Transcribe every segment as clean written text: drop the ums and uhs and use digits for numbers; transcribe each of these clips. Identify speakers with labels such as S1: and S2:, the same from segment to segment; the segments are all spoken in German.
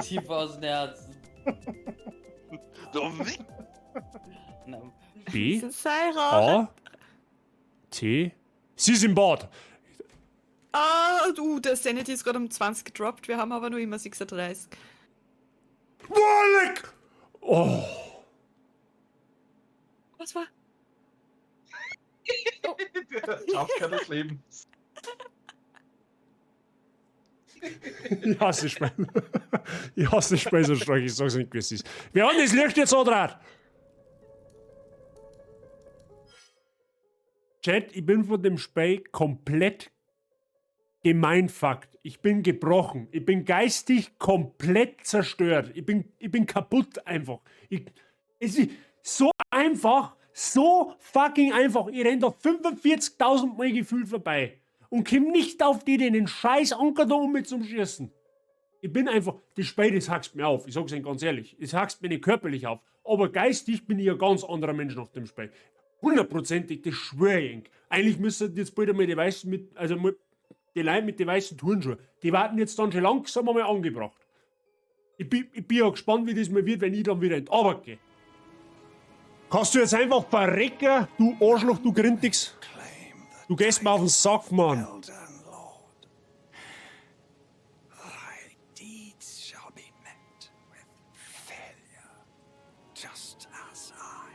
S1: Tief aus dem Herzen. Na,
S2: B,
S3: Seilrad.
S2: A, T. Sie ist im Bad.
S3: Ah, der Sanity ist gerade um 20 gedroppt. Wir haben aber nur immer 36.
S2: Wallek! Oh.
S3: Was war?
S4: Schafker des Lebens.
S2: Ich hasse Spiel. Ich hasse Spiel so stark, ich sag's nicht, wie es ist. Wir haben das Licht jetzt andraht. Chat, ich bin von dem Spiel komplett gemeinfuckt. Ich bin gebrochen. Ich bin geistig komplett zerstört. Ich bin kaputt einfach. Es ist so einfach, so fucking einfach. Ich renn da 45.000 Mal gefühlt vorbei und komm nicht auf die, den scheiß Anker da um mit zum Schießen. Ich bin einfach, das Spiel, das hackst mir auf. Ich sag's Ihnen ganz ehrlich. Es hackst mir nicht körperlich auf. Aber geistig bin ich ein ganz anderer Mensch nach dem Spiel. 100%ig, das schwöre ich Ihnen. Eigentlich müssen jetzt bald einmal die Weißen mit, also mal die Leute mit den weißen Turnschuhen, die warten jetzt dann schon langsam einmal angebracht. Ich bin ja gespannt, wie das mal wird, wenn ich dann wieder in die Arbeit gehe. Kannst du jetzt einfach verrecken, du Arschloch, du Grintix? Du gehst mir auf den Sack, Mann.
S5: Well done, Lord. Thy deeds shall be met with failure, just as I.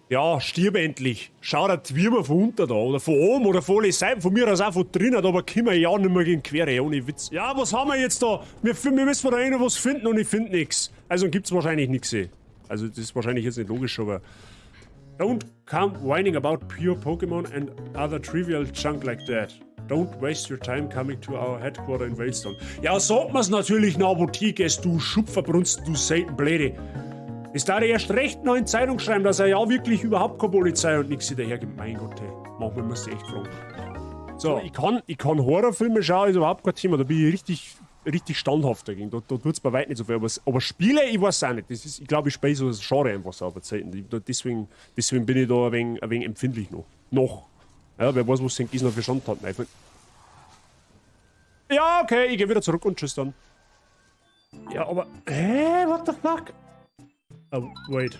S2: Ja, stirb endlich. Schau der Twirmer von unten da, oder von oben, oder von alle Seiten, von mir aus auch von drinnen, aber können wir ja nicht mehr gegen Quere, ohne Witz. Ja, was haben wir jetzt da? Wir müssen da noch was finden und ich finde nichts. Also gibt's wahrscheinlich nichts. Also das ist wahrscheinlich jetzt nicht logisch, aber... Don't come whining about pure Pokémon and other trivial junk like that. Don't waste your time coming to our headquarter in Wailstone. Ja, sagt man's natürlich in der Apotheke, du Schupferbrunst, du Seitenbläde. Es darf erst recht noch in Zeitung schreiben, dass er ja wirklich überhaupt keine Polizei und nichts dahergibt. Mein Gott, hey. Manchmal muss ich echt fragen. So, ich kann Horrorfilme schauen, ist überhaupt kein Thema. Da bin ich richtig standhaft dagegen. Da tut's bei weitem nicht so viel. Aber Spiele, ich weiß auch nicht. Das ist, ich glaube, ich spiele so das Genre einfach so bei Zeiten. Deswegen bin ich da ein wenig empfindlich noch. Ja, wer weiß, was St. Gisner für Stand hat. Ja, okay, ich gehe wieder zurück und tschüss dann. Ja, aber... Hä? What the fuck? Oh, wait.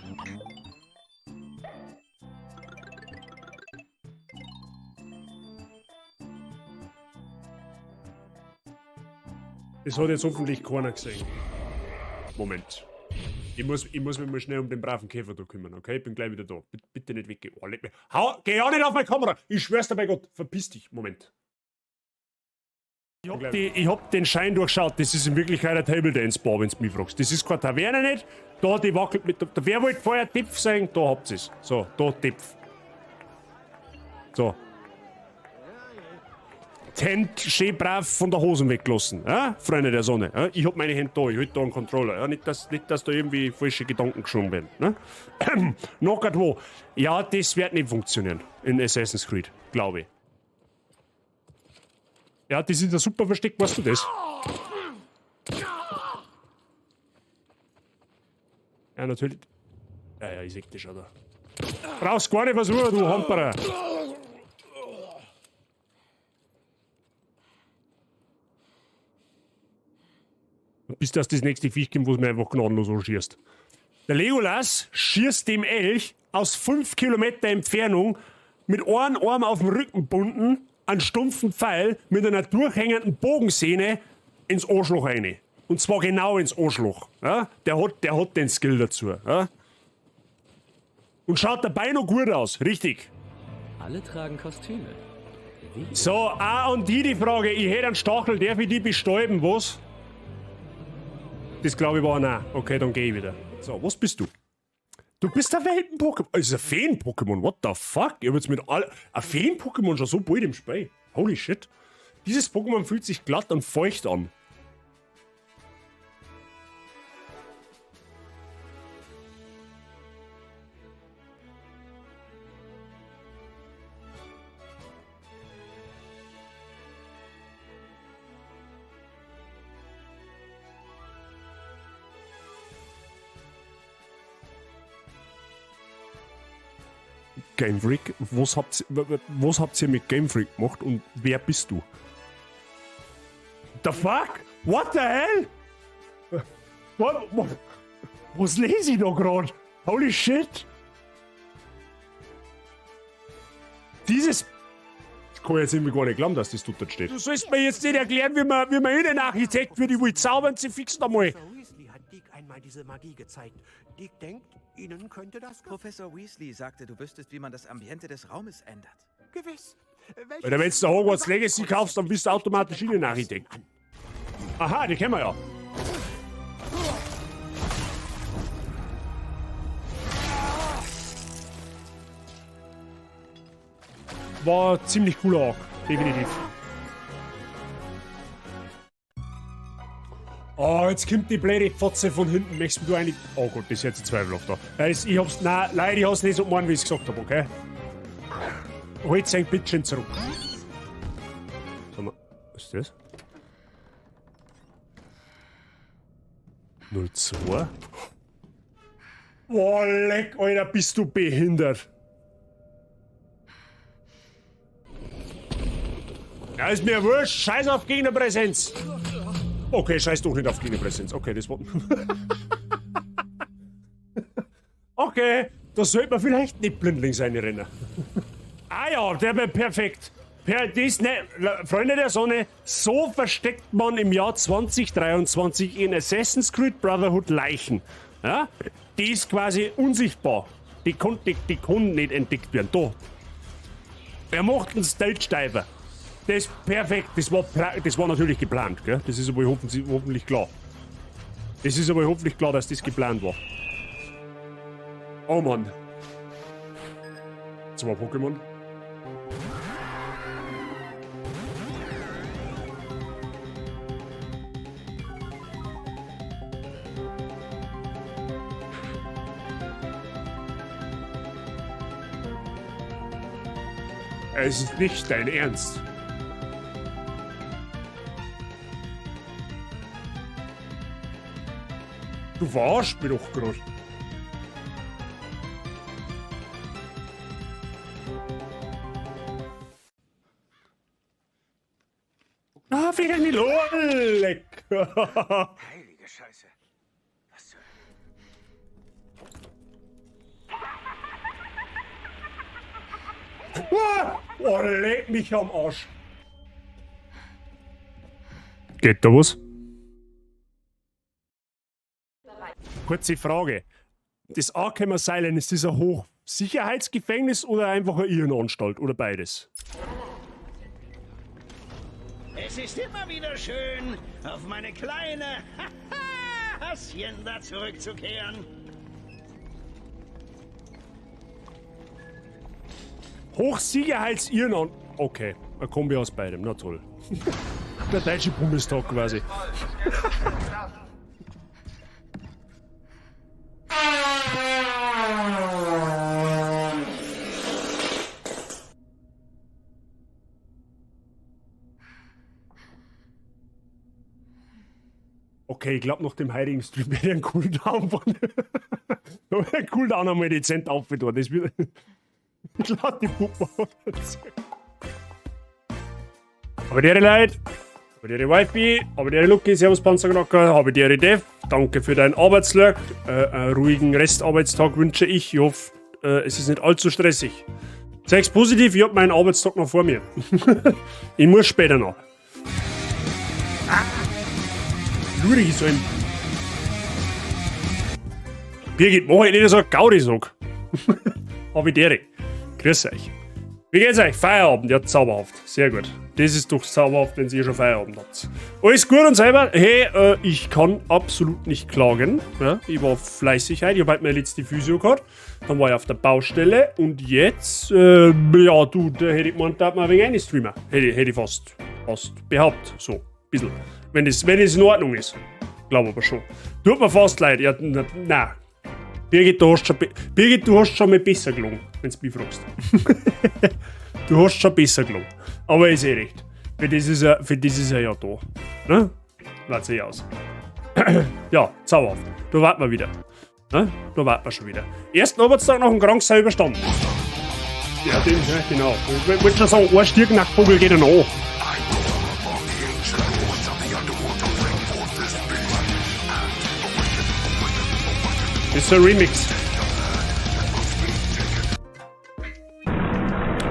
S2: Das hat jetzt hoffentlich keiner gesehen. Moment. Ich muss mich mal schnell um den braven Käfer da kümmern, okay? Ich bin gleich wieder da. Bitte nicht weggehen. Oh, leck mich. Geh ja nicht auf meine Kamera! Ich schwör's dir bei Gott. Verpiss dich. Moment. Ich hab den Schein durchschaut. Das ist in Wirklichkeit ein Table Dance Bar, wenn du mich fragst. Das ist keine Taverne nicht. Da, die wackelt mit. Wer wollte vorher Tipf sein? Da habt ihr's. So, da Tipf. So. Die Hände schön brav von der Hosen weggelassen. Ja? Freunde der Sonne. Ja? Ich hab meine Hände da. Ich halte da einen Controller. Ja? Nicht, dass da irgendwie falsche Gedanken geschwungen werden. Ne? Noch wo. Ja, das wird nicht funktionieren. In Assassin's Creed. Glaube ich. Ja, die sind ja super versteckt, weißt du das? Ja, natürlich. Ja, ich seh dich schon da. Brauchst gar nicht versuchen, du Hamperer. Bis das nächste Viech kommt, wo es mir einfach gnadenlos anschießt. Der Legolas schießt dem Elch aus 5 Kilometer Entfernung mit einem Arm auf dem Rücken gebunden, einen stumpfen Pfeil mit einer durchhängenden Bogensehne ins Arschloch rein. Und zwar genau ins Arschloch. Ja? Der hat den Skill dazu. Ja? Und schaut dabei noch gut aus, richtig.
S6: Alle tragen Kostüme. Wie?
S2: So, und die Frage, ich hätte einen Stachel, darf ich die bestäuben, was? Das glaube ich war nein. Okay, dann gehe ich wieder. So, was bist du? Du bist ein Welpen-Pokémon. Das ist ein Feen-Pokémon. What the fuck? Ich hab jetzt mit ein Feen-Pokémon schon so bald im Spiel. Holy shit. Dieses Pokémon fühlt sich glatt und feucht an. Game Freak, was habt ihr mit Game Freak gemacht und wer bist du? the fuck? What the hell? Was lese ich da gerade? Holy shit. Dieses... Ich kann jetzt irgendwie gar nicht glauben, dass das dort steht. Du sollst mir jetzt nicht erklären, wie man Innenarchitekt wird. Ich will zaubern, sie fixen einmal.
S7: Professor Weasley hat Dick einmal diese Magie gezeigt. Dick denkt, Ihnen könnte das
S8: Professor Weasley sagte, du wüsstest, wie man das Ambiente des Raumes ändert.
S7: gewiss.
S2: Wenn du jetzt der Hogwarts Legacy kaufst, dann bist du automatisch Innenarchitekt. Aha, die kennen wir ja. War ziemlich cooler Arc, definitiv. Oh, jetzt kommt die blöde Fotze von hinten. Möchtest du eigentlich... Oh Gott, das ist jetzt ein zweifelhaft da. Ich hab's... Nein, leider, ich hab's nicht so gemacht, wie ich es gesagt habe, okay? Holt sein Bittchen zurück. Sag mal, was ist das? 02? Oh, leck, Alter, bist du behindert. Ja, ist mir wurscht. Scheiß auf Gegnerpräsenz. Okay, scheiß doch nicht auf Gegnerpräsenz. Okay, das war... Okay, da sollte man vielleicht nicht blindlings reinrennen. Ah ja, der wäre perfekt. Freunde der Sonne, so versteckt man im Jahr 2023 in Assassin's Creed Brotherhood Leichen. Ja? Die ist quasi unsichtbar. Die kann nicht entdeckt werden. Da. Er macht einen Stealth-Steifer. Das ist perfekt. Das war natürlich geplant, gell? Das ist aber hoffentlich klar. Das ist aber hoffentlich klar, dass das geplant war. Oh Mann. 2 Pokémon. Es ist nicht dein Ernst. Du verarschst mich doch gerade. Ah, wieder nicht leck.
S8: Heilige Scheiße. Was zur...
S2: Oh, leck mich am Arsch. Geht da was? Kurze Frage. Das Arkham Asylum, ist das ein Hochsicherheitsgefängnis oder einfach eine Irrenanstalt oder beides?
S9: Es ist immer wieder schön, auf meine kleine Hacienda zurückzukehren.
S2: Hochsicherheits-Irrenanstalt. Okay, ein Kombi aus beidem, na toll. Der deutsche Bundestag quasi. Okay, ich glaube, nach dem heiligen Stream werde ich einen Cooldown von... einen Cooldown einmal dezent aufgetan. Das wird... Ich lade die Puppe auf. Aber die Leute, aber die Wifi, aber die Lucky, Servus Panzerknacker, habe die Dev, danke für deinen Arbeitslurk. Einen ruhigen Restarbeitstag wünsche ich. Ich hoffe, es ist nicht allzu stressig. Sag's positiv, ich habe meinen Arbeitstag noch vor mir. Ich muss später noch. Lurig ist so ein... Birgit, mach ich nicht so einen Gaudi-Sog. Hab ich direkt. Grüß euch. Wie geht's euch? Feierabend? Ja, zauberhaft. Sehr gut. Das ist doch zauberhaft, wenn ihr schon Feierabend habt. Alles gut und selber? Hey, ich kann absolut nicht klagen. Ja, ich war fleißig heute. Ich habe heute meine letzte Physio gehabt. Dann war ich auf der Baustelle. Und jetzt, ja, du, da hätte ich gemeint, da hat man ein wenig reinstreamen. Hätte ich fast behauptet. So, ein bisschen. Wenn es in Ordnung ist. Glaube aber schon. Tut mir fast leid. Ja, nein. Birgit, du hast schon mal besser gelungen, wenn du mich fragst. Du hast schon besser gelungen. Aber ist eh recht. Für das ist er ja da. Ne? Lass sich aus. Ja, zauberhaft. Da warten wir wieder. Ne? Da warten wir schon wieder. Ersten Arbeitstag nach dem Kranksein überstanden. Ja, den, ja, genau. Ich wollte schon sagen, ein Stirknackvogel geht er noch. Das ist ein Remix.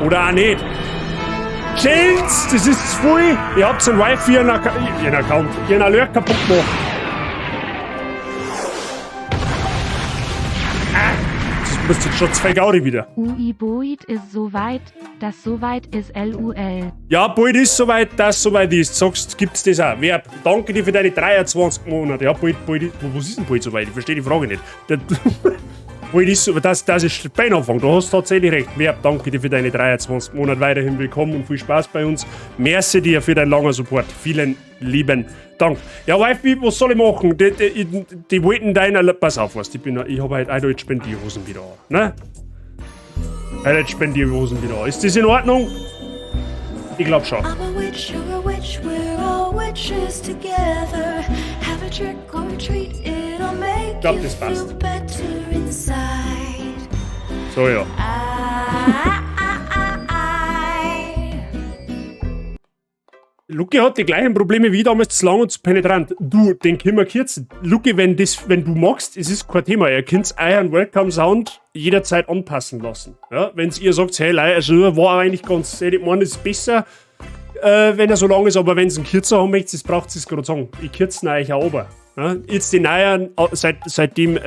S2: Oder auch nicht. Chills, das ist zu viel. Ihr habt ein Wifi in einen Account, in einen Alert kaputt gemacht. Das müsste jetzt schon 2 Gaudi wieder.
S10: Boid ist soweit, das soweit ist LUL.
S2: Ja, bald ist soweit, das soweit ist. Sagst, gibt's das auch. Verb, danke dir für deine 23 Monate. Ja, bald, was ist denn bald soweit? Ich verstehe die Frage nicht. Bald ist so, das ist der Beinanfang. Du hast tatsächlich recht. Verb, danke dir für deine 23 Monate. Weiterhin willkommen und viel Spaß bei uns. Merci dir für deinen langen Support. Vielen lieben Dank. Ja, Wifi, was soll ich machen? Die wollten deiner. Pass auf, was. Ich habe heute Spendierhosen wieder an. Ne? Heute Spendierhosen wieder an. Ist das in Ordnung? Ich glaube schon. Ich glaube, das passt. So, ja. Luki hat die gleichen Probleme wie damals zu lang und zu penetrant. Du, den können wir kürzen. Luki, wenn du magst, es ist kein Thema. Ihr könnt euren Welcome-Sound jederzeit anpassen lassen. Ja? Wenn ihr sagt, hey, also war eigentlich ganz, ich meine, es ist besser, wenn er so lang ist, aber wenn es einen kürzer haben möchtet, das braucht es gerade sagen. Ich kürze ihn euch auch oben. Ja? Jetzt die neuen, seitdem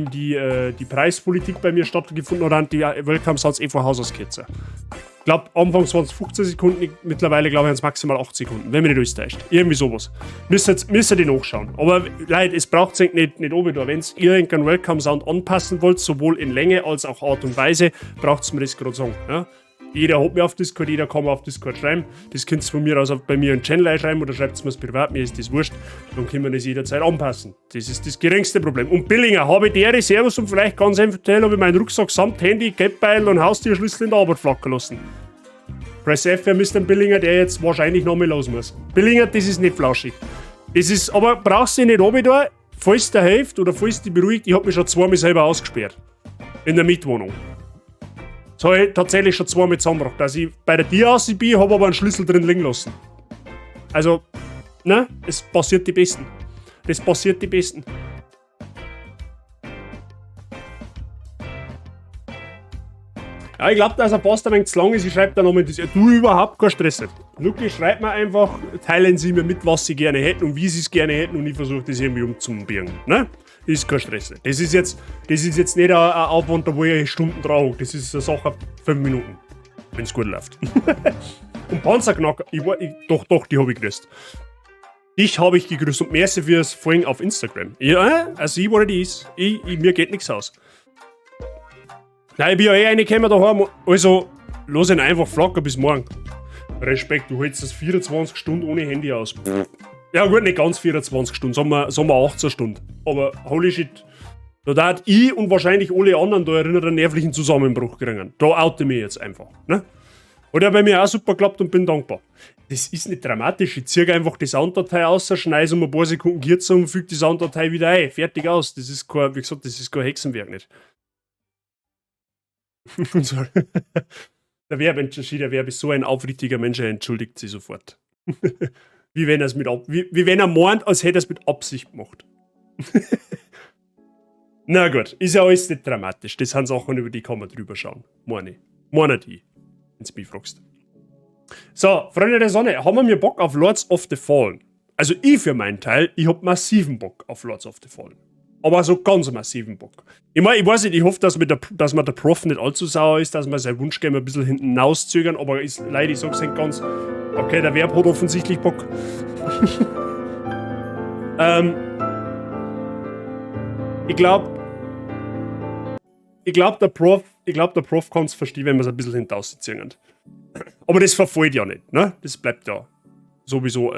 S2: die Preispolitik bei mir stattgefunden hat, haben die Welcome-Sounds von Haus aus kürzer. Ich glaube, anfangs waren es 15 Sekunden, mittlerweile glaube ich, es maximal 8 Sekunden, wenn mich nicht alles täuscht. Irgendwie sowas. Müsst ihr nachschauen. Aber Leute, es braucht es nicht oben da. Wenn ihr irgendeinen Welcome-Sound anpassen wollt, sowohl in Länge als auch Art und Weise, braucht es mir das gerade sagen. Ja? Jeder hat mir auf Discord, jeder kann mir auf Discord schreiben. Das könnt ihr von mir aus bei mir in den Channel einschreiben oder schreibt es mir privat, mir ist das wurscht. Dann können wir das jederzeit anpassen. Das ist das geringste Problem. Und Billinger, habe ich der Servus und vielleicht ganz eventuell habe ich meinen Rucksack samt Handy, Geldbeil und Haustierschlüssel in der Arbeit flackern lassen. Press F für Mr. Billinger, der jetzt wahrscheinlich noch mal los muss. Billinger, das ist nicht flauschig. Das ist, aber brauchst du nicht runter da, falls der hilft oder falls die beruhigt, ich habe mich schon 2 Mal selber ausgesperrt. In der Mietwohnung. Das habe ich tatsächlich schon 2 Mal zusammengebracht. Dass ich bei der Tür aus bin, habe aber einen Schlüssel drin liegen lassen. Also, ne? Es passiert die Besten. Das passiert die Besten. Ja, ich glaube, dass er passt ein wenig zu lang ist. Ich schreibe da nochmal das. Du überhaupt kein Stress. Luki, schreibt mir einfach, teilen Sie mir mit, was Sie gerne hätten und wie Sie es gerne hätten und ich versuche das irgendwie umzubiegen. Ne? Das ist kein Stress. Das ist jetzt nicht ein Aufwand, wo ich Stunden drauf. Das ist eine Sache 5 Minuten. Wenn es gut läuft. Und Panzerknacker, doch, die habe ich gegrüßt. Dich habe ich gegrüßt und merci fürs Folgen auf Instagram. Ja, also ich, wo die ist. Mir geht nichts aus. Nein, ich bin ja reingekommen daheim. Also, lass ihn einfach flackern bis morgen. Respekt, du hältst das 24 Stunden ohne Handy aus. Ja gut, nicht ganz 24 Stunden, sagen wir 18 Stunden. Aber holy shit, da hat ich und wahrscheinlich alle anderen da einen nervlichen Zusammenbruch kriegen. Da oute mich jetzt einfach. Ne? Hat ja bei mir auch super geklappt und bin dankbar. Das ist nicht dramatisch, ich ziehe einfach die Sounddatei aus, schneide es um ein paar Sekunden kürzer und füge die Sounddatei wieder ein. Fertig aus. Das ist kein, wie gesagt, das ist kein Hexenwerk nicht. Der Verb ist so ein aufrichtiger Mensch, er entschuldigt sich sofort. wie wenn er meint, als hätte er es mit Absicht gemacht. Na gut, ist ja alles nicht dramatisch. Das sind Sachen, über die kann man drüber schauen. Meine die, wenn du mich fragst. So, Freunde der Sonne, haben wir Bock auf Lords of the Fallen? Also ich für meinen Teil, ich hab massiven Bock auf Lords of the Fallen. Aber so ganz massiven Bock. Ich meine, ich weiß nicht, ich hoffe, dass mir der Prof nicht allzu sauer ist, dass wir sein Wunschgame ein bisschen hinten rauszögern, aber ist leider, ich sag's nicht ganz. Okay, der Verb hat offensichtlich Bock. Ich glaube, der Prof kann es verstehen, wenn wir es ein bisschen hinten rausziehen. Aber das verfällt ja nicht, ne? Das bleibt ja sowieso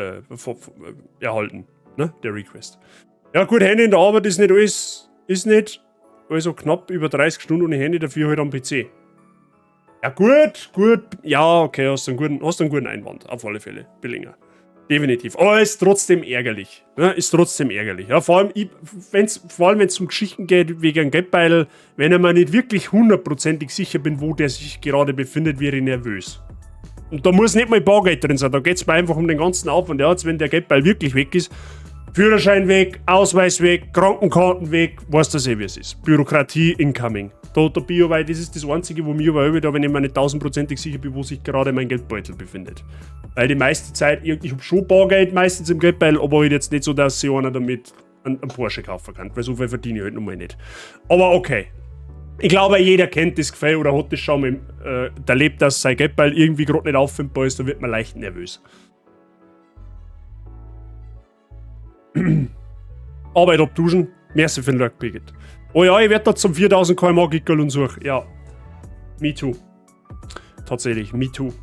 S2: erhalten, ne? Der Request. Ja gut, Handy in der Arbeit ist nicht alles, also knapp über 30 Stunden ohne Handy, dafür halt am PC. Ja gut, ja okay, hast du einen guten Einwand, auf alle Fälle, Billinger. Definitiv, aber ist trotzdem ärgerlich, ne? Ist trotzdem ärgerlich. Ja, vor allem, wenn es um Geschichten geht, wegen einem Geldbeutel, wenn ich mir nicht wirklich hundertprozentig sicher bin, wo der sich gerade befindet, wäre ich nervös. Und da muss nicht mal Bargeld drin sein, da geht es mir einfach um den ganzen Aufwand. Ja, jetzt, wenn der Geldbeutel wirklich weg ist, Führerschein weg, Ausweis weg, Krankenkarten weg, weißt du wie es ist. Bürokratie incoming. Da bin ich aber, das ist das Einzige, wo mir überhaupt, wenn ich mir nicht 1000%ig sicher bin, wo sich gerade mein Geldbeutel befindet. Weil die meiste Zeit, ich habe schon Bargeld meistens im Geldbeutel, aber halt jetzt nicht so, dass sich einer damit einen Porsche kaufen kann, weil so viel verdiene ich halt nun mal nicht. Aber okay. Ich glaube, jeder kennt das Gefühl oder hat das schon mal erlebt, dass sein Geldbeutel irgendwie gerade nicht auffindbar ist, da wird man leicht nervös. Arbeit abduschen, merci für den Lurk-Picket. Oh ja, ich werde da zum 4000 km gickeln und suche. Ja, me too. Tatsächlich, me too.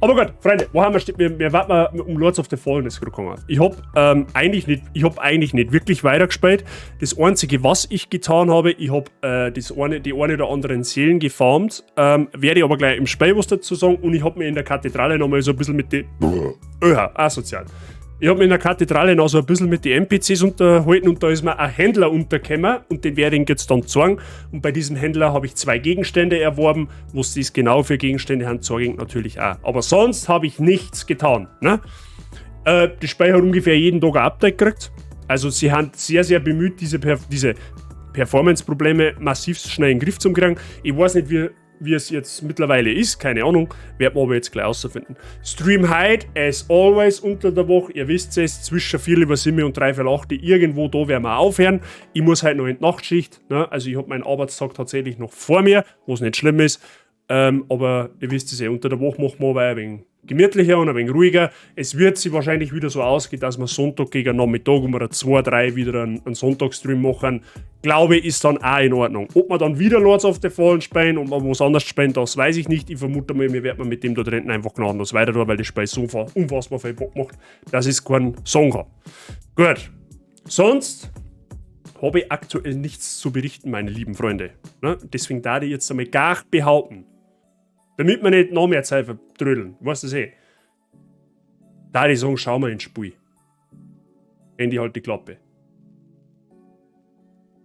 S2: Aber gut, Freunde, wo haben wir? Wir warten um Lords of the Fallen ist gekommen. Ich habe eigentlich nicht wirklich weitergespielt. Das Einzige, was ich getan habe, ich habe die eine oder anderen Seelen gefarmt. Werde ich aber gleich im Spiel was dazu sagen. Und ich habe mir in der Kathedrale nochmal so ein bisschen mit den... asozial. Ich habe mir in der Kathedrale noch so ein bisschen mit den NPCs unterhalten und da ist mir ein Händler untergekommen und den werde ich jetzt dann zeigen. Und bei diesem Händler habe ich 2 Gegenstände erworben. Was das genau für Gegenstände haben, zeige ich natürlich auch. Aber sonst habe ich nichts getan. Ne? Das Spiel hat ungefähr jeden Tag ein Update gekriegt. Also sie haben sehr, sehr bemüht, diese Performance-Probleme massiv schnell in den Griff zu kriegen. Ich weiß nicht, wie es jetzt mittlerweile ist, keine Ahnung, werden wir aber jetzt gleich herausfinden. Stream Hide, as always, unter der Woche, ihr wisst es, zwischen 4/7 und 3/8, irgendwo da werden wir aufhören. Ich muss halt noch in die Nachtschicht, ne? Also ich habe meinen Arbeitstag tatsächlich noch vor mir, was nicht schlimm ist, aber ihr wisst es ja, unter der Woche machen wir aber ein wenig gemütlicher und ein wenig ruhiger. Es wird sich wahrscheinlich wieder so ausgehen, dass wir Sonntag gegen Nachmittag um 2, 3 wieder einen Sonntagsstream machen. Glaube ich, ist dann auch in Ordnung. Ob wir dann wieder Lords of the Fallen spielen und wir was anderes spielen, das weiß ich nicht. Ich vermute mal, wir werden mit dem da drin einfach gnadenlos weiter tun, weil das Spiel so unfassbar viel Bock macht, dass ich keinen Song habe. Gut. Sonst habe ich aktuell nichts zu berichten, meine lieben Freunde. Ne? Deswegen darf ich jetzt einmal gar behaupten, damit wir nicht noch mehr Zeit vertrödeln. Weißt du das eh? Da die sagen, schau mal ins Spiel. Handy halt die Klappe.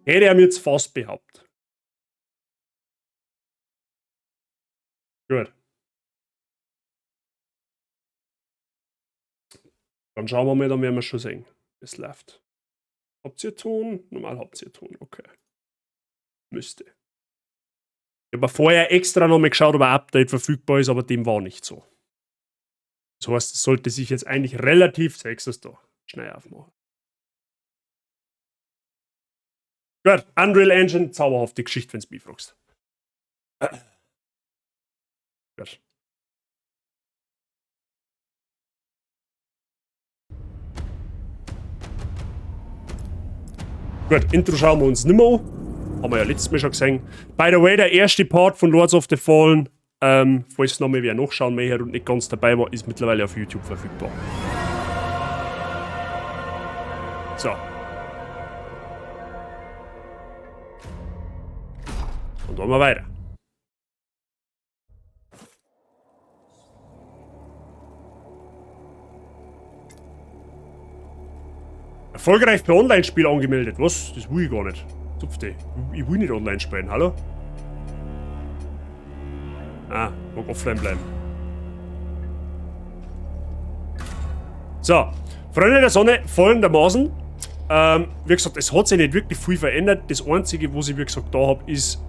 S2: Hätte er mir jetzt fast behauptet. Gut. Dann schauen wir mal, dann werden wir schon sehen. Es läuft. Habt ihr Ton? Normal habt ihr Ton, okay. Müsste. Ich habe vorher extra nochmal geschaut, ob ein Update verfügbar ist, aber dem war nicht so. Das heißt, es sollte sich jetzt eigentlich relativ sexes da schnell aufmachen. Gut, Unreal Engine, zauberhafte Geschichte, wenn du mich fragst. Gut. Gut, Intro schauen wir uns nicht mehr an. Haben wir ja letztes Mal schon gesehen. By the way, der erste Part von Lords of the Fallen, falls noch mal wer nachschauen möchte und nicht ganz dabei war, ist mittlerweile auf YouTube verfügbar. So. Und dann mal weiter. Erfolgreich per Online-Spiel angemeldet. Was? Das will ich gar nicht. Zupfte. Ich will nicht online spielen, hallo? Ah, mag offline bleiben. So, Freunde der Sonne, folgendermaßen. Wie gesagt, es hat sich nicht wirklich viel verändert. Das Einzige, was ich wie gesagt da habe, ist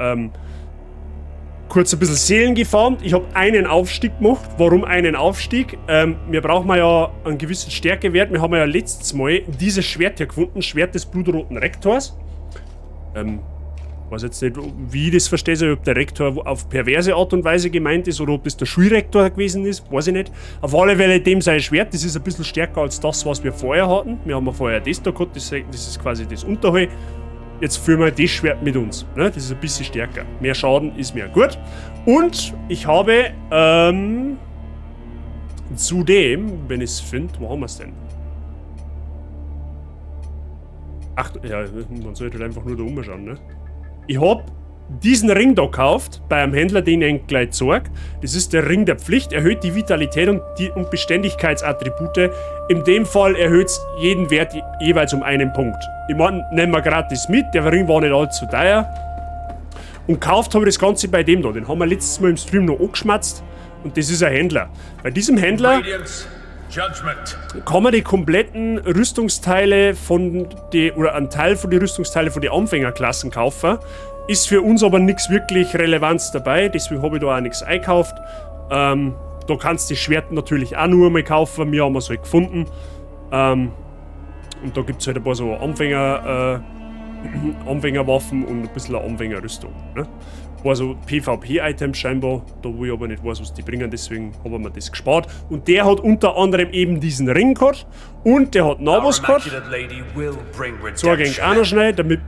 S2: kurz ein bisschen Seelen gefarmt. Ich habe einen Aufstieg gemacht. Warum einen Aufstieg? Wir brauchen ja einen gewissen Stärkewert. Wir haben ja letztes Mal dieses Schwert hier gefunden, Schwert des blutroten Rektors. Ich weiß jetzt nicht, wie ich das verstehe, also ob der Rektor auf perverse Art und Weise gemeint ist oder ob das der Schulrektor gewesen ist, weiß ich nicht. Auf alle Fälle dem sein Schwert, das ist ein bisschen stärker als das, was wir vorher hatten. Wir haben ja vorher das da gehabt, das ist quasi das Unterhalt. Jetzt führen wir das Schwert mit uns, ne? Das ist ein bisschen stärker. Mehr Schaden ist mehr gut. Und ich habe zudem, wenn ich es finde, wo haben wir es denn? Ach, ja, man sollte halt einfach nur da umschauen, ne? Ich habe diesen Ring da gekauft, bei einem Händler, den ich gleich zeige. Das ist der Ring der Pflicht, erhöht die Vitalität und Beständigkeitsattribute. In dem Fall erhöht es jeden Wert jeweils um einen Punkt. Ich meine, nehmen wir gratis mit, der Ring war nicht allzu teuer. Und gekauft habe ich das Ganze bei dem da. Den haben wir letztes Mal im Stream noch angeschmatzt. Und das ist ein Händler. Bei diesem Händler kann man die kompletten Rüstungsteile oder einen Teil von den Rüstungsteilen von den Anfängerklassen kaufen. Ist für uns aber nichts wirklich Relevanz dabei, deswegen habe ich da auch nichts eingekauft. Da kannst du die Schwerten natürlich auch nur mal kaufen, wir haben es halt gefunden. Und da gibt es halt ein paar so Anfängerwaffen und ein bisschen Anfängerrüstung. Ne? Also PvP-Items scheinbar, da wo ich aber nicht weiß, was die bringen, deswegen haben wir das gespart. Und der hat unter anderem eben diesen Ring gehabt und der hat noch was gehabt. Zeige ich auch noch schnell, damit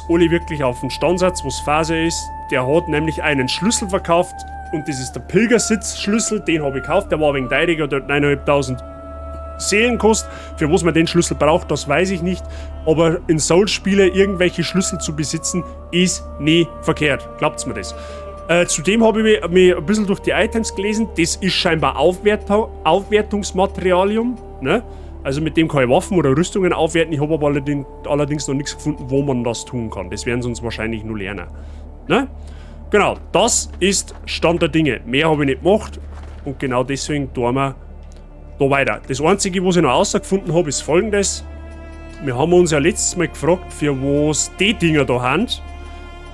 S2: alle wirklich auf den Stand setzen, was Phase ist. Der hat nämlich einen Schlüssel verkauft und das ist der Pilgersitz-Schlüssel, den habe ich gekauft, der war wegen teuriger, der hat 9.500 Seelen kostet. Für was man den Schlüssel braucht, das weiß ich nicht. Aber in Souls-Spielen irgendwelche Schlüssel zu besitzen, ist nie verkehrt. Glaubt's mir das. Zudem habe ich mich ein bisschen durch die Items gelesen. Das ist scheinbar Aufwertungsmaterialium. Ne? Also mit dem kann ich Waffen oder Rüstungen aufwerten. Ich habe aber allerdings noch nichts gefunden, wo man das tun kann. Das werden sie uns wahrscheinlich nur lernen. Ne? Genau, das ist Stand der Dinge. Mehr habe ich nicht gemacht. Und genau deswegen tun wir da weiter. Das Einzige, was ich noch rausgefunden habe, ist folgendes. Wir haben uns ja letztes Mal gefragt, für was die Dinger da haben.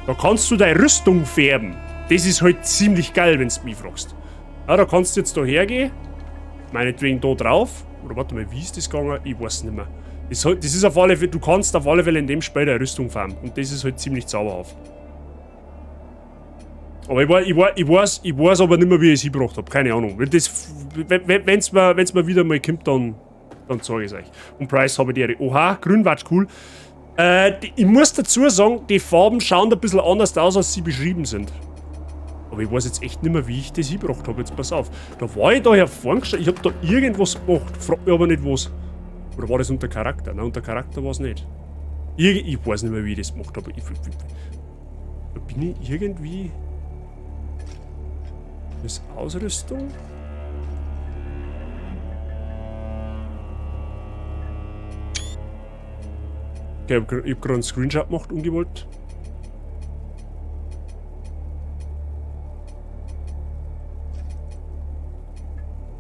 S2: Da kannst du deine Rüstung färben. Das ist halt ziemlich geil, wenn du mich fragst. Ja, da kannst du jetzt da hergehen. Meinetwegen da drauf. Oder warte mal, wie ist das gegangen? Ich weiß nicht mehr. Das ist auf alle Fälle, du kannst auf alle Fälle in dem Spiel deine Rüstung färben. Und das ist halt ziemlich zauberhaft. Aber ich weiß aber nicht mehr, wie ich es hingebracht habe. Keine Ahnung. Wenn es mir wieder mal kommt, dann zeige ich es euch. Und Price habe ich die. Oha, grün war cool. Ich muss dazu sagen, die Farben schauen ein bisschen anders aus, als sie beschrieben sind. Aber ich weiß jetzt echt nicht mehr, wie ich das hingebracht habe. Jetzt pass auf. Da war ich da hervorgestellt. Ich habe da irgendwas gemacht. Frag mich aber nicht, was. Oder war das unter Charakter? Nein, unter Charakter war es nicht. Ich weiß nicht mehr, wie ich das gemacht habe. Da bin ich irgendwie. Das Ausrüstung? Okay, ich hab gerade einen Screenshot gemacht, ungewollt.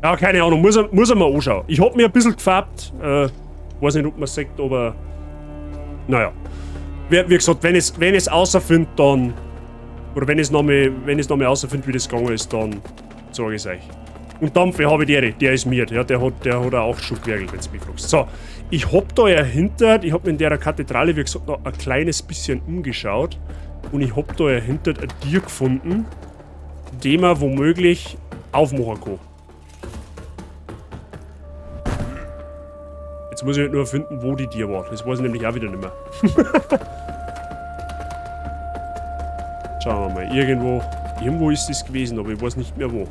S2: Ja, keine Ahnung, muss er mal anschauen. Ich hab mir ein bisschen gefärbt. Weiß nicht, ob man es sagt, aber. Naja. Wie gesagt, wenn es außerfindet, dann. Oder wenn ich es nochmal rausfinde, wie das gegangen ist, dann sage ich es euch. Und dafür habe ich der ist mir. Ja, der hat auch schon gewerkelt, wenn du mich fragst. So, ich habe da ja hinter, ich habe in der Kathedrale, wie gesagt, noch ein kleines bisschen umgeschaut. Und ich habe da ja hinter ein Tier gefunden, den man womöglich aufmachen kann. Jetzt muss ich halt nur finden, wo die Tier war. Das weiß ich nämlich auch wieder nicht mehr. Schauen wir mal, irgendwo ist das gewesen, aber ich weiß nicht mehr wo.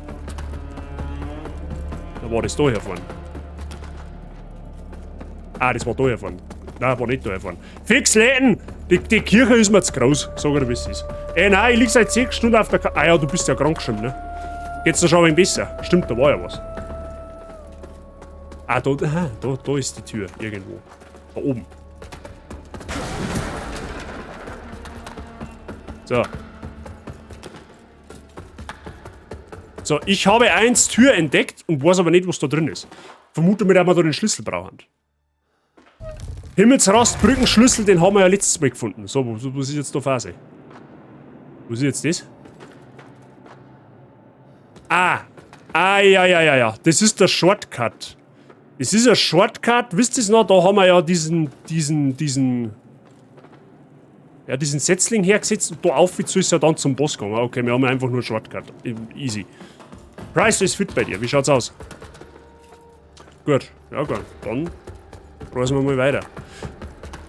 S2: Da war das da herfahren. Ah, das war da herfahren. Nein, war nicht da herfahren. Fix läden! Die Kirche ist mir zu groß. Sag dir, wie es ist. Nein, ich lieg seit 6 Stunden auf der Ah ja, du bist ja krank schon, ne? Geht's dir schon ein bisschen besser? Stimmt, da war ja was. Ah, da ist die Tür, irgendwo. Da oben. So. So, ich habe 1 Tür entdeckt und weiß aber nicht, was da drin ist. Vermute mir, dass wir da den Schlüssel brauchen. Himmelsrast, Brückenschlüssel, den haben wir ja letztes Mal gefunden. So, was ist jetzt da Phase? Was ist jetzt das? Ja. Das ist der Shortcut. Das ist ein Shortcut, wisst ihr es noch? Da haben wir ja diesen Setzling hergesetzt und da auf ist es ja dann zum Boss gegangen. Okay, wir haben einfach nur Shortcut. Easy. Price ist fit bei dir. Wie schaut's aus? Gut. Ja, gut. Dann reisen wir mal weiter.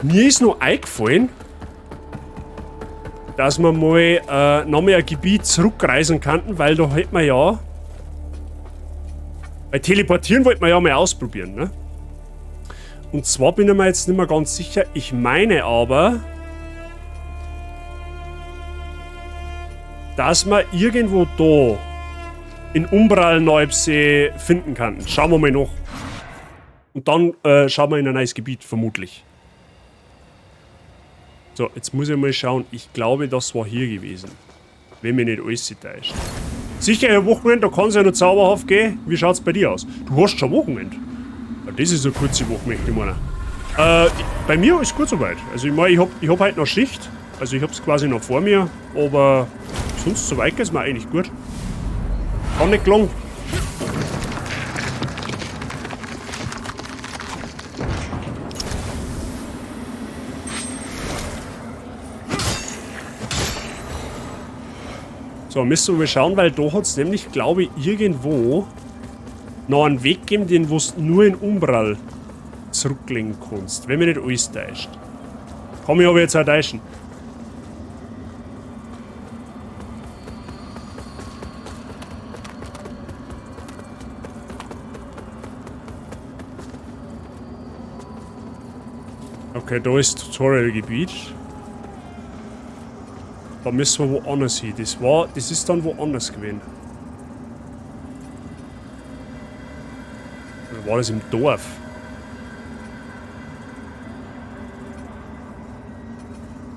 S2: Mir ist noch eingefallen, dass wir mal nochmal ein Gebiet zurückreisen könnten, weil da hätten wir ja. Weil teleportieren wollten wir ja mal ausprobieren, ne? Und zwar bin ich mir jetzt nicht mehr ganz sicher. Ich meine aber, dass wir irgendwo da in Umbral-Neubsee finden kann. Schauen wir mal nach. Und dann schauen wir in ein neues Gebiet, vermutlich. So, jetzt muss ich mal schauen. Ich glaube, das war hier gewesen. Wenn mir nicht alles täuscht. Sicher, ein Wochenende, da kann es ja noch zauberhaft gehen. Wie schaut's bei dir aus? Du hast schon Wochenende. Ja, das ist eine kurze Woche, möchte ich meinen. Bei mir ist gut soweit. Also ich meine, ich hab halt noch Schicht. Also ich hab's quasi noch vor mir, aber sonst soweit ist mir eigentlich gut. Kann nicht gelungen. So, müssen wir schauen, weil da hat es nämlich, glaube ich, irgendwo noch einen Weg gegeben, den du nur in Umbral zurücklegen kannst. Wenn mir nicht alles täuscht. Kann mich aber jetzt auch täuschen. Okay, da ist Tutorial-Gebiet. Da müssen wir woanders hin. Das ist dann woanders gewesen. Oder war das im Dorf?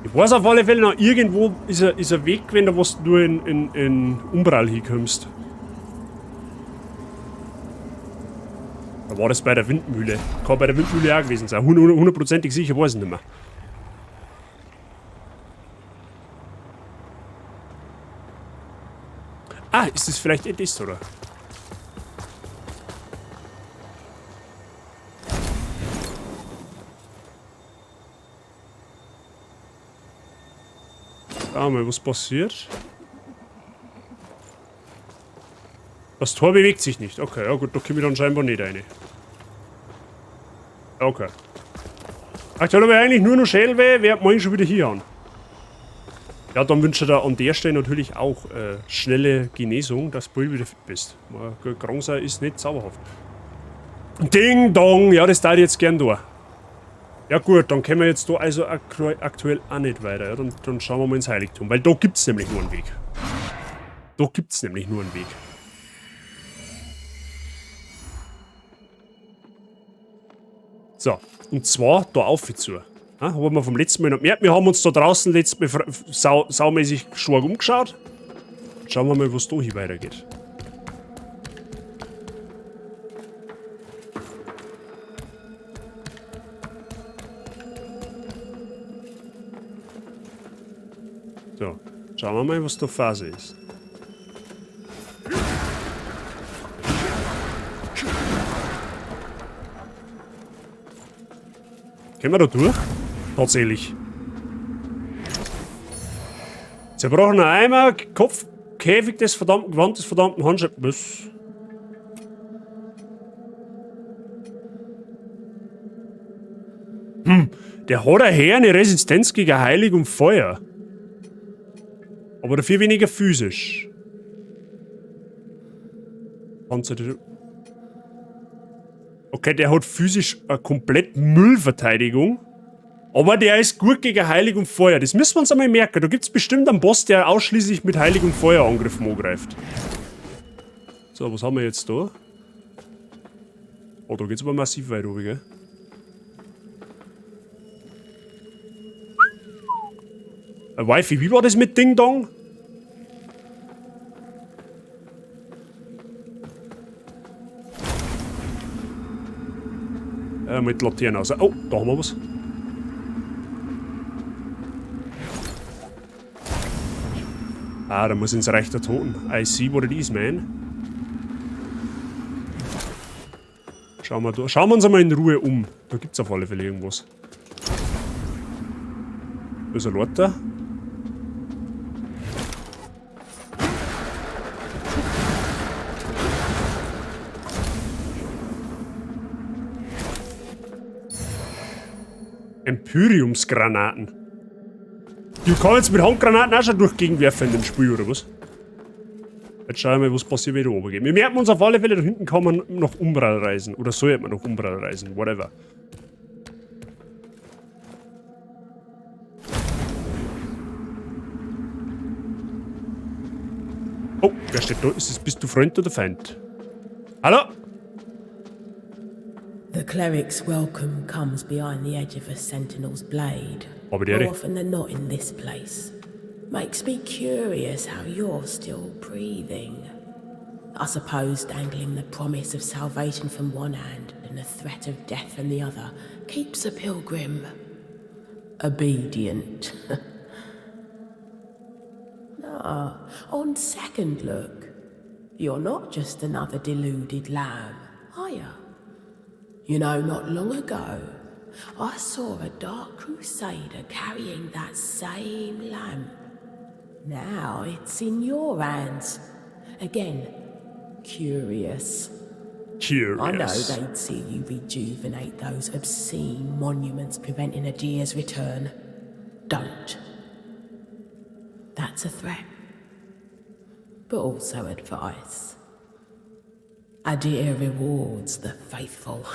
S2: Ich weiß auf alle Fälle noch, irgendwo ist ein Weg gewesen, da wo du nur in Umbral hinkommst. Da war das bei der Windmühle. Kann bei der Windmühle auch gewesen sein. Hundertprozentig sicher weiß ich nicht mehr. Ah, ist das vielleicht das, oder? Schauen wir mal, was passiert. Das Tor bewegt sich nicht. Okay, ja gut, da komme ich dann scheinbar nicht rein. Okay. Aktuell habe ich eigentlich nur noch Schädelweh, wer morgen schon wieder hier an. Ja, dann wünsche ich dir an der Stelle natürlich auch schnelle Genesung, dass du bald wieder fit bist. Krank sein ist nicht zauberhaft. Ding Dong! Ja, das darf ich jetzt gern da. Ja gut, dann können wir jetzt da also aktuell auch nicht weiter. Ja, dann schauen wir mal ins Heiligtum, weil da gibt es nämlich nur einen Weg. Da gibt es nämlich nur einen Weg. So, und zwar da auf zu. Ja, haben wir vom letzten Mal noch gemerkt, wir haben uns da draußen letztes Mal saumäßig stark umgeschaut. Schauen wir mal, was da hier weitergeht. So, schauen wir mal, was da Phase ist. Können wir da durch? Tatsächlich. Zerbrochener Eimer, Kopf, Käfig des verdammten Gewand des verdammten Handschreibers. Der hat daher eine Resistenz gegen Heilig und Feuer. Aber dafür weniger physisch. Okay, der hat physisch eine komplett Müllverteidigung. Aber der ist gut gegen Heilig und Feuer. Das müssen wir uns einmal merken. Da gibt es bestimmt einen Boss, der ausschließlich mit Heilig und Feuerangriffen angreift. So, was haben wir jetzt da? Oh, da geht's aber massiv weit oben, gell? Wifi, wie war das mit Ding Dong? Mit Laternen aus. Oh, da haben wir was. Ah, da muss ins Reich der Toten. I see what it is, man. Schauen wir da. Schauen wir uns einmal in Ruhe um. Da gibt es auf alle Fälle irgendwas. Da ist ein Lotter. Empyriumsgranaten. Du kannst jetzt mit Handgranaten auch schon durch die Gegend werfen in dem Spiel, oder was? Jetzt schauen wir mal, was passiert, wenn wir da oben gehen. Wir merken uns auf alle Fälle, da hinten kann man nach Umbral reisen. Oder sollte man nach Umbral reisen, whatever. Oh, wer steht da? Bist du Freund oder Feind? Hallo?
S11: The cleric's welcome comes behind the edge of a sentinel's blade.
S2: Aber
S11: More often than not in this place. Makes me curious how you're still breathing. I suppose dangling the promise of salvation from one hand and the threat of death from the other keeps a pilgrim obedient. Ah, on second look, you're not just another deluded lamb, are you? You know, not long ago, I saw a dark crusader carrying that same lamp. Now it's in your hands. Again, curious.
S2: Curious.
S11: I know they'd see you rejuvenate those obscene monuments preventing a deer's return. Don't. That's a threat. But also advice. A deer rewards the faithful.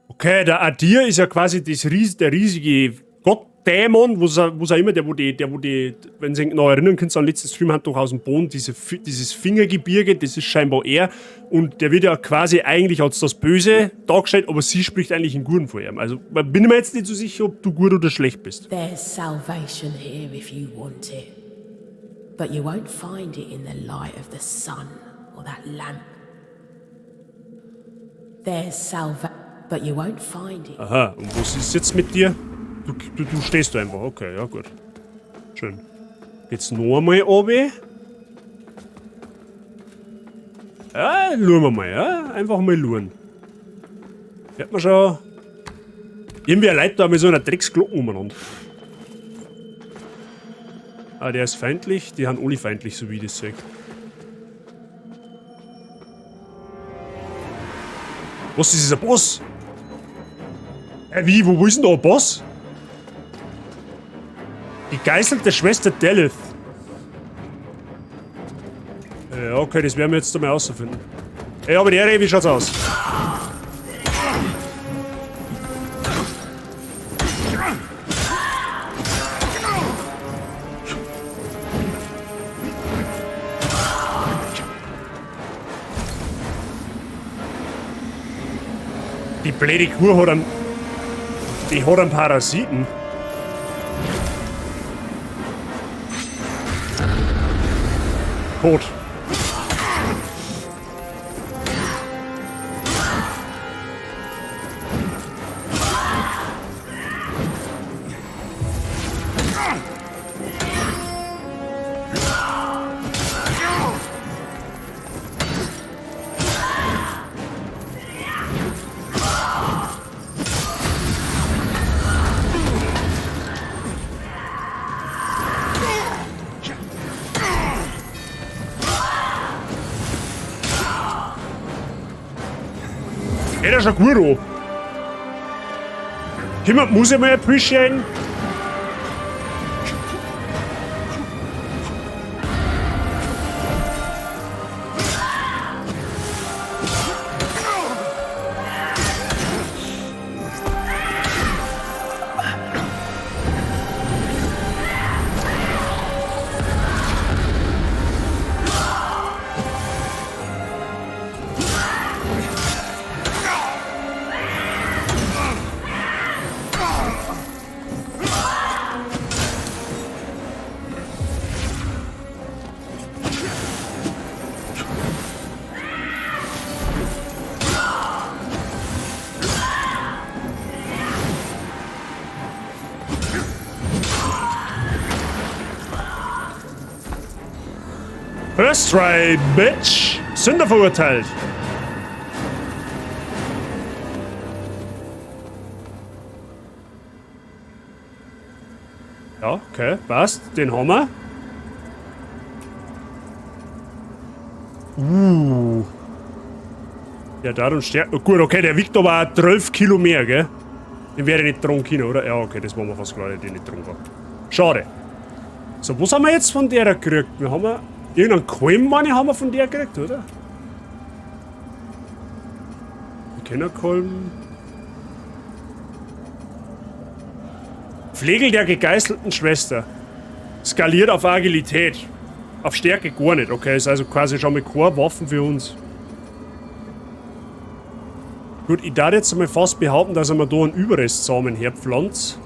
S2: Okay, der Adir ist ja quasi der riesige Gottdämon, wo er immer, der wo die, wenn Sie sich noch erinnern könnt, am letzten Stream hat doch aus dem Boden dieses Fingergebirge, das ist scheinbar er. Und der wird ja quasi eigentlich als das Böse dargestellt, aber sie spricht eigentlich in Guten vor ihm. Also bin ich mir jetzt nicht so sicher, ob du gut oder schlecht bist.
S11: There's salvation here if you want it. But you won't find it in the light of the sun or that lamp. There's salvation. But you won't find it.
S2: Aha, und was ist jetzt mit dir? Du stehst da einfach, okay, ja gut. Schön. Geht's noch einmal runter? Ja, schauen wir mal, ja? Einfach mal schauen. Hört man schon. Irgendwie ein Leute da mit so einer Drecksglocke umeinander. Ah, der ist feindlich, die haben alle feindlich, so wie ich das sage. Was ist dieser Boss? Wie, wo ist denn da ein Boss? Die geißelte Schwester Delith. Ja, okay, das werden wir jetzt einmal rausfinden. Ey, aber der wie schaut's aus? Die blöde Kuh hat einen... Die hat einen Parasiten. Tot. Der ist ein Guru. Jemand muss ich mal appreciaten. First try, bitch! Sünder verurteilt! Ja, okay, passt. Den haben wir. Ja, darum stärkt. Oh, gut, okay, der wiegt aber auch 12 Kilo mehr, gell? Den werde ich nicht tragen können, oder? Ja, okay, das war mir fast klar, dass ich den nicht tragen kann. Schade. So, was haben wir jetzt von der gekriegt? Wir haben irgendeinen Kolben, haben wir von der gekriegt, oder? Kennerkolben. Flegel der gegeißelten Schwester. Skaliert auf Agilität. Auf Stärke gar nicht. Okay, ist also quasi schon mal keine Waffen für uns. Gut, ich darf jetzt mal fast behaupten, dass ich mir da einen Überrestsamen herpflanze.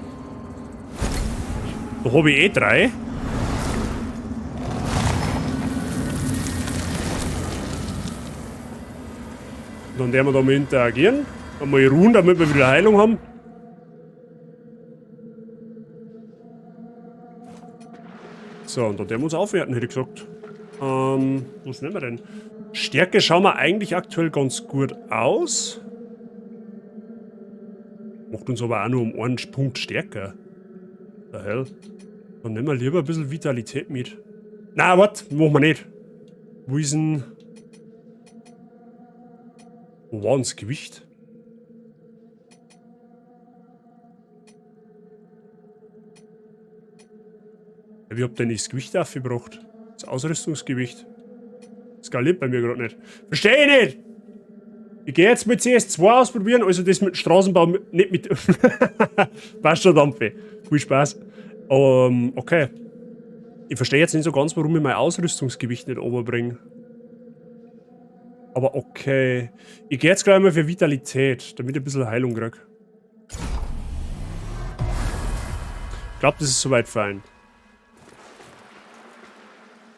S2: Da habe ich 3. Dann werden wir da mal interagieren. Mal ruhen, damit wir wieder Heilung haben. So, und dann werden wir uns aufwerten, hätte ich gesagt. Was nehmen wir denn? Stärke schauen wir eigentlich aktuell ganz gut aus. Macht uns aber auch nur um einen Punkt stärker. The hell? Dann nehmen wir lieber ein bisschen Vitalität mit. Na, warte, machen wir nicht. Wo ist denn... Wo war denn das Gewicht? Ja, wie habt ihr denn das Gewicht aufgebracht? Das Ausrüstungsgewicht. Das skaliert bei mir gerade nicht. Verstehe ich nicht! Ich gehe jetzt mit CS2 ausprobieren, also das mit Straßenbau nicht mit... Passt schon, Dampfe. Viel Spaß. Okay. Ich verstehe jetzt nicht so ganz, warum ich mein Ausrüstungsgewicht nicht overbringe. Aber okay. Ich gehe jetzt gleich mal für Vitalität, damit ich ein bisschen Heilung kriege. Ich glaube, das ist soweit fein.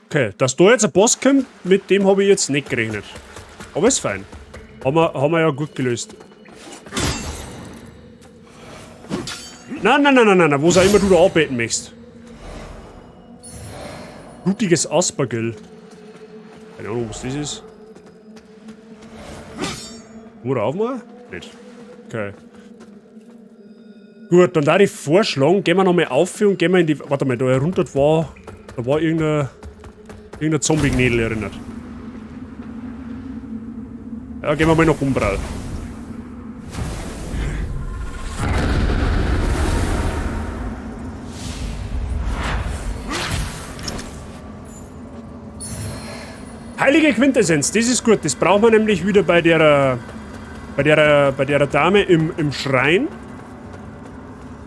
S2: Okay, dass da jetzt ein Boss kommt, mit dem habe ich jetzt nicht gerechnet. Aber ist fein. Haben wir ja gut gelöst. Nein, wo auch immer du da arbeiten möchtest. Blutiges Aspergil. Keine Ahnung, was das ist. Oder aufmachen? Nicht. Okay. Gut, dann darf ich vorschlagen, gehen wir nochmal auf und gehen wir in die... Warte mal, da herunter war... Da war irgendein Zombie-Gnädel erinnert. Ja, gehen wir mal nach Umbral. Heilige Quintessenz, das ist gut. Das brauchen wir nämlich wieder bei der Dame im Schrein.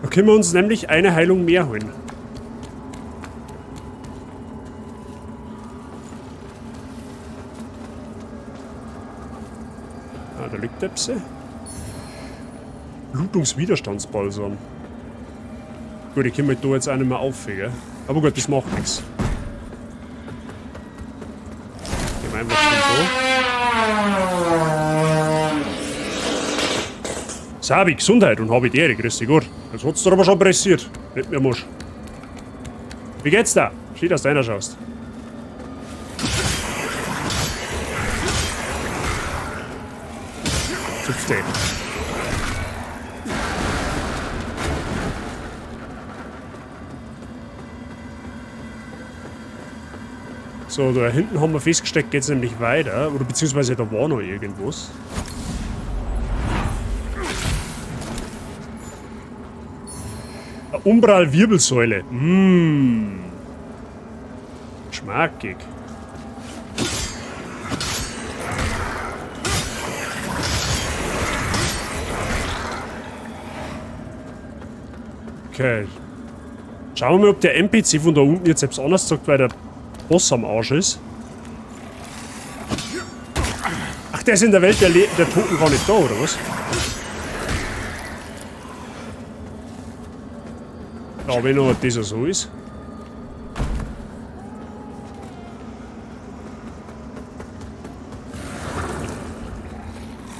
S2: Da können wir uns nämlich eine Heilung mehr holen. Ah, da liegt der Pse. Blutungswiderstandsbalsam. Gut, ich kann mich da jetzt auch nicht mehr auffegen. Aber gut, das macht nichts. Gehen wir einfach schon so. So habe ich Gesundheit und habe ich Ehre, grüß dich gut. Jetzt hat's dir aber schon pressiert. Nicht mehr Musch. Wie geht's da? Schön, dass du einer schaust. Zupf den. So, da hinten haben wir festgesteckt, geht's nämlich weiter. Oder beziehungsweise da war noch irgendwas. Umbral-Wirbelsäule. Schmackig. Okay. Schauen wir mal, ob der NPC von da unten jetzt selbst anders sagt, weil der Boss am Arsch ist. Ach, der ist in der Welt der Toten gar nicht da, oder was? Ja, wenn noch das so ist.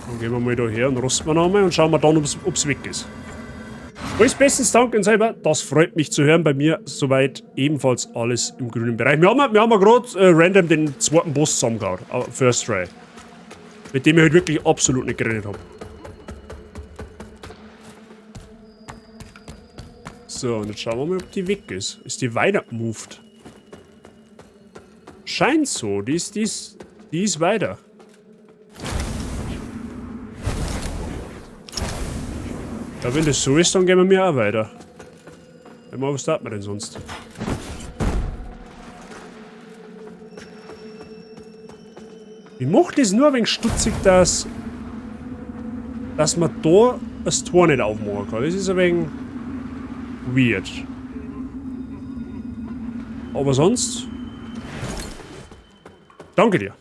S2: Dann gehen wir mal da her und rosten wir noch einmal und schauen wir dann, ob es weg ist. Alles bestens, danke und selber. Das freut mich zu hören. Bei mir soweit ebenfalls alles im grünen Bereich. Wir haben gerade random den zweiten Boss zusammengehauen. First Try. Mit dem ich halt wirklich absolut nicht gerechnet habe. So, und jetzt schauen wir mal, ob die weg ist. Ist die weiter moved? Scheint so. Die ist weiter. Ja, wenn das so ist, dann gehen wir auch weiter. Mal, was tat man denn sonst? Ich mache das nur ein wenig stutzig, dass man da das Tor nicht aufmachen kann. Das ist ein wenig weird. Aber sonst... Danke dir.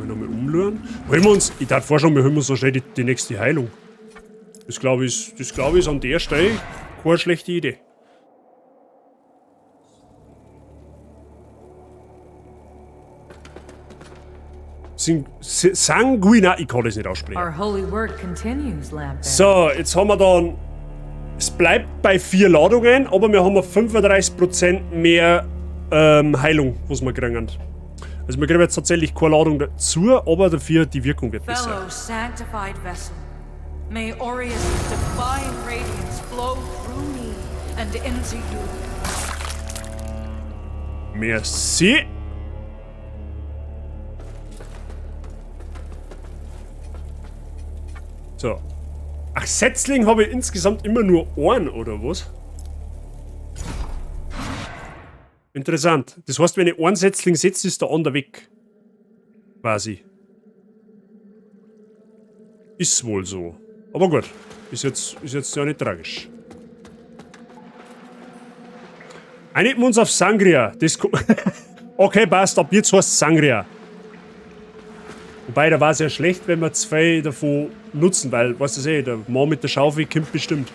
S2: Nochmal umlören. Holen wir uns... Ich dachte vorher schon, wir holen uns noch schnell die nächste Heilung. Das glaube ich ist an der Stelle keine schlechte Idee. Sanguina. Ich kann das nicht aussprechen.
S12: Our holy work continues, Lamp.
S2: So, jetzt haben wir dann. Es bleibt bei 4 Ladungen, aber wir haben 35% mehr Heilung, was wir kriegen. Also wir kriegen jetzt tatsächlich keine Ladung dazu, aber dafür die Wirkung wird besser.
S12: Fellow sanctified vessel, may Aureus' divine radiance flow through me and into you.
S2: Merci. So. Ach, Setzling habe ich insgesamt immer nur einen, oder was? Interessant. Das heißt, wenn ich einen Setzling setze, ist der andere weg. Quasi. Ist wohl so. Aber gut. Ist jetzt ja nicht tragisch. Einigen wir uns auf Sangria. Das okay, passt. Ab jetzt heißt es Sangria. Wobei, da war es ja schlecht, wenn wir 2 davon nutzen, weil, weißt du, der Mann mit der Schaufel kommt bestimmt.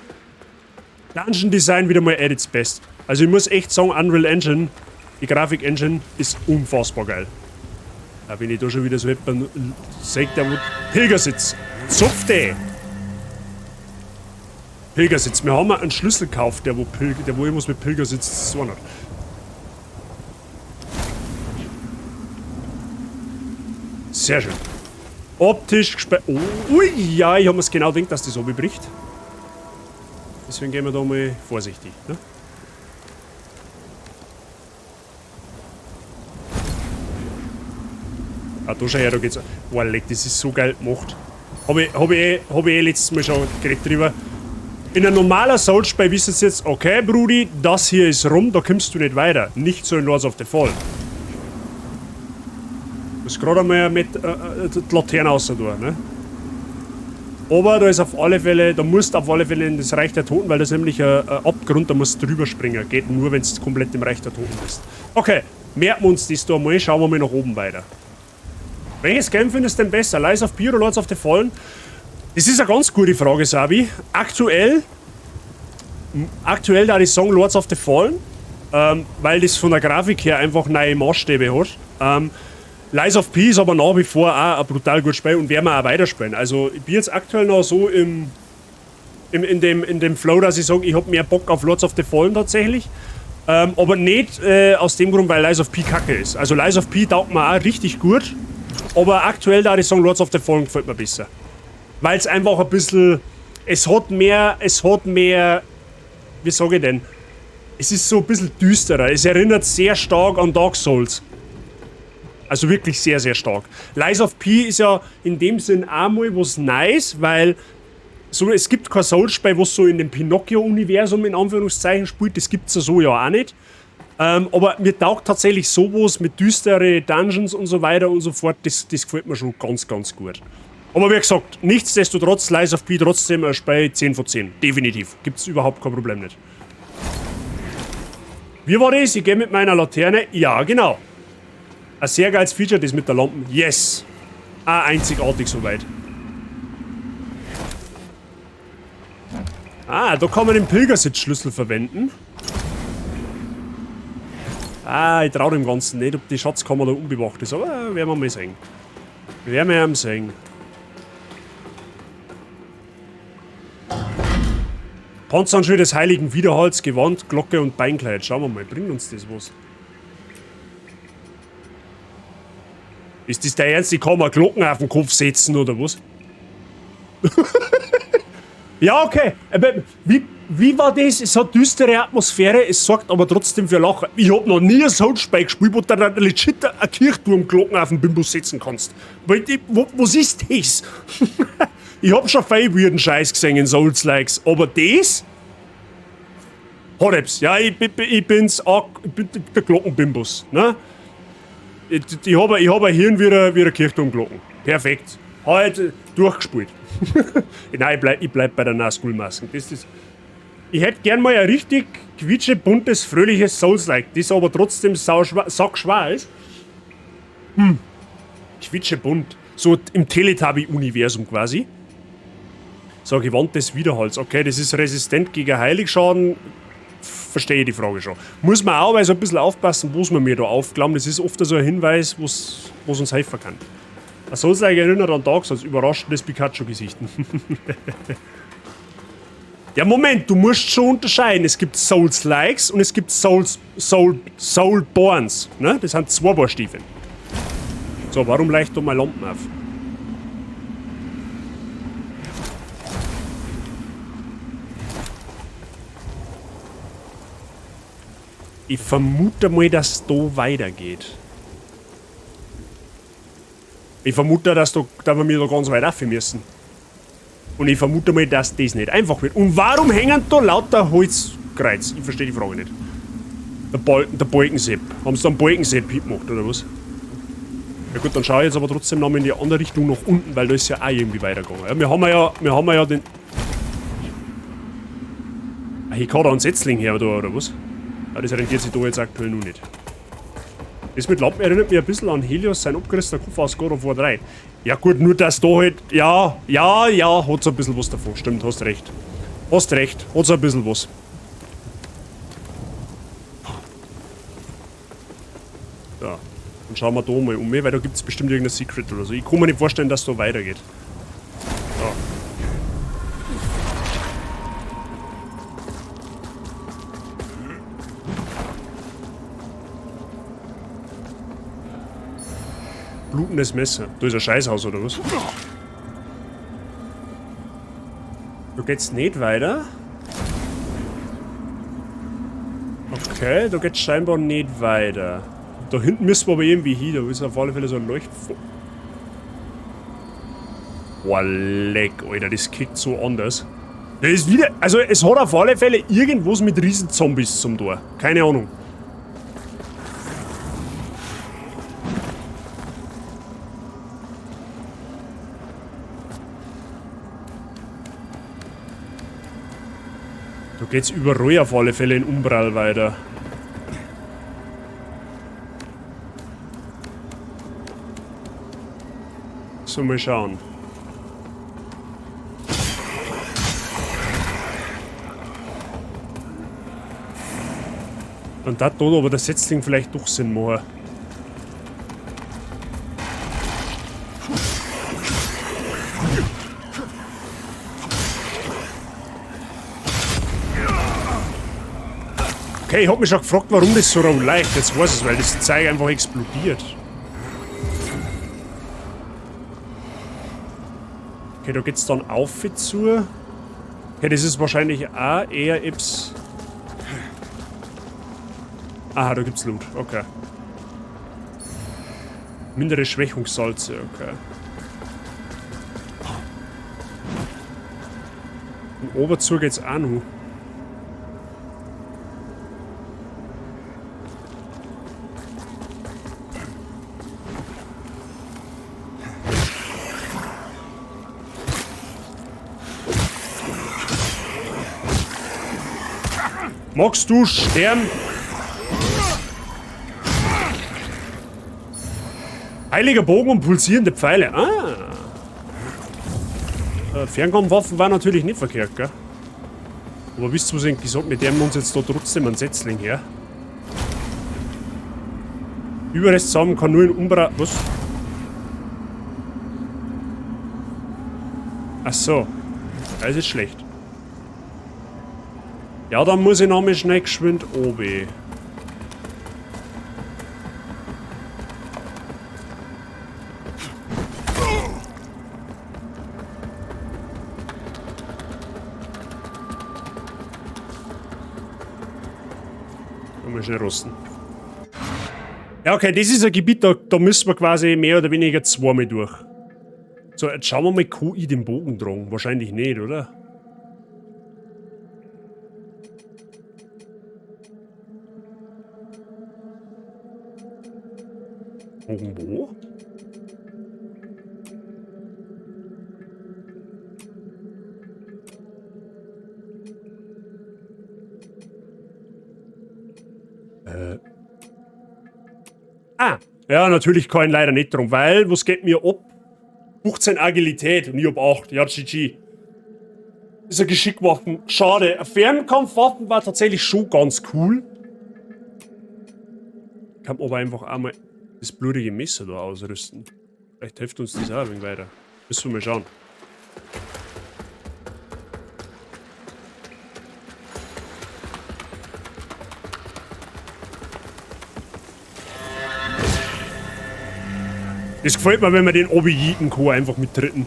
S2: Dungeon Design wieder mal at its best. Also ich muss echt sagen, Unreal Engine, die Grafik-Engine, ist unfassbar geil. Ja, wenn ich da schon wieder so etwas sehe, der wo Pilgersitz. Zupfte! Pilgersitz. Wir haben einen Schlüssel gekauft, der wo irgendwas mit Pilgersitz zu tun hat. Sehr schön. Optisch gesperrt. Oh, ui, ja, ich habe mir es genau gedacht, dass das so bricht. Deswegen gehen wir da mal vorsichtig. Ne? Ah, da schau her, da geht's. Boah, leck, das ist so geil gemacht. Hab ich letztes Mal schon geredet drüber. In einem normalen Souls-Spiel wisst ihr jetzt, okay, Brudi, das hier ist rum, da kommst du nicht weiter. Nicht so in Lords of the Fall. Du musst gerade einmal mit die Laterne raus tun, ne? Aber da ist auf alle Fälle, da musst du auf alle Fälle in das Reich der Toten, weil das ist nämlich ein Abgrund, da musst du drüber springen. Geht nur, wenn du komplett im Reich der Toten bist. Okay, merken wir uns das da mal, schauen wir mal nach oben weiter. Welches Game findest du denn besser? Lies of P oder Lords of the Fallen? Das ist eine ganz gute Frage, Sabi. Aktuell da ich sagen Lords of the Fallen, weil das von der Grafik her einfach neue Maßstäbe hat. Lies of P ist aber nach wie vor auch ein brutal gutes Spiel und werden wir auch weiterspielen. Also ich bin jetzt aktuell noch so in dem Flow, dass ich sage, ich habe mehr Bock auf Lords of the Fallen tatsächlich. Aber nicht aus dem Grund, weil Lies of P kacke ist. Also Lies of P taugt mir auch richtig gut. Aber aktuell da ich sagen, Lords of the Fallen gefällt mir besser. Weil es einfach ein bisschen. Es hat mehr. Wie sage ich denn? Es ist so ein bisschen düsterer. Es erinnert sehr stark an Dark Souls. Also wirklich sehr, sehr stark. Lies of P ist ja in dem Sinn auch mal was nice, weil so, es gibt kein Souls-Spiel, was so in dem Pinocchio-Universum in Anführungszeichen spielt. Das gibt es ja so ja auch nicht. Aber mir taugt tatsächlich sowas mit düstere Dungeons und so weiter und so fort. Das gefällt mir schon ganz, ganz gut. Aber wie gesagt, nichtsdestotrotz, Lies of P trotzdem ein Spiel 10 von 10. Definitiv. Gibt's überhaupt kein Problem nicht. Wie war das? Ich gehe mit meiner Laterne. Ja, genau. Ein sehr geiles Feature, das mit der Lampe. Yes. Auch einzigartig soweit. Ah, da kann man den Pilgersitzschlüssel verwenden. Ah, ich traue dem Ganzen nicht, ob die Schatzkammer da unbewacht ist. Aber werden wir mal sehen. Werden wir mal sehen. Panzerhandschuhe des Heiligen Widerhalts, Gewand, Glocke und Beinkleid. Schauen wir mal, bringt uns das was? Ist das der Ernst? Ich kann mir Glocken auf den Kopf setzen, oder was? Ja, okay. Aber wie war das? Es hat düstere Atmosphäre, es sorgt aber trotzdem für Lachen. Ich hab noch nie ein Souls-Spiel gespielt, wo du dann legit eine Kirchturmglocken auf den Bimbus setzen kannst. Was ist das? Ich hab schon viel weirden Scheiß gesehen in Souls-Likes, aber das? Hat etwas. Ja, ich bin der Glockenbimbus, ne? Ich hab ein Hirn wie ein Kirchturmglocken. Perfekt. Halt durchgespielt. Nein, ich bleib bei der Nazgul-Masken. Ich hätte gern mal ein richtig quietschebuntes, fröhliches Souls-like, das aber trotzdem sackschwer ist. Quietschebunt. So im Teletubby-Universum quasi. So, Gewand des Widerhalts. Okay, das ist resistent gegen Heiligschaden. Verstehe ich die Frage schon. Muss man auch, weil so ein bisschen aufpassen, was man mir da aufklammern. Das ist oft so ein Hinweis, was uns helfen kann. soll sich erinnert an Dark Souls, überraschendes Pikachu-Gesicht. Ja, Moment, du musst schon unterscheiden. Es gibt Souls-Likes und es gibt Soulborns. Ne? Das sind zwei Buchstaben. So, warum leicht mal Lampen auf? Ich vermute mal, dass es da weitergeht. Ich vermute, dass wir da ganz weit rauf müssen. Und ich vermute mal, dass das nicht einfach wird. Und warum hängen da lauter Holzkreuz? Ich verstehe die Frage nicht. Der Balkensepp. Haben sie da einen Balkensepp gemacht, oder was? Ja gut, dann schaue ich jetzt aber trotzdem noch mal in die andere Richtung nach unten, weil da ist ja auch irgendwie weitergegangen. Ja, wir haben ja den... Ah, hier kann da ein Setzling her, oder was? Ja, das rentiert sich da jetzt aktuell noch nicht. Das mit Lampen erinnert mich ein bisschen an Helios, sein abgerissener Kopf aus God of War 3. Ja gut, nur dass da halt... Ja, hat so ein bisschen was davon. Stimmt, hast recht. Hat so ein bisschen was. So, dann schauen wir da mal um, weil da gibt es bestimmt irgendein Secret oder so. Ich kann mir nicht vorstellen, dass es da weitergeht. So. Blutendes Messer. Da ist ein Scheißhaus, oder was? Da geht's nicht weiter. Okay, da geht's scheinbar nicht weiter. Da hinten müssen wir aber irgendwie hin. Da ist auf alle Fälle so ein Leuchtfeuer. Boah, leck, Alter, das kickt so anders. Das ist wieder... Also, es hat auf alle Fälle irgendwas mit Riesenzombies zum Tor. Keine Ahnung. Da geht's überall auf alle Fälle in Umbral weiter. So, mal schauen. Und da tut aber der Setzling vielleicht doch Sinn machen. Okay, ich hab mich schon gefragt, warum das so leicht. Jetzt weiß ich es, weil das Zeug einfach explodiert. Okay, da geht's dann auf zu. Okay, das ist wahrscheinlich auch eher Ips. Aha, da gibt's Loot. Okay. Mindere Schwächungssalze, okay. Und oben zu geht's auch noch. Magst du sterben? Heiliger Bogen und pulsierende Pfeile. Ah. Fernkampfwaffen war natürlich nicht verkehrt, gell? Aber wisst ihr, was ich gesagt habe? Wir nehmen uns jetzt da trotzdem einen Setzling her. Überrest zusammen kann nur in Umbra... Was? Ach so. Das ist schlecht. Ja, dann muss ich noch mal schnell geschwind oben. Mal schnell rosten. Ja, okay, das ist ein Gebiet, da müssen wir quasi mehr oder weniger zweimal durch. So, jetzt schauen wir mal, kann ich den Bogen tragen? Wahrscheinlich nicht, oder? Irgendwo? Ah, ja, natürlich kann ich leider nicht drum, weil, was geht mir ab? 15 Agilität und ich hab 8. Ja, GG. Ist ein Geschickwaffen. Schade. Ein Fernkampfwaffen war tatsächlich schon ganz cool. Kann aber einfach einmal das blutige Messer da ausrüsten. Vielleicht hilft uns das auch ein wenig weiter. Müssen wir mal schauen. Das gefällt mir, wenn wir den Obi Yeeten kann, einfach mit Dritten.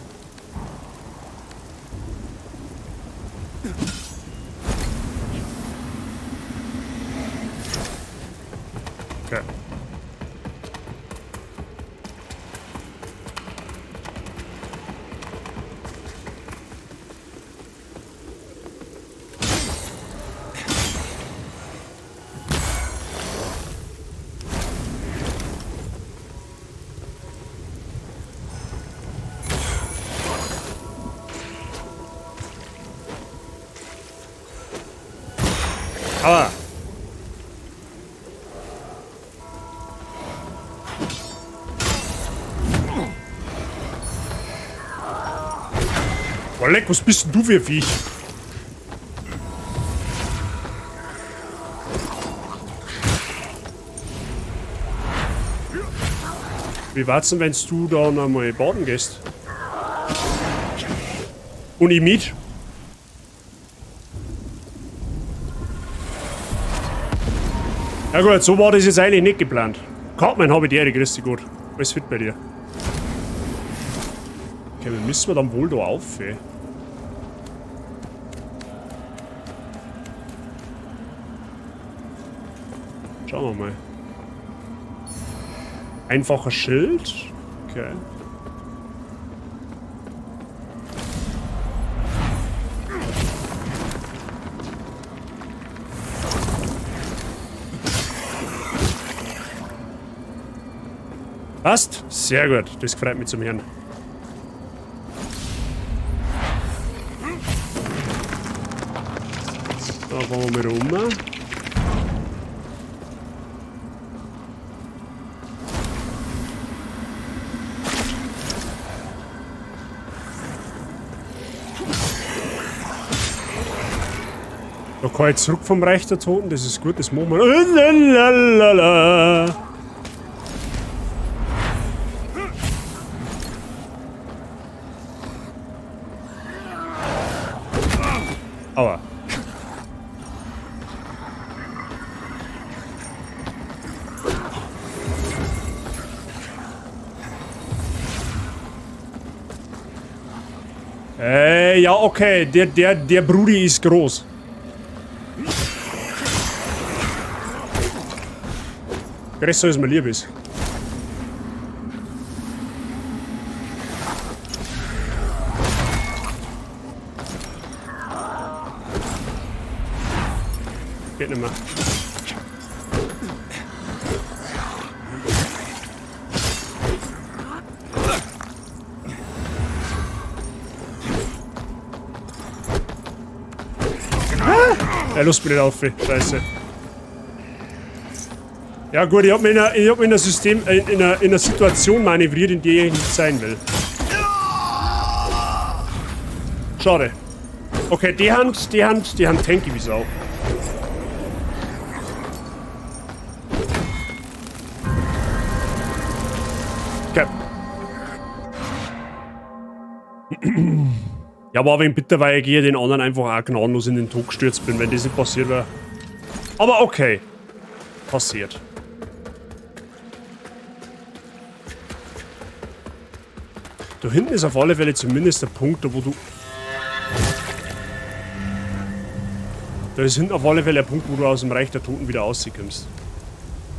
S2: Okay. Aber oh, leck, was bist denn du für ein Viech? Wie war's denn, wenn du da noch mal baden gehst? Und ich mit? Ja gut, so war das jetzt eigentlich nicht geplant. Cartman habe ich die Ehre, grüß dich gut. Alles fit bei dir. Okay, dann müssen wir dann wohl da auf, ey. Schauen wir mal. Einfacher Schild. Okay. Passt? Sehr gut. Das freut mich zum Hören. Da fahren wir mal rum. Da kann ich zurück vom Reich der Toten. Das ist gut. Das machen wir. Lalalala. Aua. Ja, okay. Der Brudi ist groß. Größer als mir lieb ist. Geht nicht mehr. Lust mich nicht auf, scheiße. Ja gut, ich hab mich in ein System, in einer Situation manövriert, in der ich nicht sein will. Schade. Okay, die Hand tanky wie Sau. Okay. Ja, aber wenn bitte, weil ich den anderen einfach auch gnadenlos in den Tod gestürzt bin, wenn das nicht passiert wäre. Aber okay. Passiert. Da hinten ist auf alle Fälle zumindest der Punkt, wo du... Da ist hinten auf alle Fälle der Punkt, wo du aus dem Reich der Toten wieder rauskommst.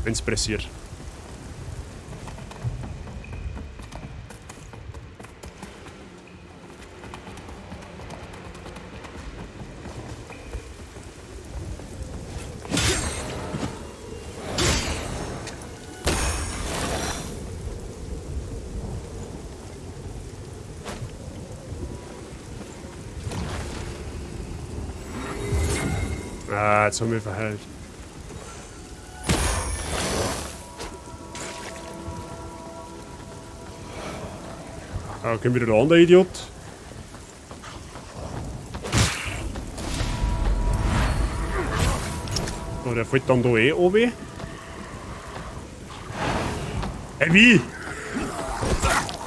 S2: Wenn es pressiert. Ah, jetzt haben wir verheilt. Ah, okay, wieder der andere Idiot. Oh, der fällt dann da eh oben. Hey, wie?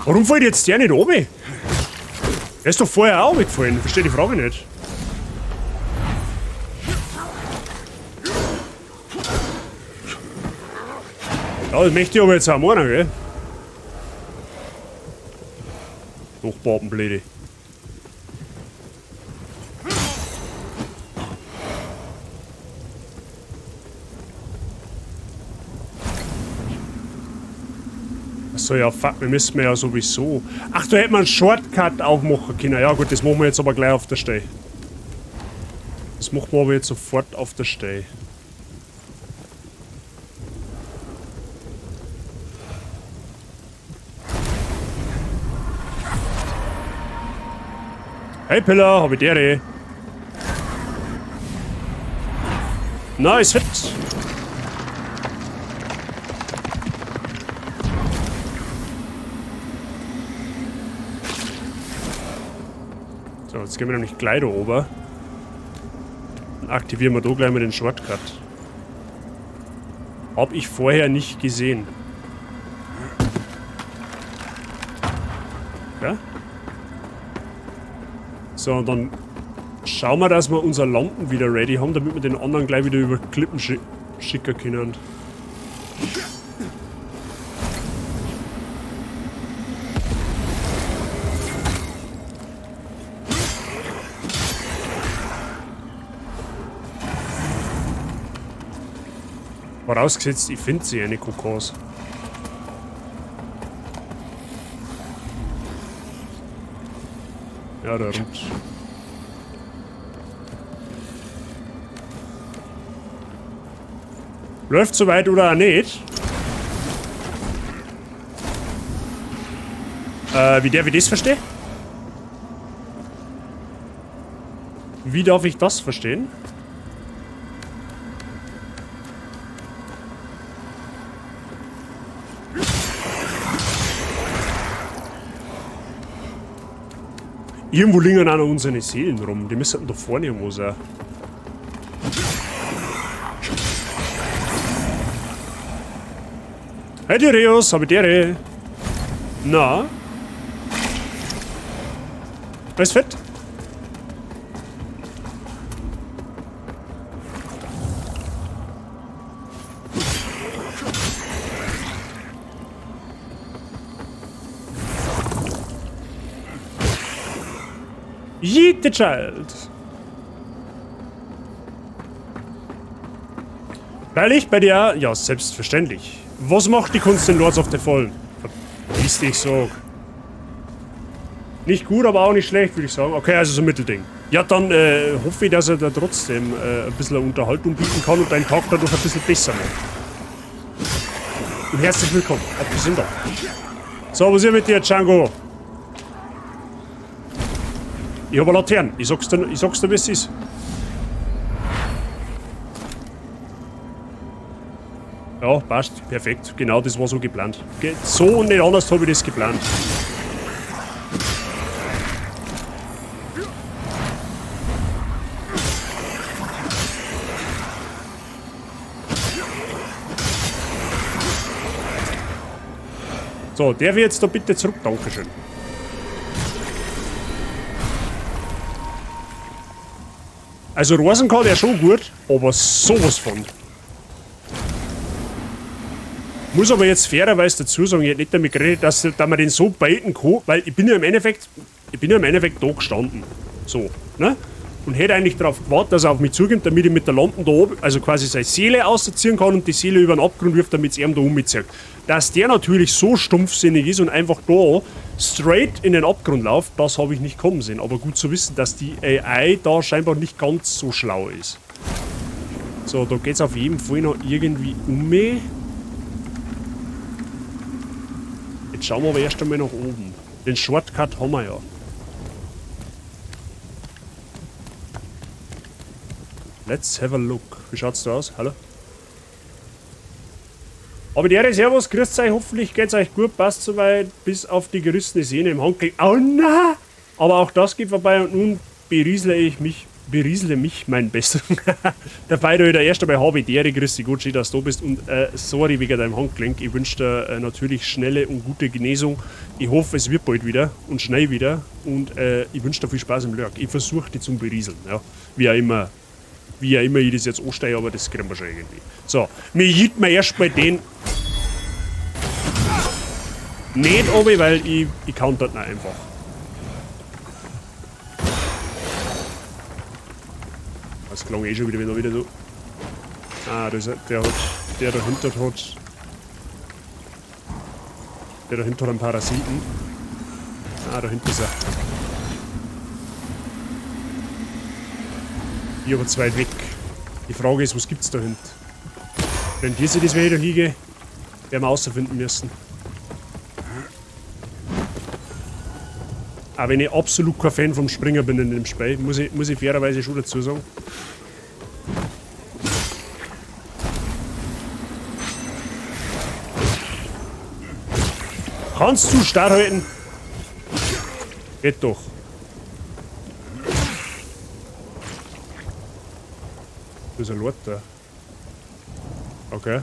S2: Warum fällt jetzt der nicht oben? Der ist doch vorher auch weggefallen. Verstehe die Frage nicht. Ja, das möchte ich aber jetzt auch machen, gell? Doch, Babenblöde. Achso, ja, fuck, wir müssen ja sowieso. Ach, da hätte man einen Shortcut aufmachen können. Ja gut, das machen wir jetzt aber gleich auf der Stelle. Das machen wir aber jetzt sofort auf der Stelle. Hey Pillar, hab ich dir? Nice Hit! So, jetzt gehen wir nämlich gleich da oben. Dann aktivieren wir da gleich mal den Shortcut. Hab ich vorher nicht gesehen. Ja? So, und dann schauen wir, dass wir unsere Lampen wieder ready haben, damit wir den anderen gleich wieder über Klippen schicken können. Vorausgesetzt, ich finde sie eine Kokos. Ja, der rutscht. Läuft soweit oder auch nicht? Wie darf ich das verstehen? Wie darf ich das verstehen? Irgendwo liegen auch noch unsere Seelen rum. Die müssten da vorne irgendwo sein. Hey Direus, hab ich dir? Na? Alles fett? Yeet the Child. Weil ich bei dir... Ja, selbstverständlich. Was macht die Kunst den Lords of the Fallen? Verpiss dich, sag. Nicht gut, aber auch nicht schlecht, würde ich sagen. Okay, also so ein Mittelding. Ja, dann hoffe ich, dass er da trotzdem ein bisschen Unterhaltung bieten kann und deinen Tag dadurch ein bisschen besser macht. Und herzlich willkommen. Auf Gesundheit. So, was ist mit dir, Django? Ich habe eine Laterne. Ich sag's dir, wie es ist. Ja, passt. Perfekt. Genau das war so geplant. So und nicht anders habe ich das geplant. So, der wird jetzt da bitte zurück. Dankeschön. Also Rosen kann der schon gut, aber sowas von. Muss aber jetzt fairerweise dazu sagen, ich hätte nicht damit geredet, dass man den so baiten kann, weil ich bin ja im Endeffekt da gestanden. So, ne? Und hätte eigentlich darauf gewartet, dass er auf mich zukommt, damit ich mit der Lampe da oben, also quasi seine Seele ausziehen kann und die Seele über den Abgrund wirft, damit es ihm da umzieht. Dass der natürlich so stumpfsinnig ist und einfach da straight in den Abgrund läuft, das habe ich nicht kommen sehen. Aber gut zu wissen, dass die AI da scheinbar nicht ganz so schlau ist. So, da geht es auf jeden Fall noch irgendwie um mich. Jetzt schauen wir aber erst einmal nach oben. Den Shortcut haben wir ja. Let's have a look. Wie schaut's da aus? Hallo? Aber der Servus, grüßt euch, hoffentlich geht's euch gut, passt soweit, bis auf die gerissene Sehne im Handgelenk. Oh na! Aber auch das geht vorbei und nun beriesle ich mich beriesele mich mein Bestes. Dabei du der erste bei HBD, grüß dich, gut, schön, dass du da bist. Und sorry wegen deinem Handgelenk. Ich wünsche dir natürlich schnelle und gute Genesung. Ich hoffe, es wird bald wieder und schnell wieder. Und ich wünsche dir viel Spaß im Lurk. Ich versuche dich zum Berieseln. Ja. Wie auch immer ich das jetzt anstehe, aber das kriegen wir schon irgendwie. So, mir jiet mir erst bei den nicht runter, weil ich counter nicht einfach. Das klang eh schon wieder, wenn er wieder so. Ah, der dahinter hat. Der dahinter hat einen Parasiten. Ah, dahinter ist er. Hier aber zu weit weg. Die Frage ist, was gibt's da hinten? Wenn wir sich das wieder hingehen, werden wir rausfinden müssen. Auch wenn ich absolut kein Fan vom Springer bin in dem Spiel, muss ich fairerweise schon dazu sagen. Kannst du starr halten? Geht doch. Da ist ein Lord da. Okay.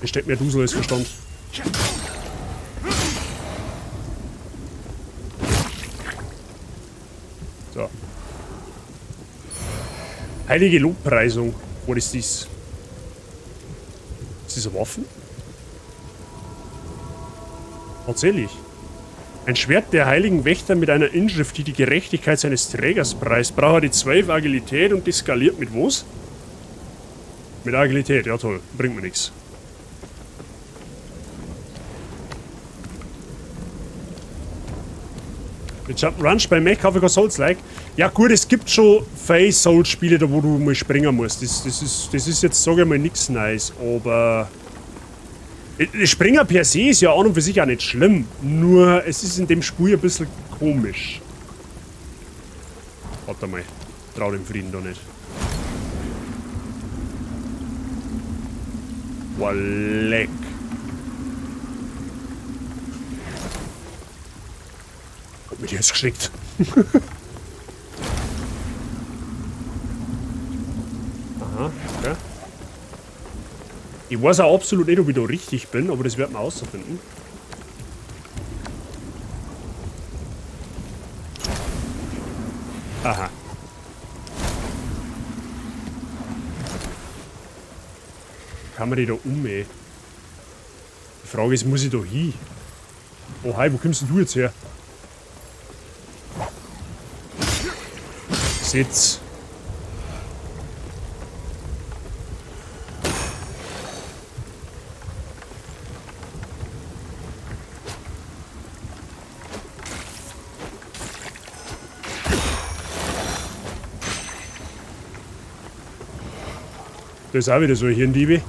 S2: Es steht mir Dusel als Verstand. So. Heilige Lobpreisung. Was ist das? Ist das eine Waffe? Tatsächlich. Ein Schwert der heiligen Wächter mit einer Inschrift, die die Gerechtigkeit seines Trägers preist. Braucht er die 12 Agilität und die skaliert mit was? Mit Agilität, ja toll. Bringt mir nichts. Mit Jump'n'Run bei Mech kaufe ich kein Souls-like. Ja gut, es gibt schon viele Souls-Spiele, da wo du mal springen musst. Das ist jetzt, sage ich mal, nichts Neues, aber... Das Springen per se ist ja an und für sich auch nicht schlimm. Nur, es ist in dem Spiel ein bisschen komisch. Warte mal. Trau dem Frieden da nicht. Boah, leck. Hat mich jetzt geschickt. Aha, okay. Ich weiß auch absolut nicht, ob ich da richtig bin, aber das werden wir herausfinden. Aha. Kann man die da ummähen? Die Frage ist, muss ich da hin? Oh hi, wo kommst denn du jetzt her? Sitz. Das ist auch wieder so hier ein Diebe.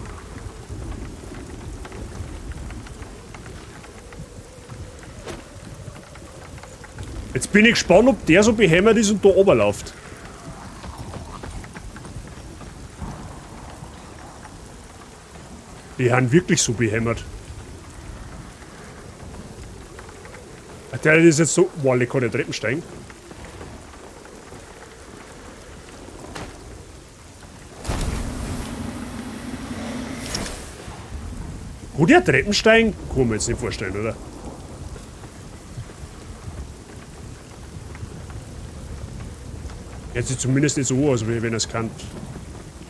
S2: Jetzt bin ich gespannt, ob der so behämmert ist und da oben läuft. Die haben wirklich so behämmert. Der ist jetzt so... Boah, lecker, der Treppenstein. Gut, der Treppenstein? Kann man jetzt nicht vorstellen, oder? Jetzt sieht zumindest nicht so aus, wie wenn er es kann.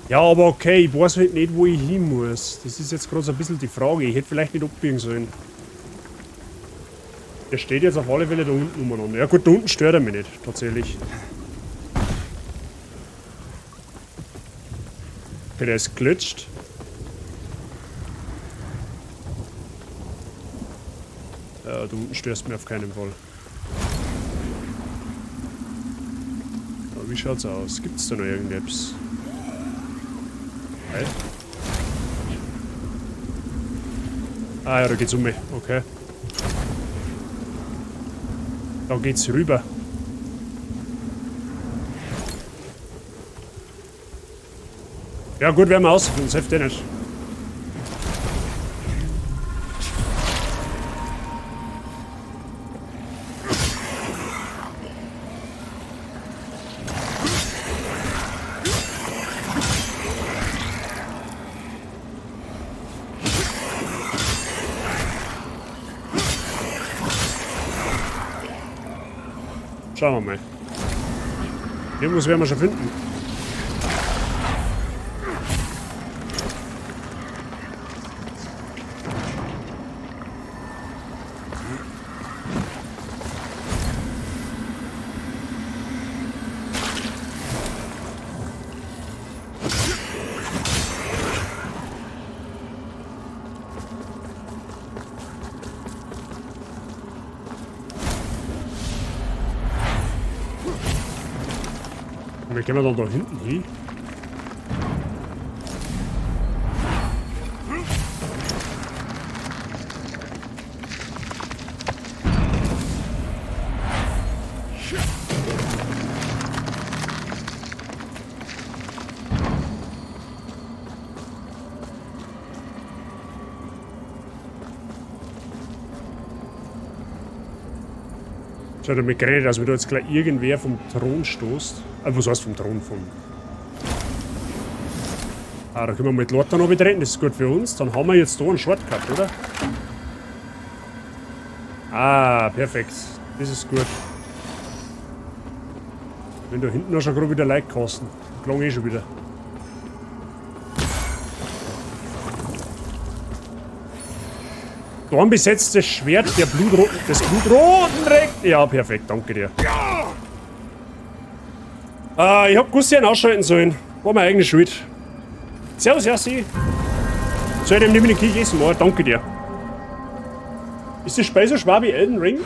S2: Ja, aber okay, ich weiß halt nicht, wo ich hin muss. Das ist jetzt gerade so ein bisschen die Frage. Ich hätte vielleicht nicht abbiegen sollen. Der steht jetzt auf alle Fälle da unten umeinander. Ja gut, da unten stört er mich nicht, tatsächlich. Okay, der ist glitscht. Ja, da unten störst du mir auf keinen Fall. Aber wie schaut's aus? Gibt's da noch irgendetwas? Okay. Ah ja, da geht's um mich. Okay. Da geht's rüber. Ja gut, werden wir aus, sonst hilft der nicht. Schauen wir mal. Irgendwas werden wir schon finden. Wie gehen wir dann da hinten hin? Ich hatte damit gerechnet, dass mir da jetzt gleich irgendwer vom Thron stoßt. Was heißt vom Thron? Da können wir mit Lord dann noch betreten, das ist gut für uns. Dann haben wir jetzt da einen Shortcut, oder? Ah, perfekt. Das ist gut. Wenn da hinten auch schon gerade wieder Leute kosten. Klang eh schon wieder. Dornbesetztes Schwert des Blutroten Reck. Ja, perfekt, danke dir. Ich hab Gussian ausschalten sollen. War meine eigene Schuld. Servus, Jassi. Soll ich dem nicht in die Kirche essen? Oh, danke dir. Ist das Spiel so schwer wie Elden Ring?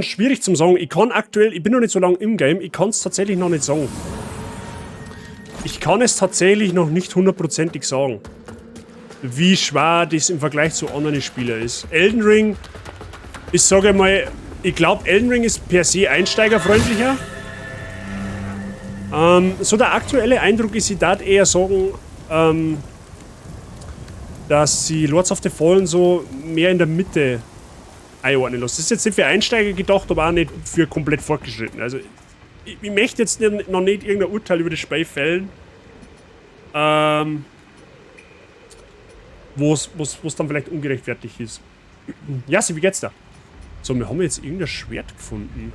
S2: Schwierig zum sagen. Ich kann aktuell, ich bin noch nicht so lange im Game, ich kann es tatsächlich noch nicht sagen. Ich kann es tatsächlich noch nicht hundertprozentig sagen, wie schwer das im Vergleich zu anderen Spielen ist. Elden Ring, ich sage mal, ich glaube, Elden Ring ist per se einsteigerfreundlicher. So der aktuelle Eindruck ist, ich darf eher sagen, dass sie Lords of the Fallen so mehr in der Mitte einordnen lässt. Das ist jetzt nicht für Einsteiger gedacht, aber auch nicht für komplett fortgeschritten. Also, ich möchte jetzt noch nicht irgendein Urteil über das Spiel fällen, wo es dann vielleicht ungerechtfertigt ist. Jassi, wie geht's da? So, wir haben jetzt irgendein Schwert gefunden.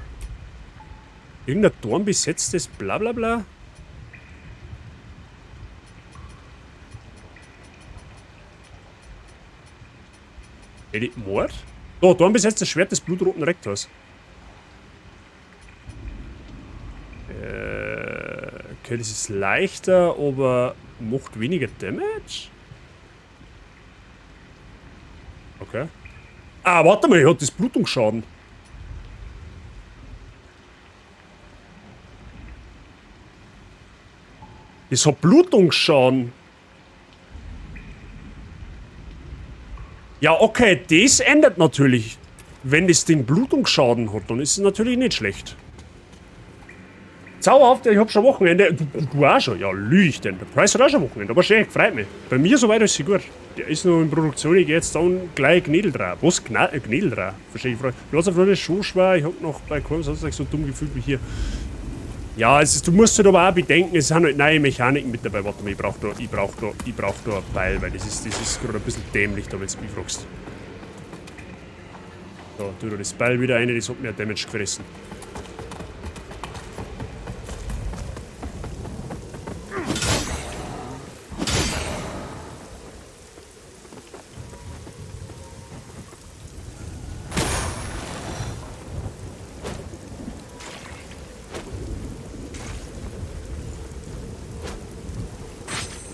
S2: Irgendein dornbesetztes Blablabla. Edith Mord? Oh, dornbesetztes Schwert des blutroten Rektors. Okay, das ist leichter, aber macht weniger Damage? Okay. Ah, warte mal, ich hat das Blutungsschaden. Das hat Blutungsschaden. Ja, okay, das ändert natürlich. Wenn das Ding Blutungsschaden hat, dann ist es natürlich nicht schlecht. Zauberhaft, ich hab schon Wochenende. Du auch schon? Ja, lüge ich denn. Der Price hat auch schon Wochenende. Aber schön, freut mich. Bei mir soweit ist sie gut. Der ist noch in Produktion, ich geh jetzt dann gleich Gnädel dran. Was? Gnädel dran? Verstehe ich. Bloß auf das schon schwer. Ich hab noch bei keinem sonst so dumm gefühlt wie hier. Ja, du musst halt aber auch bedenken, es sind halt neue Mechaniken mit dabei. Warte mal, ich brauch da ein Beil, weil das ist gerade ein bisschen dämlich, da wenn du mich fragst. So, tu da das Beil wieder rein, das hat mir Damage gefressen.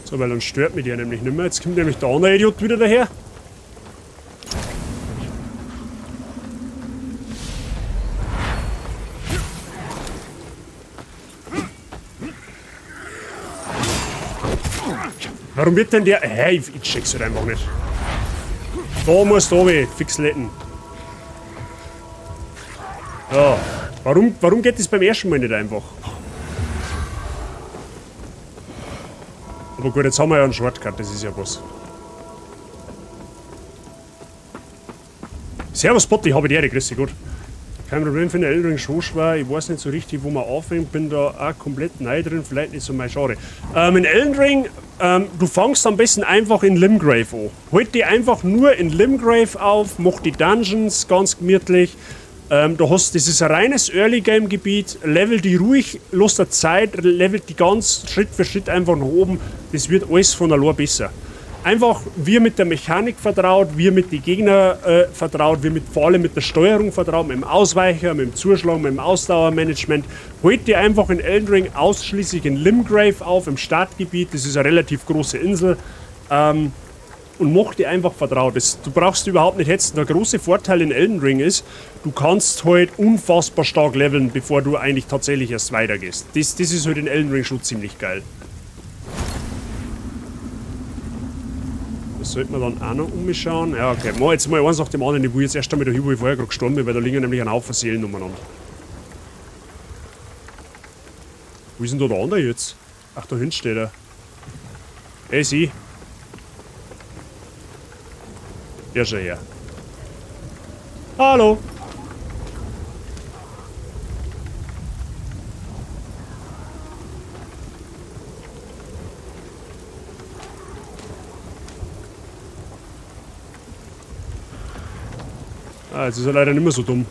S2: So, weil dann stört mich der nämlich nicht mehr. Jetzt kommt nämlich der andere Idiot wieder daher. Warum wird denn der... Hey, ich check's halt einfach nicht. Da musst du runter, Fixletten. Ja, warum geht das beim ersten Mal nicht einfach? Aber gut, jetzt haben wir ja einen Shortcut, das ist ja was. Servus Botti, habe die Ehre, grüß dich, gut. Kein Problem, für den Elden Ring schon schwer. Ich weiß nicht so richtig, wo man aufhängt. Bin da auch komplett neu drin, vielleicht nicht so mein Schade. In Elden Ring, du fangst am besten einfach in Limgrave an. Halt die einfach nur in Limgrave auf, mach die Dungeons ganz gemütlich. Das ist ein reines Early-Game-Gebiet, level die ruhig, los der Zeit, levelt die ganz Schritt für Schritt einfach nach oben. Das wird alles von allein besser. Einfach, wir mit der Mechanik vertraut, wir mit den Gegnern vertraut, wir vor allem mit der Steuerung vertraut, mit dem Ausweicher, mit dem Zuschlag, mit dem Ausdauermanagement. Holt dir einfach in Elden Ring ausschließlich in Limgrave auf, im Startgebiet, das ist eine relativ große Insel. Und mach dir einfach vertraut. Du brauchst überhaupt nicht hetzen. Der große Vorteil in Elden Ring ist, du kannst halt unfassbar stark leveln, bevor du eigentlich tatsächlich erst weitergehst. Das ist halt in Elden Ring schon ziemlich geil. Das sollte man dann auch noch umschauen. Ja, okay. Mach jetzt mal eins nach dem anderen. Ich will jetzt erst einmal dahin, wo ich vorher gerade gestorben bin, weil da liegen nämlich ein Haufen Seelen umeinander. Wo ist denn da der andere jetzt? Ach, da hinten steht er. Hey, sie. Ja, schon her. Hallo. Ah, jetzt ist er leider nicht mehr so dumm.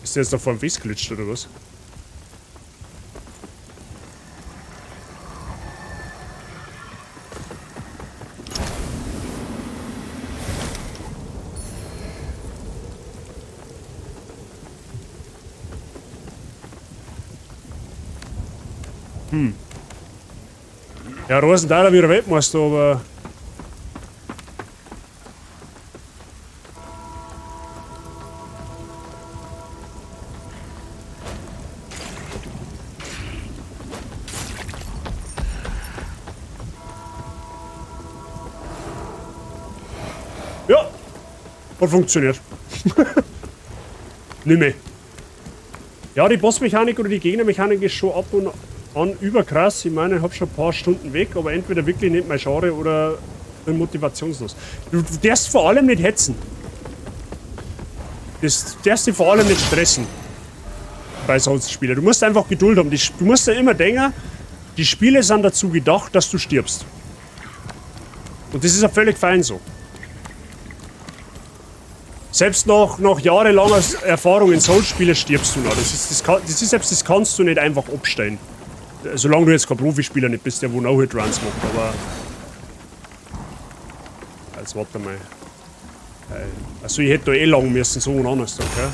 S2: Ist der jetzt da vor dem festglitscht oder was? Ja, Rosenthal wieder Weltmeister, aber... Ja, hat funktioniert. Nicht mehr. Ja, die Bossmechanik oder die Gegnermechanik ist schon ab und an überkrass. Ich meine, ich habe schon ein paar Stunden weg, aber entweder wirklich nicht mehr Genre oder bin motivationslos. Du darfst vor allem nicht hetzen. Du darfst dich vor allem nicht stressen. Bei solchen Spielen. Du musst einfach Geduld haben. Du musst ja immer denken, die Spiele sind dazu gedacht, dass du stirbst. Und das ist ja völlig fein so. Selbst nach jahrelanger Erfahrung in Souls-Spielen stirbst du noch. Das kannst du nicht einfach abstellen. Solange du jetzt kein Profispieler nicht bist, der wo No-Hit-Runs macht, aber... Jetzt warte mal. Also ich hätte da eh lang müssen, so und anders, okay?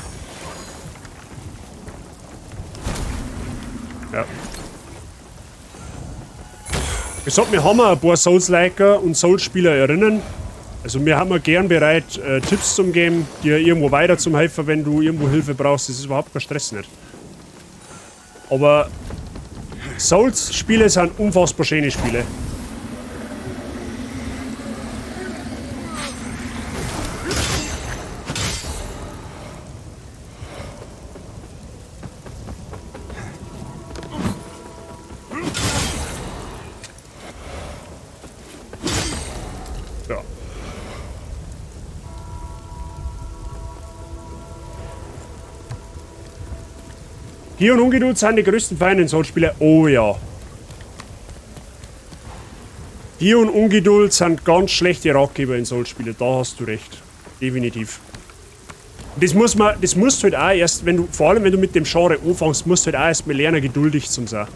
S2: Ja. Wie gesagt, wir haben ein paar Souls-Liker und Souls-Spieler Also wir haben gern bereit, Tipps zum geben, dir irgendwo weiter zum helfen, wenn du irgendwo Hilfe brauchst. Das ist überhaupt kein Stress nicht. Aber Souls-Spiele sind unfassbar schöne Spiele. Ja. Gier und Ungeduld sind die größten Feinde in Souls-Spielen. Oh ja. Gier und Ungeduld sind ganz schlechte Ratgeber in Souls-Spielen. Da hast du recht. Definitiv. Das musst du halt auch erst, vor allem wenn du mit dem Genre anfängst, musst du halt auch erst mal lernen, geduldig zu sein.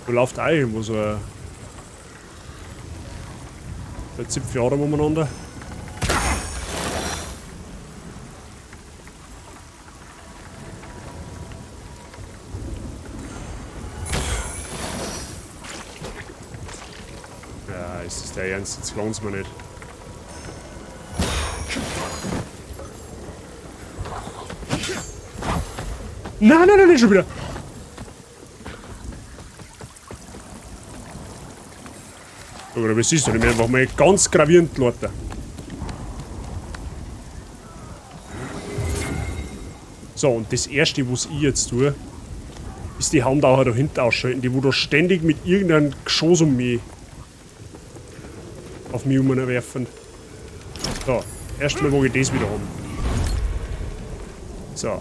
S2: Da läuft auch irgendwo so ein Zipfjahre umeinander. Ja, ist das der Ernst? Jetzt lohnt's mir nicht. Nein, nein, nein, nicht schon wieder. Oder was ist das? Ich einfach mal ganz gravierend lauter. So, und das erste, was ich jetzt tue, ist die Hand auch da hinten ausschalten, die wo da ständig mit irgendeinem Geschoss auf mich umwerfen. So, erstmal mag ich das wieder haben. So.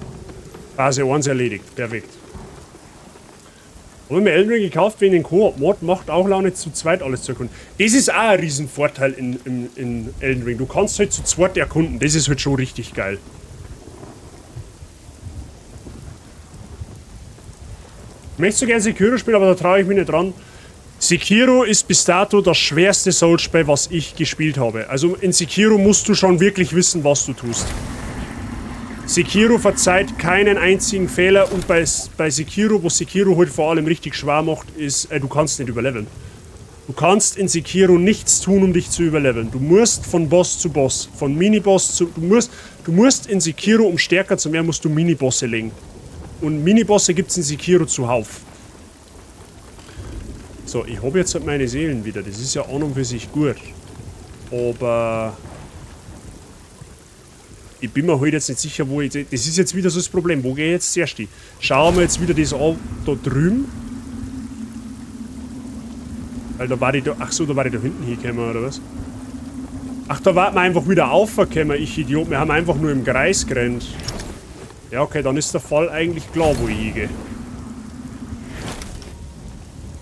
S2: Phase 1 erledigt. Perfekt. Habe mir Elden Ring gekauft wegen den Koop-Mod, macht auch Laune zu zweit alles zu erkunden. Das ist auch ein Riesenvorteil in Elden Ring. Du kannst halt zu zweit erkunden. Das ist halt schon richtig geil. Ich möchte so gerne Sekiro spielen, aber da traue ich mich nicht dran. Sekiro ist bis dato das schwerste Souls-Spiel, was ich gespielt habe. Also in Sekiro musst du schon wirklich wissen, was du tust. Sekiro verzeiht keinen einzigen Fehler und bei Sekiro, wo Sekiro halt vor allem richtig schwer macht, ist, du kannst nicht überleveln. Du kannst in Sekiro nichts tun, um dich zu überleveln. Du musst von Boss zu Boss, von Miniboss zu... Du musst in Sekiro, um stärker zu werden, musst du Minibosse legen. Und Minibosse gibt es in Sekiro zuhauf. So, ich habe jetzt halt meine Seelen wieder. Das ist ja an und für sich gut. Aber... Ich bin mir halt jetzt nicht sicher, wo ich... Das ist jetzt wieder so das Problem. Wo gehe ich jetzt zuerst hin? Schauen wir jetzt wieder das an, da drüben. Weil da war ich da... Ach so, da war ich da hinten hingekommen, oder was? Ach, da warten wir einfach wieder aufgekommen, ich Idiot. Wir haben einfach nur im Kreis gerannt. Ja, okay, dann ist der Fall eigentlich klar, wo ich hingehe.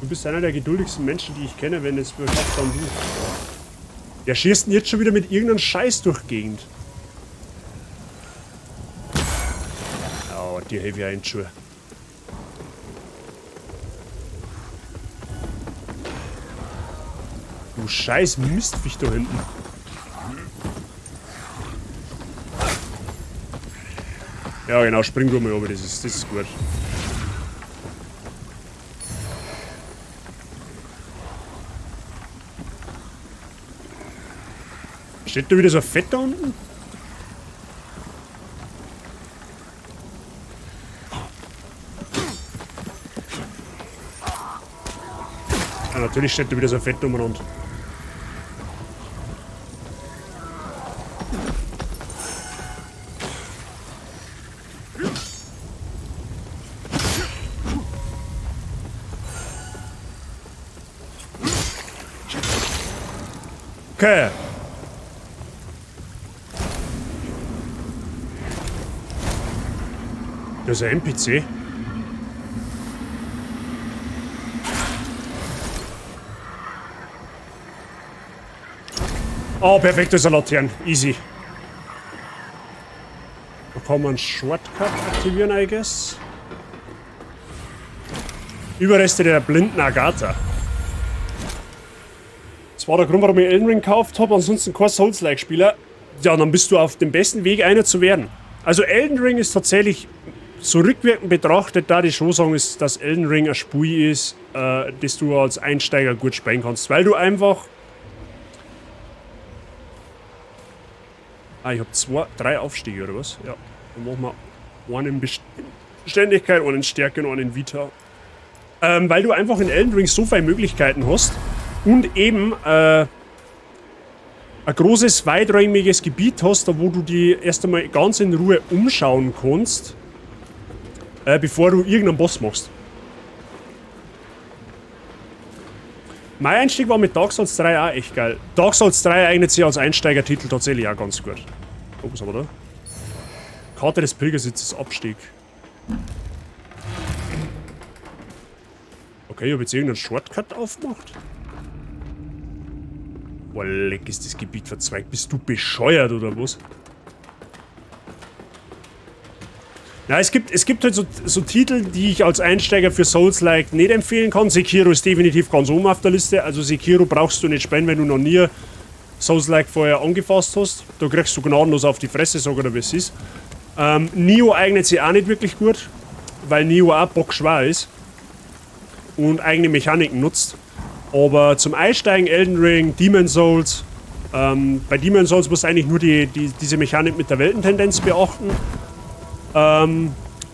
S2: Du bist einer der geduldigsten Menschen, die ich kenne, wenn es wird, dann du. Der schießt ihn jetzt schon wieder mit irgendeinem Scheiß durch die Gegend. Die Heavy Handschuhe. Du scheiß Mistviech da hinten. Ja genau, spring du mal über, das ist gut. Steht da wieder so fett da unten? Ja, natürlich steht da wieder so fett umeinander. Okay. Das ist ein NPC. Oh, perfekt, das ist eine Laterne. Easy. Da kann man einen Shortcut aktivieren, I guess. Überreste der blinden Agatha. Das war der Grund, warum ich Elden Ring gekauft habe. Ansonsten kein Souls-like-Spieler. Ja, dann bist du auf dem besten Weg, einer zu werden. Also Elden Ring ist tatsächlich, so rückwirkend betrachtet, da die schon sagen, ist, dass Elden Ring ein Spiel ist, das du als Einsteiger gut spielen kannst. Weil du einfach... Ah, ich habe 3 Aufstiege, oder was? Ja. Dann machen wir einen in Beständigkeit, einen in Stärke und einen in Vita. Weil du einfach in Elden Ring so viele Möglichkeiten hast und eben ein großes, weiträumiges Gebiet hast, da wo du die erst einmal ganz in Ruhe umschauen kannst, bevor du irgendeinen Boss machst. Mein Einstieg war mit Dark Souls 3 auch echt geil. Dark Souls 3 eignet sich als Einsteigertitel tatsächlich auch ganz gut. Oh, was haben wir da? Karte des Pilgersitzes, Abstieg. Okay, ich habe jetzt irgendeinen Shortcut aufgemacht. Boah, leck, ist das Gebiet verzweigt. Bist du bescheuert oder was? Na, es gibt halt so Titel, die ich als Einsteiger für Souls-like nicht empfehlen kann. Sekiro ist definitiv ganz oben auf der Liste. Also Sekiro brauchst du nicht spielen, wenn du noch nie Souls-like vorher angefasst hast. Da kriegst du gnadenlos auf die Fresse, sag oder wie es ist. Nioh eignet sich auch nicht wirklich gut, weil Nioh auch bockschwer ist und eigene Mechaniken nutzt. Aber zum Einsteigen Elden Ring, Demon's Souls. Bei Demon's Souls musst du eigentlich nur diese Mechanik mit der Weltentendenz beachten.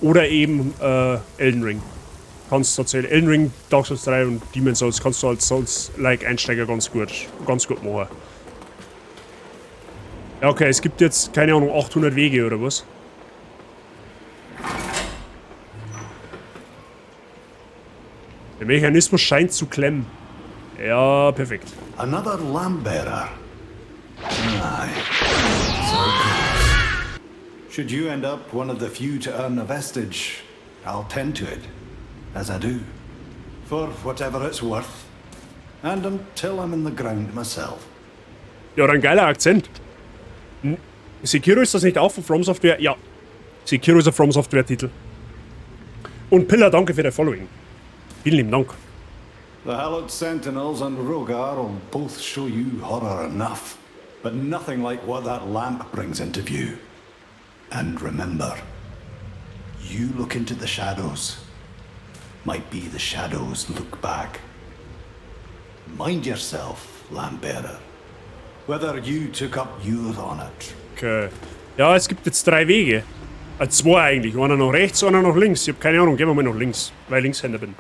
S2: Oder eben Elden Ring. Kannst du erzählen. Elden Ring, Dark Souls 3 und Demon's Souls kannst du als Souls-like-Einsteiger ganz gut machen. Ja, okay, es gibt jetzt, keine Ahnung, 800 Wege oder was? Der Mechanismus scheint zu klemmen. Ja, perfekt.
S13: Another lamb bearer. Aye.
S5: Should you end up one of the few to earn a vestige, I'll tend to it, as I do, for whatever it's worth, and until I'm in the ground myself.
S2: Ja, ein geiler Akzent. Sekiro, ist das nicht auch von From Software? Ja. Sekiro ist ein From Software Titel. Und Pillar, danke für dein Following. Vielen lieben Dank.
S5: The Hallowed Sentinels and Rogar will both show you horror enough, but nothing like what that lamp brings into view. And remember, you look into the shadows, might be the shadows look back. Mind yourself, Lampbearer, whether you took up yours on it.
S2: Okay. Ja, es gibt jetzt 3 Wege. 2 eigentlich. Einer nach rechts, einer nach links. Ich habe keine Ahnung, gehen wir mal nach links, weil ich Linkshänder bin.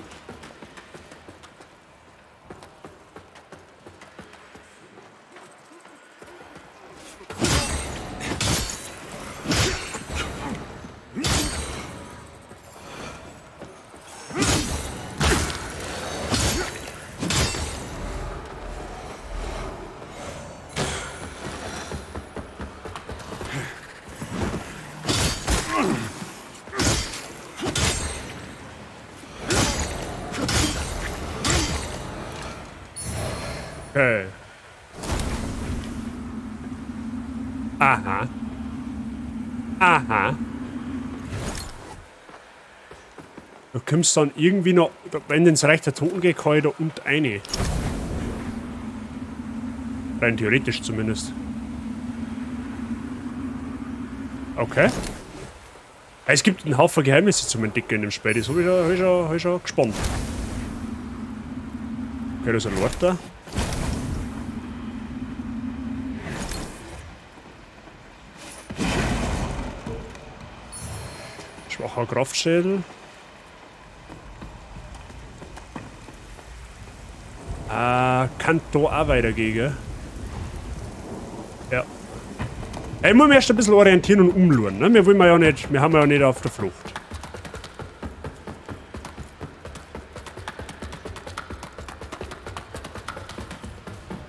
S2: Okay. Aha. Aha. Du kommst dann irgendwie noch, wenn du ins Reich der Toten geht, kann ich da und eine. Rein theoretisch zumindest. Okay. Es gibt einen Haufen Geheimnisse zum Entdecken in dem Spiel, das hab ich schon gespannt. Okay, da ist ein Lord da. Schwacher Kraftschädel. Kann da auch weitergehen, gell? Ja. Ich muss mich erst ein bisschen orientieren und umschauen, ne? Wir haben ja nicht auf der Flucht.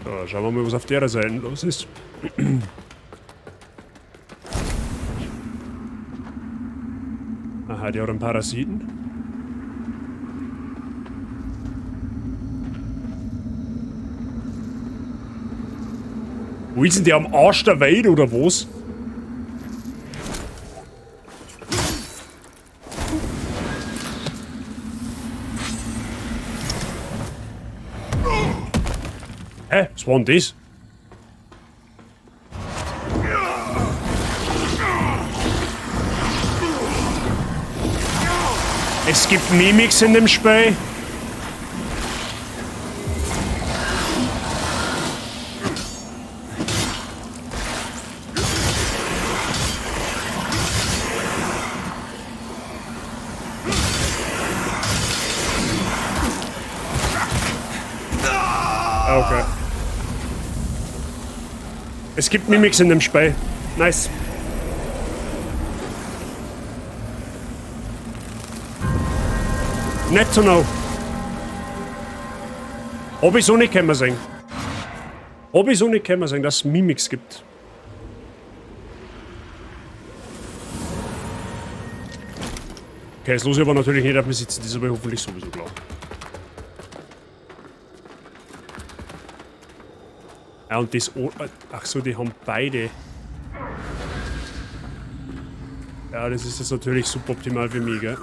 S2: So, schauen wir mal, was auf der Seite los ist. Aha, die hat einen Parasiten. Wo ist denn der am Arsch der Welt oder was? Hä? Was war denn das? Es gibt Mimics in dem Spiel. Okay. Es gibt Mimics in dem Spiel. Nice. Net to know. Hab ich so nicht können sehen. Hab ich so nicht können sehen, dass es Mimics gibt. Okay, jetzt los ich aber natürlich nicht auf mir sitzen, das ist aber hoffentlich sowieso klar. Ja, und das... Ach so, die haben beide. Ja, das ist jetzt natürlich suboptimal für mich, gell?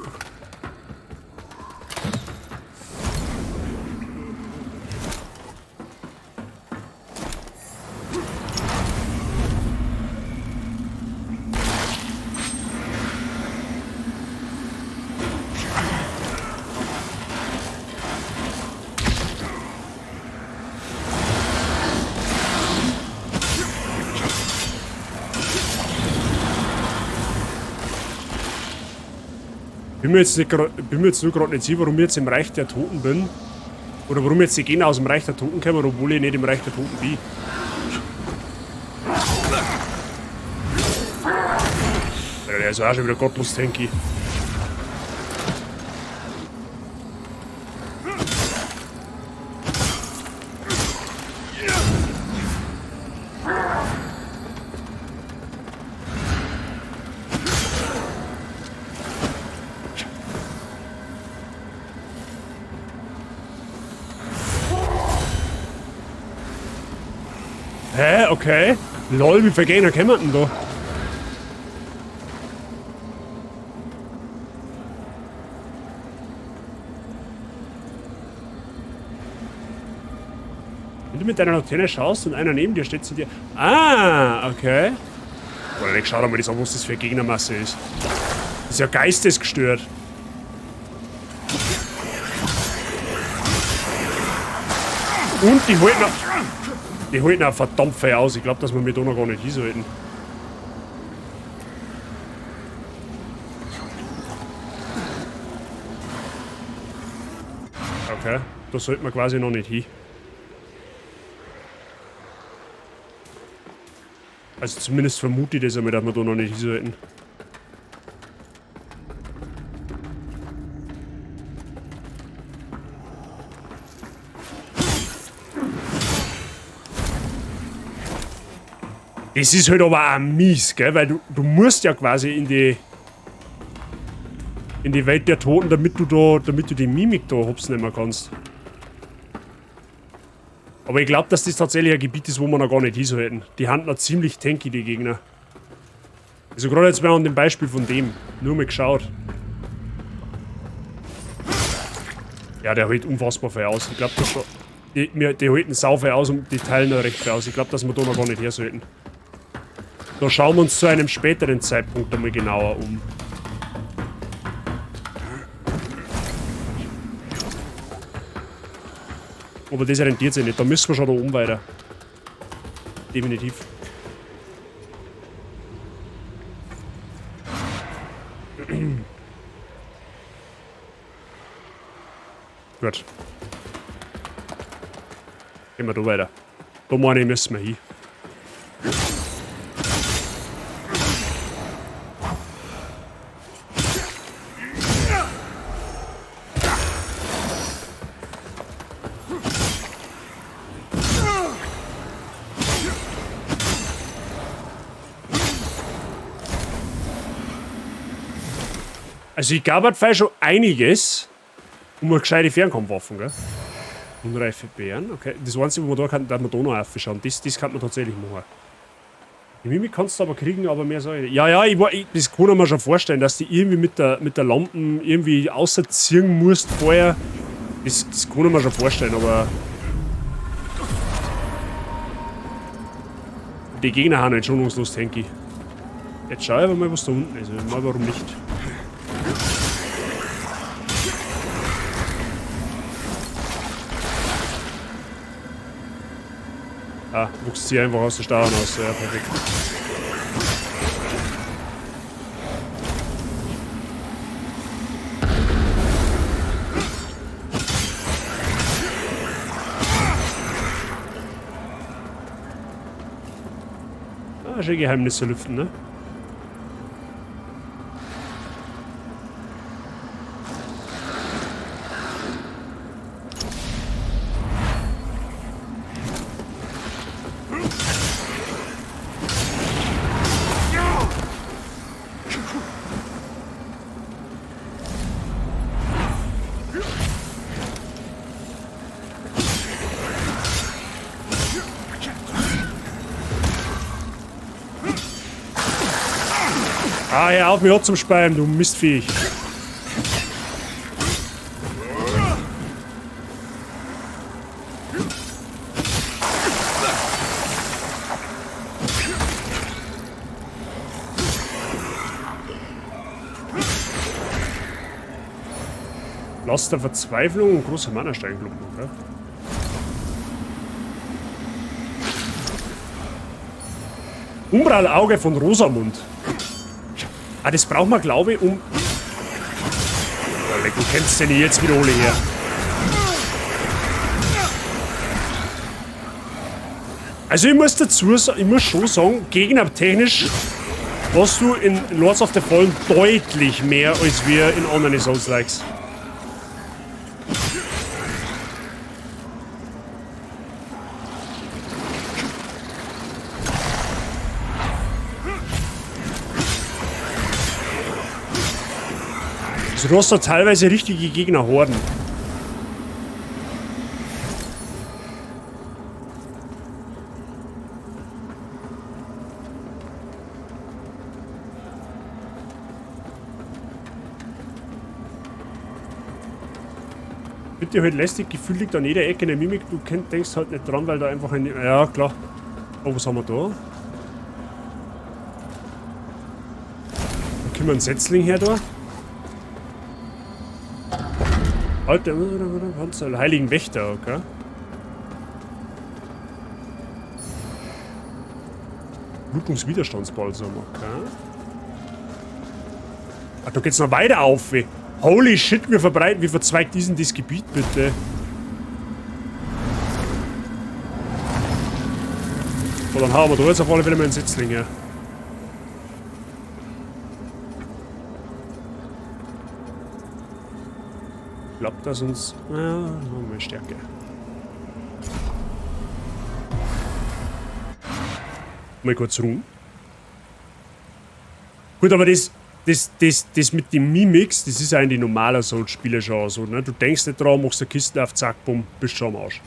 S2: Bin mir jetzt nur gerade nicht sicher, warum ich jetzt im Reich der Toten bin. Oder warum jetzt die Gegner aus dem Reich der Toten kommen, obwohl ich nicht im Reich der Toten bin. Ja, der ist auch schon wieder gottlos tanky. Hä? Okay. Lol, wie viele Gegner kennen wir denn da? Wenn du mit deiner Laterne schaust und einer neben dir steht zu dir... Ah, okay. Oder ich schau dir mal das an, was das für eine Gegnermasse ist. Das ist ja geistesgestört. Und die halten auch verdammt viel aus. Ich glaube, dass wir mit da noch gar nicht hinsollten. Okay, da sollten wir quasi noch nicht hin. Also zumindest vermute ich das einmal, dass wir da noch nicht hin sollten. Das ist halt aber auch mies, gell? Weil du musst ja quasi in die Welt der Toten, damit du die Mimik da hops nehmen kannst. Aber ich glaube, dass das tatsächlich ein Gebiet ist, wo wir noch gar nicht hinsollten. Die haben noch ziemlich tanky, die Gegner. Also gerade jetzt mal an dem Beispiel von dem. Nur mal geschaut. Ja, der hält unfassbar viel aus. Ich glaube, die halten sau viel aus und die teilen noch recht viel aus. Ich glaube, dass wir da noch gar nicht her sollten. Da schauen wir uns zu einem späteren Zeitpunkt einmal genauer um. Aber das rentiert sich nicht. Da müssen wir schon da oben weiter. Definitiv. Gut. Gehen wir da weiter. Da meine ich, müssen wir hin. Also ich glaube, halt schon einiges um eine gescheite Fernkampfwaffen, gell? Unreife Bären, okay. Das Einzige, wo man da kann, dass man da noch aufschauen. Das kann man tatsächlich machen. Die Mimik kannst du aber kriegen, aber mehr so. Ja, das kann man schon vorstellen, dass die irgendwie mit der Lampen irgendwie außerziehen musst vorher. Das kann man schon vorstellen, aber... Die Gegner haben halt schonungslos tanky. Jetzt schau ich aber mal, was da unten ist. Mal warum nicht. Ah, wuchst sie einfach aus der Stauern aus. Ja, perfekt. Ah, schön Geheimnisse lüften, ne? Ah, hör auf mir zum Speiben, du Mistviech. Last der Verzweiflung und große Mana-Steinklumpen, gell? Umbral-Auge von Rosamund. Ah, das braucht man, glaube ich, um... Oh, du kennst den jetzt wieder alle her. Also ich muss dazu sagen, ich muss schon sagen, gegnertechnisch hast du in Lords of the Fallen deutlich mehr als wir in anderen Souls-Likes. Also du hast da teilweise richtige Gegnerhorden. Wird dir halt lästig, Gefühl liegt an jeder Ecke in der Mimik, du denkst halt nicht dran, weil da einfach ein... Ja, klar. Oh, was haben wir da? Da können wir einen Setzling her da. Alter, Heiligen Wächter, okay. Blutungswiderstandsbalsam, okay. Ach, da geht's noch weiter auf, ey. Holy shit, wir verbreiten, wie verzweigt ist denn das Gebiet, bitte? So, dann haben wir da jetzt auf alle Fälle mal einen Setzling her. Klappt das uns? Ja, haben wir Stärke. Mal kurz rum. Gut, aber das mit den Mimics, das ist eigentlich normaler Souls-Spieler schon so, ne? Du denkst nicht dran, machst eine Kiste auf, zack, bumm, bist schon am Arsch.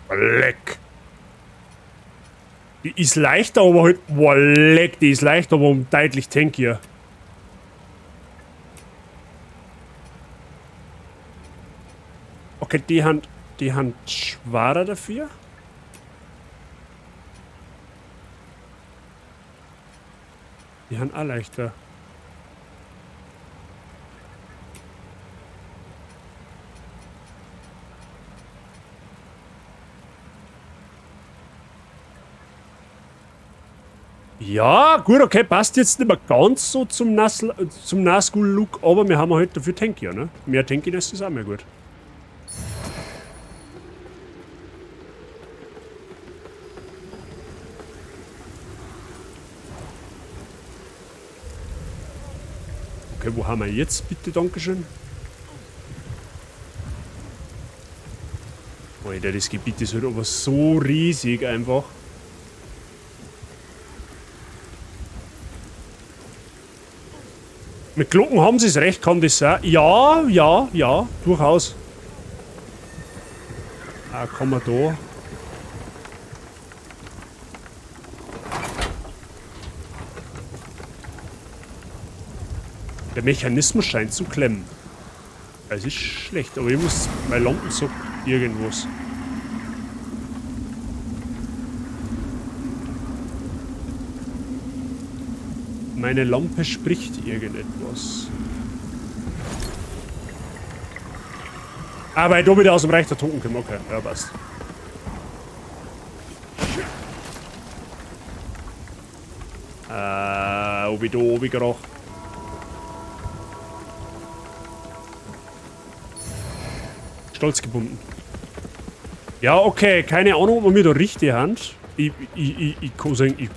S2: Leck. Die ist leichter, aber halt... Boah, leck, die ist leichter, aber deutlich tankier. Okay, die haben schwerer dafür. Die haben auch leichter. Ja, gut, okay, passt jetzt nicht mehr ganz so zum Nazgul-Look, aber wir haben halt dafür Tankier, ne? Mehr Tankiness ist auch mehr gut. Okay, wo haben wir jetzt, bitte, Dankeschön? Alter, das Gebiet ist halt aber so riesig einfach. Mit Glocken haben sie es recht, kann das sein? Ja, ja, ja, durchaus. Ah, kann man da. Der Mechanismus scheint zu klemmen. Das ist schlecht, aber ich muss bei Lampen so irgendwas. Meine Lampe spricht irgendetwas. Ah, weil ich da wieder aus dem Reich der Toten komme. Okay, ja, passt. Obi da, obi geroch. Stolz gebunden. Ja, okay, keine Ahnung, ob man mir da richtig Hand. Ich kann sagen, ich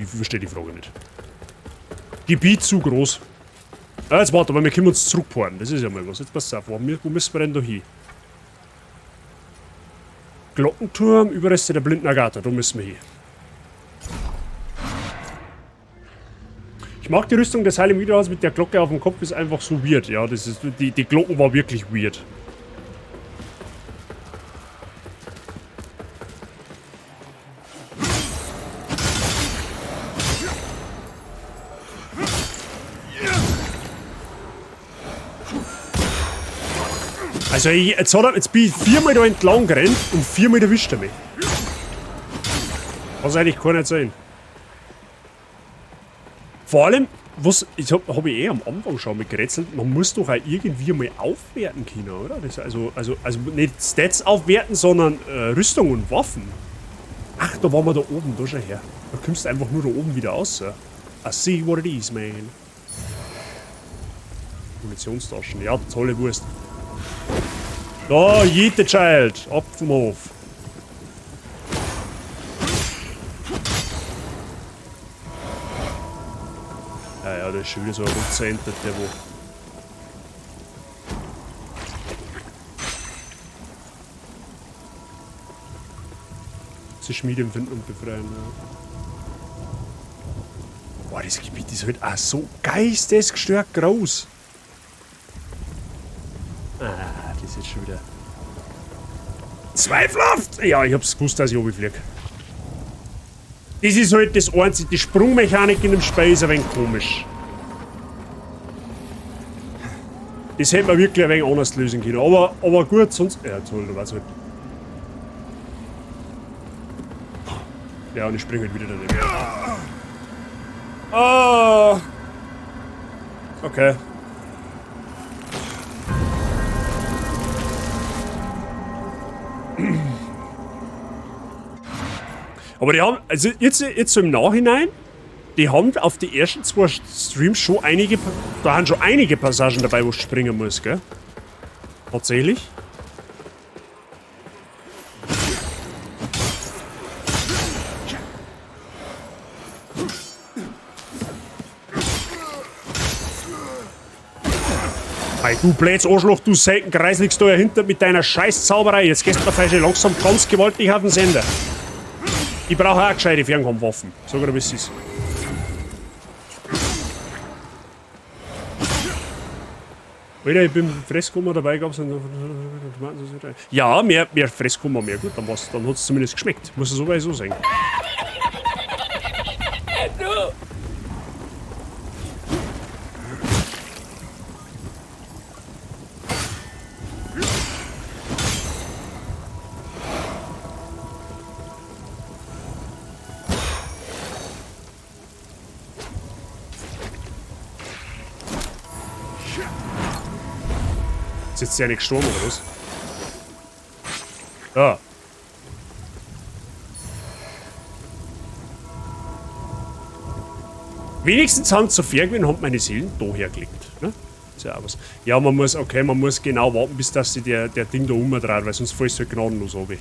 S2: verstehe die Frage nicht. Gebiet zu groß. Ah, jetzt warte mal, wir können uns zurückporten. Das ist ja mal was. Jetzt pass auf, wo müssen wir denn da hin? Glockenturm, Überreste der blinden Agatha, da müssen wir hin. Ich mag die Rüstung des Heiligen Widerhaus mit der Glocke auf dem Kopf, ist einfach so weird. Ja, das ist, die Glocken war wirklich weird. Also jetzt bin ich 4-mal da entlang gerannt und 4-mal erwischt er mich. Was eigentlich kann nicht sein. Vor allem, was ich hab ich am Anfang schon mit gerätselt, man muss doch auch irgendwie mal aufwerten können, oder? Das also nicht Stats aufwerten, sondern Rüstung und Waffen. Ach, da waren wir da oben, da schon her. Da kommst du einfach nur da oben wieder raus. I see what it is, man. Munitionstaschen, ja, tolle Wurst. Da, jede Child, ab vom Hof. Ja, das ist schon wieder so ein Rutzer-Enter, der wo. Sie Schmiede empfinden und befreien, ja. Boah, das Gebiet ist halt auch so geistesgestört groß. Ah, das ist schon wieder. Zweifelhaft! Ja, ich hab's gewusst, dass ich runterfliege. Das ist halt das Einzige. Die Sprungmechanik in dem Spiel ist ein wenig komisch. Das hätte man wirklich ein wenig anders lösen können. Aber gut, sonst... Ja, toll, da war's halt. Ja, und ich springe halt wieder daneben. Oh. Okay. Aber die haben, also jetzt so im Nachhinein, die haben auf die ersten 2 Streams schon einige, da haben schon einige Passagen dabei, wo du springen musst, gell? Tatsächlich. Hey, du blödes Arschloch, du selten kreisligst da hinter mit deiner Scheiß-Zauberei. Jetzt gehst du da langsam ganz gewaltig auf den Sender. Ich brauche auch gescheite Fernkampfwaffen. Sag dir, wie es ist. Alter, ich bin Fresskummer dabei, gab es ja, mehr Fresskummer, mehr gut, dann hat es zumindest geschmeckt. Muss es sowieso sein. Ist jetzt ja nicht gestorben, oder was? Ja. Wenigstens haben sie so fair gewesen, haben meine Seelen da hergelegt. Ne? Ist ja auch was. Ja, man muss genau warten, bis dass sich der Ding da umdreht, weil sonst fällt es halt gnadenlos runter.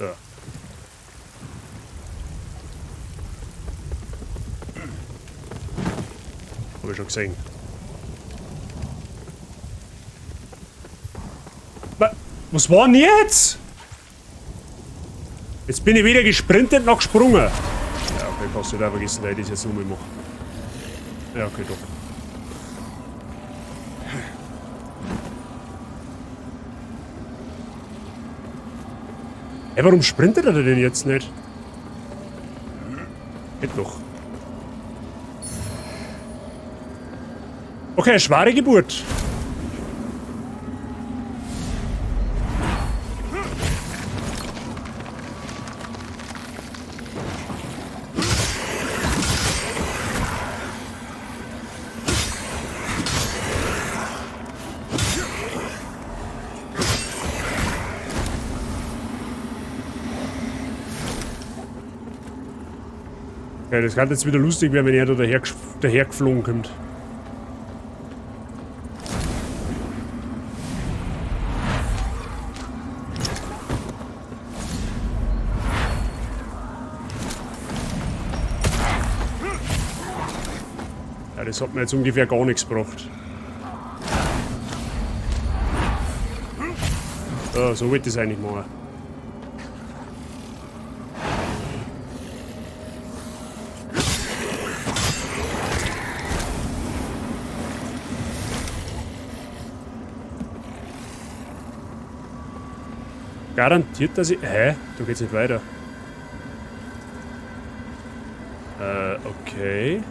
S2: Ja. Hab ich schon gesehen. Was war denn jetzt? Jetzt bin ich wieder gesprintet nach gesprungen. Ja, okay, kannst du da vergessen, dass ich das jetzt nochmal mache. Ja, okay, doch. Ey, warum sprintet er denn jetzt nicht? Geht doch. Okay, schwere Geburt. Ja, das kann jetzt wieder lustig werden, wenn er da daher geflogen kommt. Ja, das hat mir jetzt ungefähr gar nichts gebracht. Ja, so wollte ich es eigentlich machen. Garantiert, dass ich... Hä? Da geht's nicht weiter. Okay.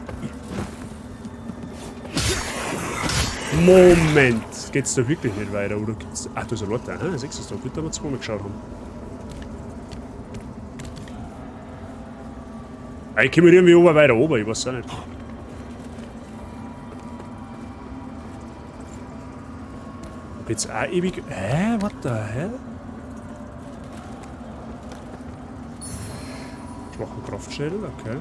S2: Moment. Geht's da wirklich nicht weiter? Oder geht's... Ach, da ist ein Leute. Ah, siehst du es da? Gut, dass wir zweimal geschaut haben. Ich komme irgendwie oben weiter oben, ich weiß auch nicht. Hab jetzt auch ewig... Hä? What the hell? Schwachen Kraftschädel, okay.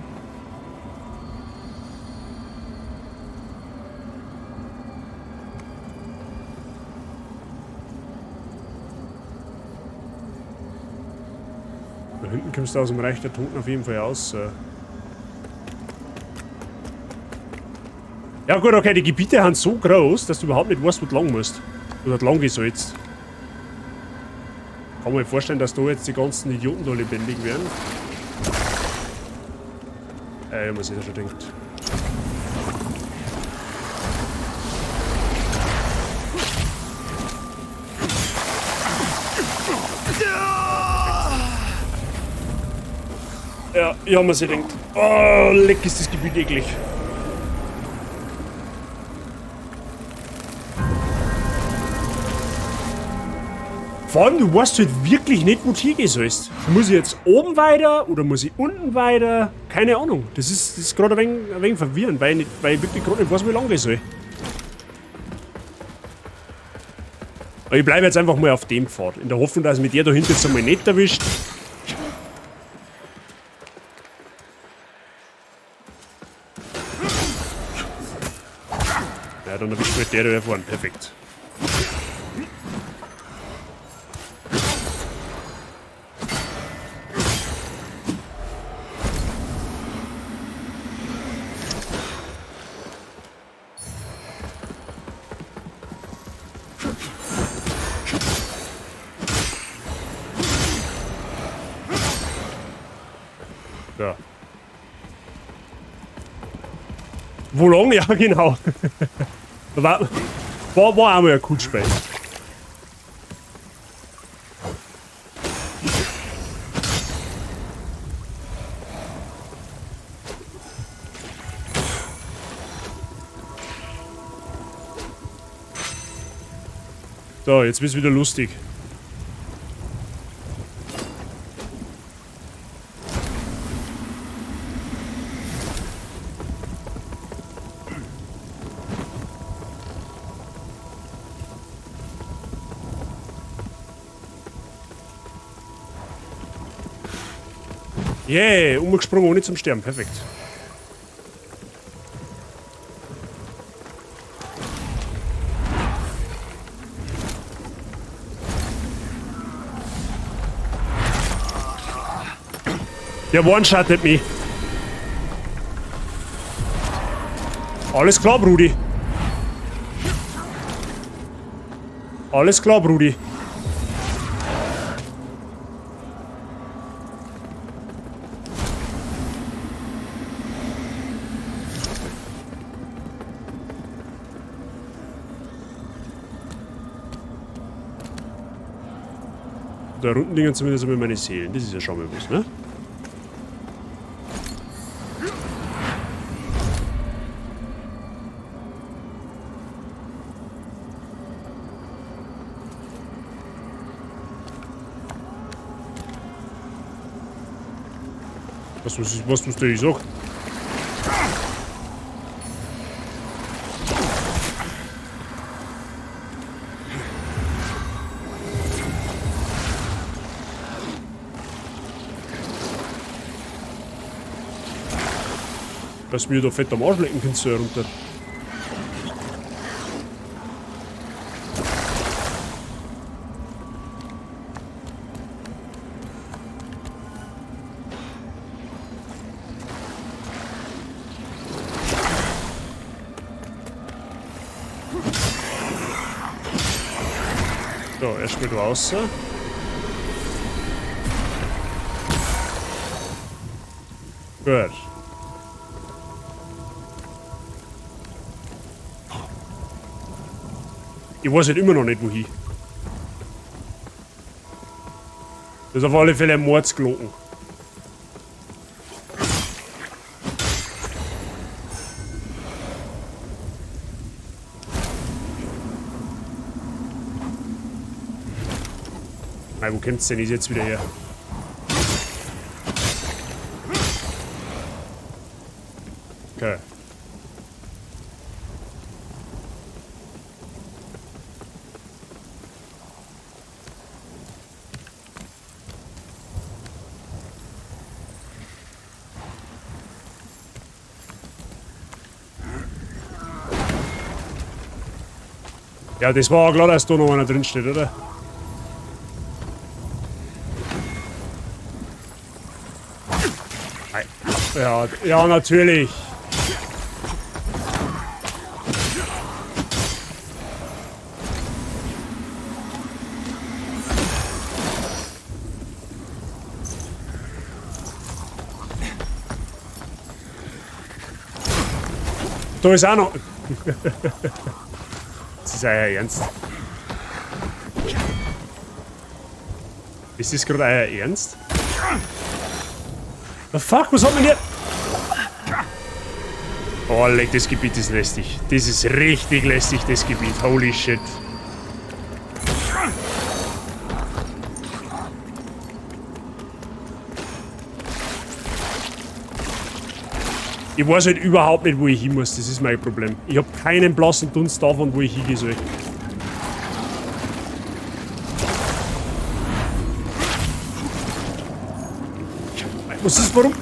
S2: Da hinten kommst du aus dem Reich der Toten auf jeden Fall aus. Ja gut, okay, die Gebiete sind so groß, dass du überhaupt nicht weißt, wo du lang musst. Oder lang gehen sollst. Kann man sich vorstellen, dass da jetzt die ganzen Idioten da lebendig werden. Ich muss ja schon denkt. Ja, ich hab mir sie gedacht. Oh, leck ist das Gebiet eklig. Vor allem, du weißt halt wirklich nicht, wo du hingehen sollst. Muss ich jetzt oben weiter oder muss ich unten weiter? Keine Ahnung. Das ist gerade ein wenig verwirrend, weil ich wirklich gerade nicht weiß, wie lange ich soll. Aber ich bleibe jetzt einfach mal auf dem Pfad. In der Hoffnung, dass mich der da hinten jetzt einmal nicht erwischt. Ja, dann erwischt mich der da vorne. Perfekt. Ja. Wo lang? Ja, genau. war einmal ein cooles Spiel. So, jetzt wird's wieder lustig. Yeah, umgesprungen ohne zum Sterben. Perfekt. Der one-shottet mich. Alles klar, Brudi. Alles klar, Brudi. Da unten liegen zumindest immer meine Seelen. Das ist ja schon mal was, ne? Was tust du ich sag? Dass mir da fett am Arsch lecken kannst du runter. So, erstmal da raus. Gut. Ich weiß halt immer noch nicht, wohin. Das ist auf alle Fälle ein Mordsglocken. Nein, wo kommt's denn jetzt wieder her? Okay. Ja, das war auch klar, dass da noch einer drin steht, oder? Ja, ja, natürlich. da ist auch noch... Das ist euer Ernst. Ist das gerade euer Ernst? The fuck, was hat man hier? Oh, leck, das Gebiet ist lästig. Das ist richtig lästig, das Gebiet. Holy shit. Ich weiß halt überhaupt nicht, wo ich hin muss. Das ist mein Problem. Ich habe keinen blassen Dunst davon, wo ich hingehen soll. Was ist, warum?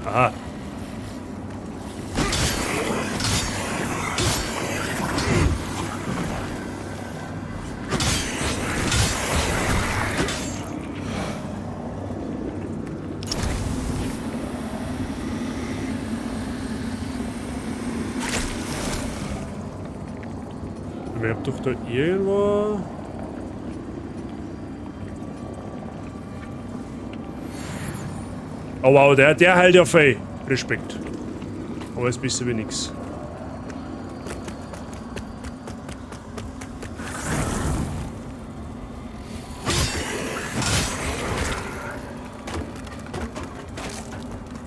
S2: Aha. Ich hab doch da irgendwo... Oh wow, der hält ja viel. Respekt. Aber jetzt bist du wie nix.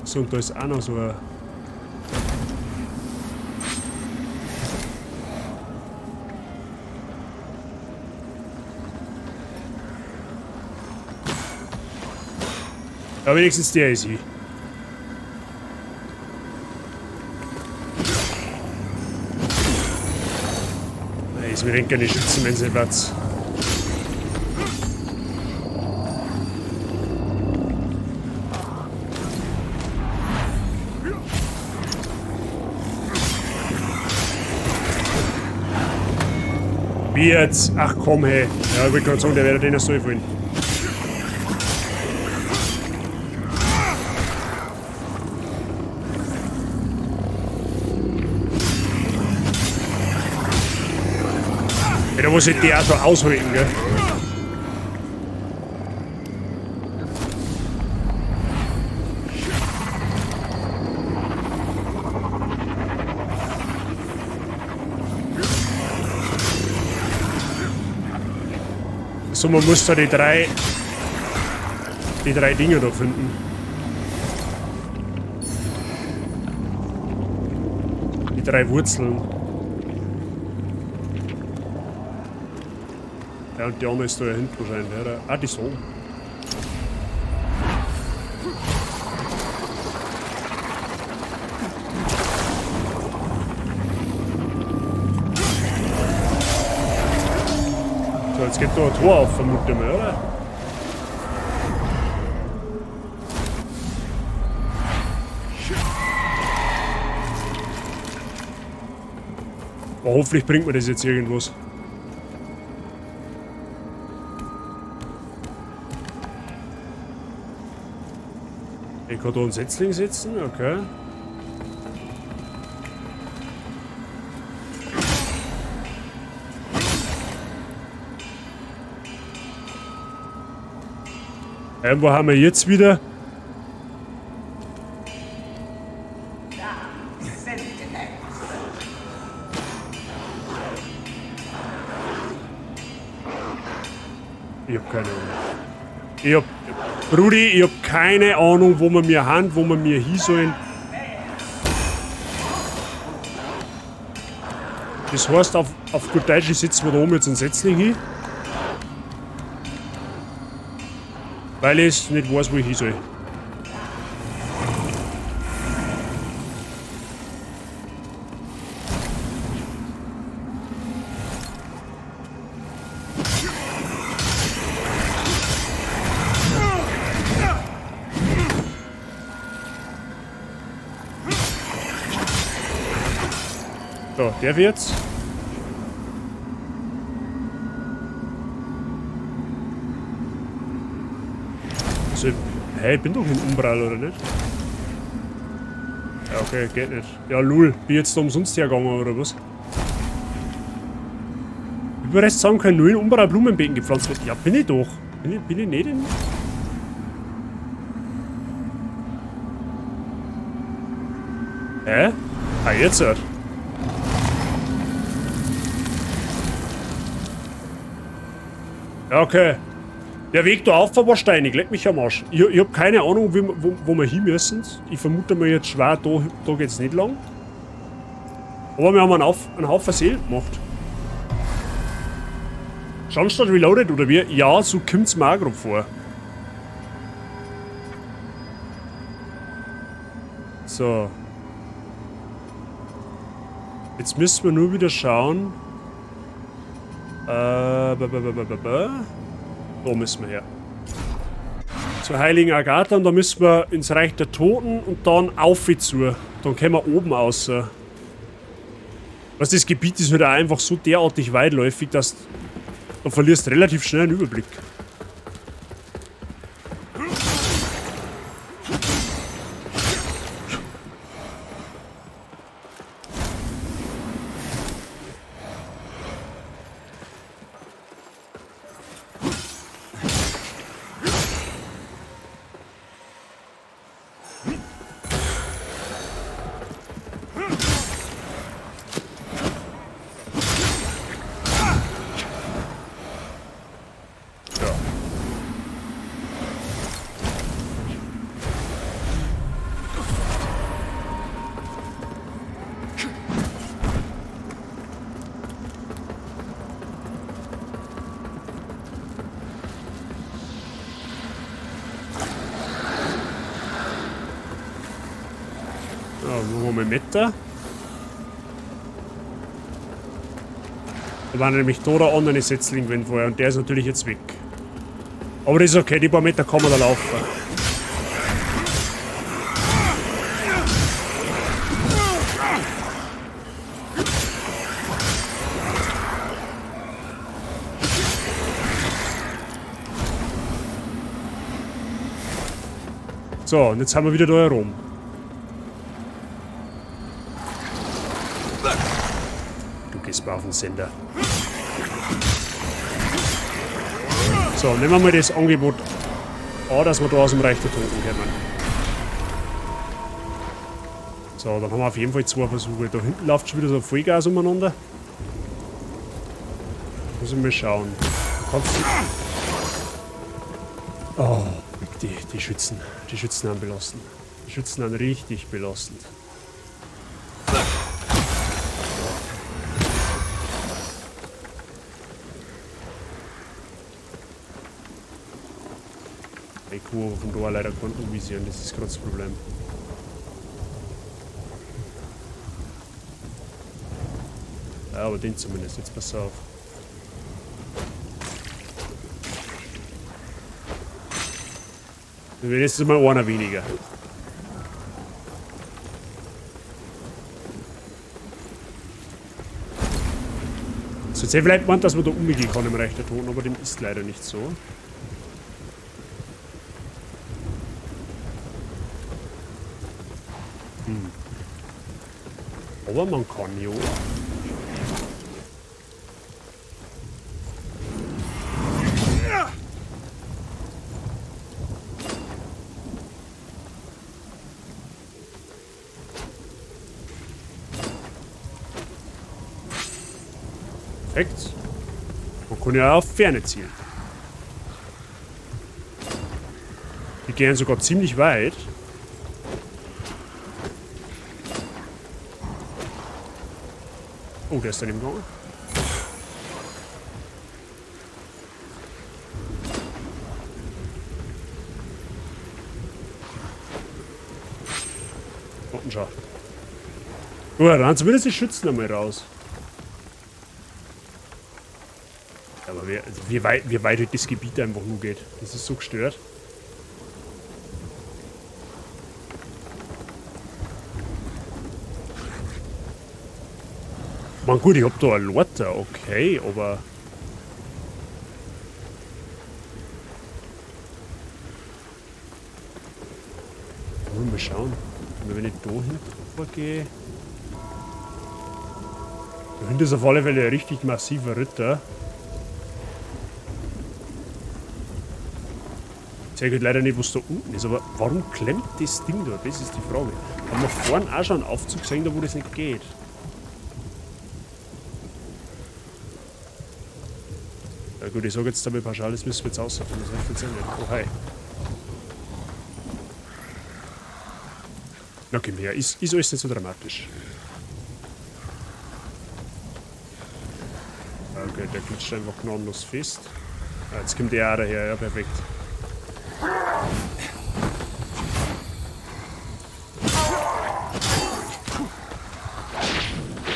S2: So, und da ist auch noch so ein... Ja, wenigstens der ist hier. Ist mir keine Schützen, wenn sie Platz. Wie jetzt? Ach komm, hey. Ja, ich wollte gerade sagen, der wäre den so wollen. Da muss ich die auch so aushalten, gell? So, man muss da die drei Dinge da finden. Die 3 Wurzeln. Ja, und die andere ist da ja hinten wahrscheinlich, oder? Ah, die ist oben. So, jetzt geht da ein Tor auf, vermute ich mal, oder? Aber hoffentlich bringt mir das jetzt irgendwas. Ich kann da einen Setzling setzen, okay. Wo haben wir jetzt wieder? Ich hab keine Ahnung. Brudi, ich hab keine Ahnung, wo wir mir haben, wo wir mir hin sollen. Das heißt, auf gut Deutsch, ich setze mir da oben jetzt einen Setzling hin. Weil ich nicht weiß, wo ich hin soll. So, der wird's. Also, Hey, ich bin doch in Umbral, oder nicht? Ja, okay, geht nicht. Ja, lul. Bin jetzt da umsonst hergegangen, oder was? Wie wir jetzt sagen können, nur in Umbral Blumenbeeten gepflanzt wird. Ja, bin ich doch. Bin ich nicht in... Hä? Ah, jetzt halt. Ja, okay. Der Weg da auf war steinig, leck mich am Arsch. Ich hab keine Ahnung, wo wir hin müssen. Ich vermute mal jetzt schwer, da geht's nicht lang. Aber wir haben einen Haufen Seelen gemacht. Schandstadt Reloaded oder wie? Ja, so kommt's mir auch grob vor. So. Jetzt müssen wir nur wieder schauen. Da müssen wir her. Zur Heiligen Agatha und da müssen wir ins Reich der Toten und dann auf zu. Dann können wir oben raus. Was das Gebiet ist halt auch einfach so derartig weitläufig, dass du verlierst relativ schnell einen Überblick. Da war nämlich da der andere Setzling, wenn vorher, und der ist natürlich jetzt weg. Aber das ist okay, die paar Meter kann man da laufen. So, und jetzt haben wir wieder da herum. Auf den Sender. So, nehmen wir mal das Angebot an, dass wir da aus dem Reich der Toten kommen. So, dann haben wir auf jeden Fall 2 Versuche. Da hinten läuft schon wieder so Vollgas umeinander. Muss ich mal schauen. Oh, die Schützen. Die Schützen haben belastend. Die Schützen haben richtig belastend. Die Kurve von da leider konnten visieren, das ist gerade das Problem. Ja, aber den zumindest, jetzt pass auf. Dann wird jetzt mal einer weniger. So, jetzt hätte vielleicht gemeint, dass man da umgehen kann im Reich der Toten, aber dem ist leider nicht so. Aber man kann ja. Perfekt. Man kann ja auf Ferne zielen. Die gehen sogar ziemlich weit. Oh, der ist dann im Gang. Unten schau. Gut, dann haben zumindest die Schützen einmal raus. Aber wie weit halt das Gebiet einfach nur geht. Das ist so gestört. Man, gut, ich hab da eine Lotte, okay, aber... schauen. Wenn ich da hinten gehe. Da hinten ist auf alle Fälle ein richtig massiver Ritter. Ich zeige leider nicht, was da unten ist, aber warum klemmt das Ding da? Das ist die Frage. Haben wir vorhin auch schon einen Aufzug gesehen, da wo das nicht geht? Ja gut, ich sage jetzt damit pauschal, das müssen wir jetzt aussuchen. Das hilft jetzt auch nicht. Oh hi. Na komm her, ist alles nicht so dramatisch. Okay, der glitscht einfach gnadenlos fest. Ah, jetzt kommt der auch daher, ja perfekt.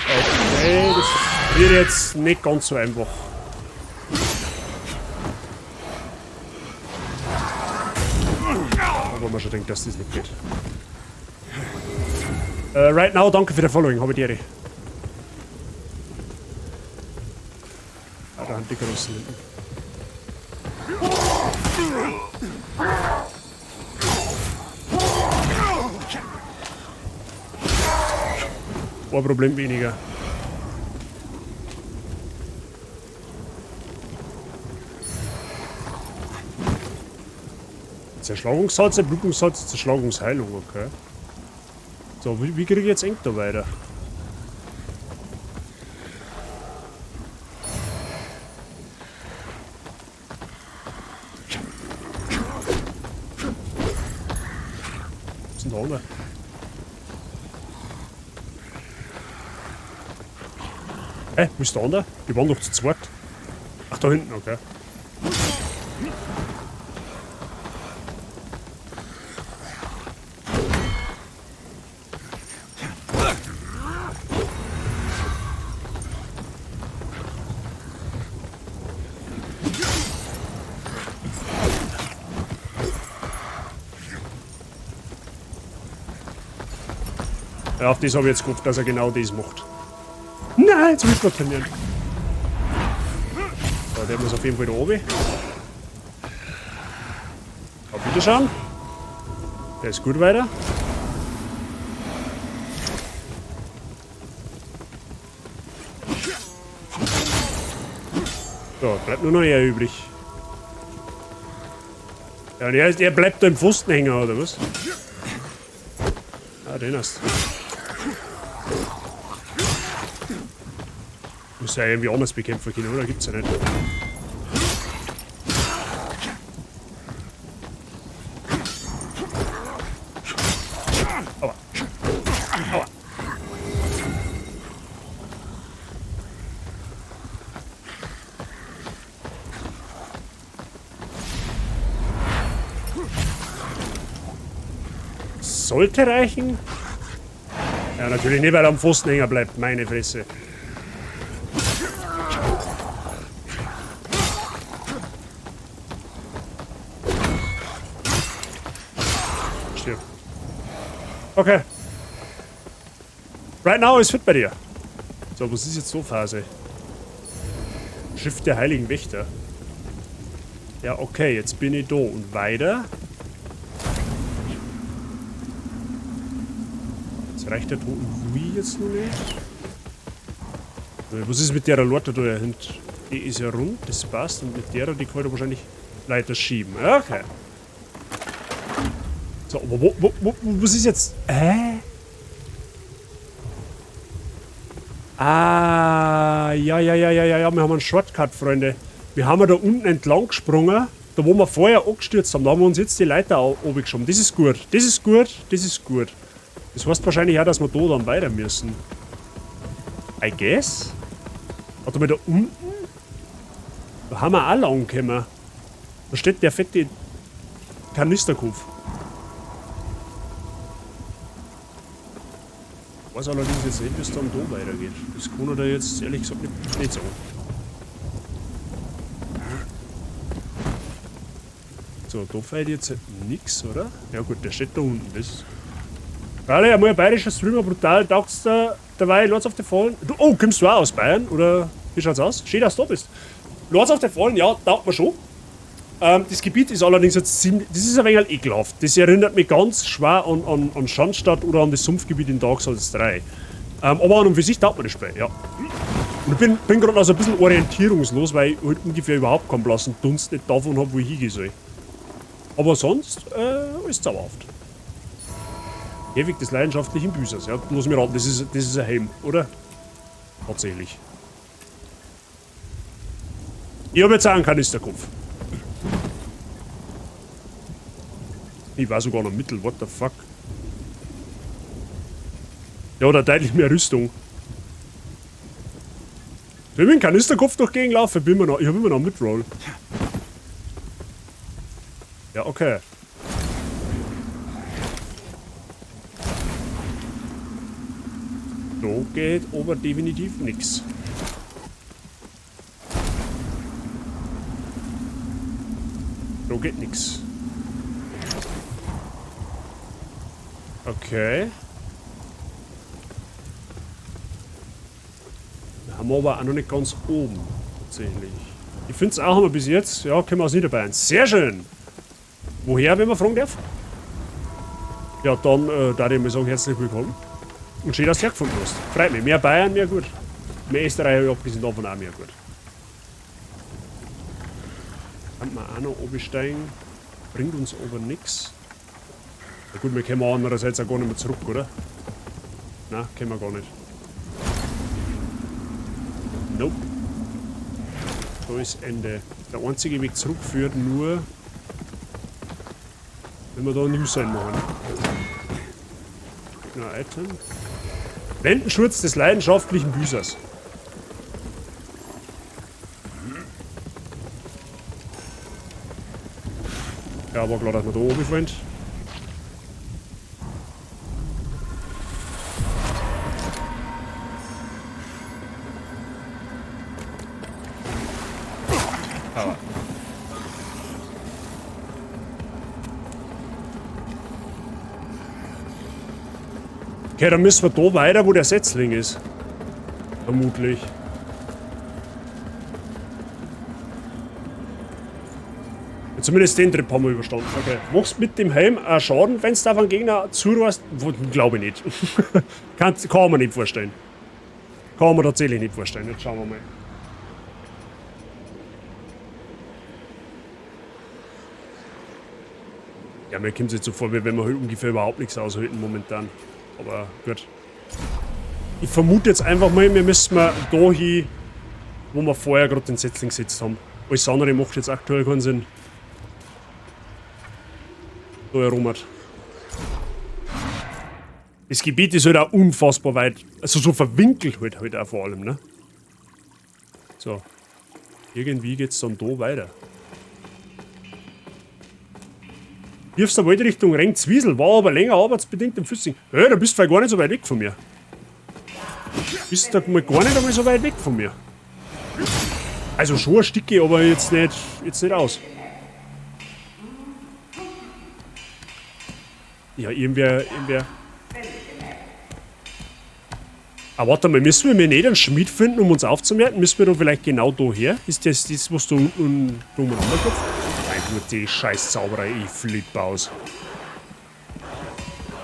S2: Okay, das wird jetzt nicht ganz so einfach. Aber man schon denkt, dass das nicht geht. Right now, danke für das Following, habe ich dir. Ah, da haben die großen hinten. Ein Problem weniger. Zerschlagungssatz, Blutungssatz, Zerschlagungsheilung, okay. So, wie kriege ich jetzt eng da weiter? Was ist denn da unten? Hä? Wo ist der andere? Die waren doch zu zweit. Ach, da hinten, okay. Ja, auf das habe ich jetzt gehofft, dass er genau das macht. Nein, jetzt will ich gerade trainieren. So, der muss auf jeden Fall da oben. Auf Wiederschauen. Der ist gut weiter. So, bleibt nur noch er übrig. Ja, und er bleibt da im Pfosten hängen, oder was? Ah, den hast du. Muss ja irgendwie anders bekämpfen können, oder? Gibt's ja nicht. Aua. Aua. Sollte reichen. Ja, natürlich nicht, weil er am Pfosten hängen bleibt. Meine Fresse. Okay. Right now ist fit bei dir. So, was ist jetzt so Phase? Schiff der Heiligen Wächter. Ja, okay, jetzt bin ich da. Und weiter? Jetzt reicht der toten Louis jetzt noch nicht. Was ist mit der Lorte da hinten? Die ist ja rund, das passt. Und mit der, die kann ich wahrscheinlich weiter schieben. Okay. So, aber was ist jetzt? Ah, ja, wir haben einen Shortcut, Freunde. Wir haben ja da unten entlang gesprungen, da wo wir vorher angestürzt haben, da haben wir uns jetzt die Leiter oben geschoben. Das ist gut, das ist gut, das ist gut. Das heißt wahrscheinlich auch, dass wir da dann weiter müssen. I guess? Warte mal, da unten? Da haben wir auch lang gekommen. Da steht der fette Kanisterkopf. Ich weiß allerdings jetzt nicht, wie es dann da weitergeht. Das kann er da jetzt ehrlich gesagt nicht sagen. So, da fällt jetzt nichts, oder? Ja gut, der steht da unten. Das alle einmal ein bayerischer Streamer, brutal. Taugst du dabei Lords of the Fallen? Du, oh, kommst du auch aus Bayern? Oder wie schaut's aus? Schön, dass du da bist. Lords of the Fallen, ja, taugt mir schon. Das Gebiet ist allerdings jetzt ziemlich... Das ist ein wenig ekelhaft. Das erinnert mich ganz schwer an Schandstadt oder an das Sumpfgebiet in Dark Souls 3. Aber an und für sich taugt mir das Spiel, ja. Und ich bin gerade also ein bisschen orientierungslos, weil ich halt ungefähr überhaupt keinen blassen Dunst nicht davon habe, wo ich hingehen soll. Aber sonst ist zauberhaft. Ewig des leidenschaftlichen Büßers, ja. Lass mich raten, das ist ein Helm, oder? Tatsächlich. Ich habe jetzt auch einen Kanisterkopf. Ich war sogar noch Mittel, what the fuck. Ja, oder deutlich mehr Rüstung. Wenn ich mit dem Kanisterkopf durch Gegend laufe, ich habe immer noch Midroll. Ja, okay. Da geht aber definitiv nichts. Da geht nichts. Okay. Da haben wir aber auch noch nicht ganz oben, tatsächlich. Ich finde es auch immer bis jetzt. Ja, können wir aus Niederbayern. Sehr schön! Woher, wenn man fragen darf? Ja, dann darf ich mal sagen, herzlich willkommen. Und schön, dass du hergefunden hast. Freut mich. Mehr Bayern, mehr gut. Mehr Österreich habe ich abgesehen davon auch mehr gut. Kann man auch noch oben bringt uns aber nichts. Ja gut, wir kommen andererseits auch gar nicht mehr zurück, oder? Nein, können wir gar nicht. Nope. Da ist Ende. Der einzige Weg zurück führt nur, wenn wir da ein News machen. Na, Item. Blendenschutz des leidenschaftlichen Büßers. Ja, aber klar, dass wir da oben fallen. Okay, dann müssen wir da weiter, wo der Setzling ist. Vermutlich. Ja, zumindest den Trip haben wir überstanden. Okay. Machst mit dem Helm Schaden, wenn du auf einen Gegner zuräust? Glaube ich nicht. kann man nicht vorstellen. Kann man tatsächlich nicht vorstellen. Jetzt schauen wir mal. Ja, mir kommt es jetzt so vor, wie wenn wir halt ungefähr überhaupt nichts aushalten momentan. Aber gut. Ich vermute jetzt einfach mal, wir müssen da hin, wo wir vorher gerade den Setzling gesetzt haben. Alles andere macht jetzt aktuell keinen Sinn. Da herum. Das Gebiet ist halt auch unfassbar weit. Also so verwinkelt halt auch vor allem, ne? So. Irgendwie geht's dann da weiter. Wirfst du Wald Richtung Rengzwiesel, war aber länger arbeitsbedingt im Füssing. Ja, da bist du vielleicht gar nicht so weit weg von mir. Bist du mal gar nicht einmal so weit weg von mir. Also schon ein Stückchen, aber jetzt nicht aus. Ja, irgendwer. Aber warte mal, müssen wir nicht einen Schmied finden, um uns aufzumerken? Müssen wir da vielleicht genau da her? Ist das, was da unten umeinander kommt? Nur die scheiß Zauberei, ich flippe aus.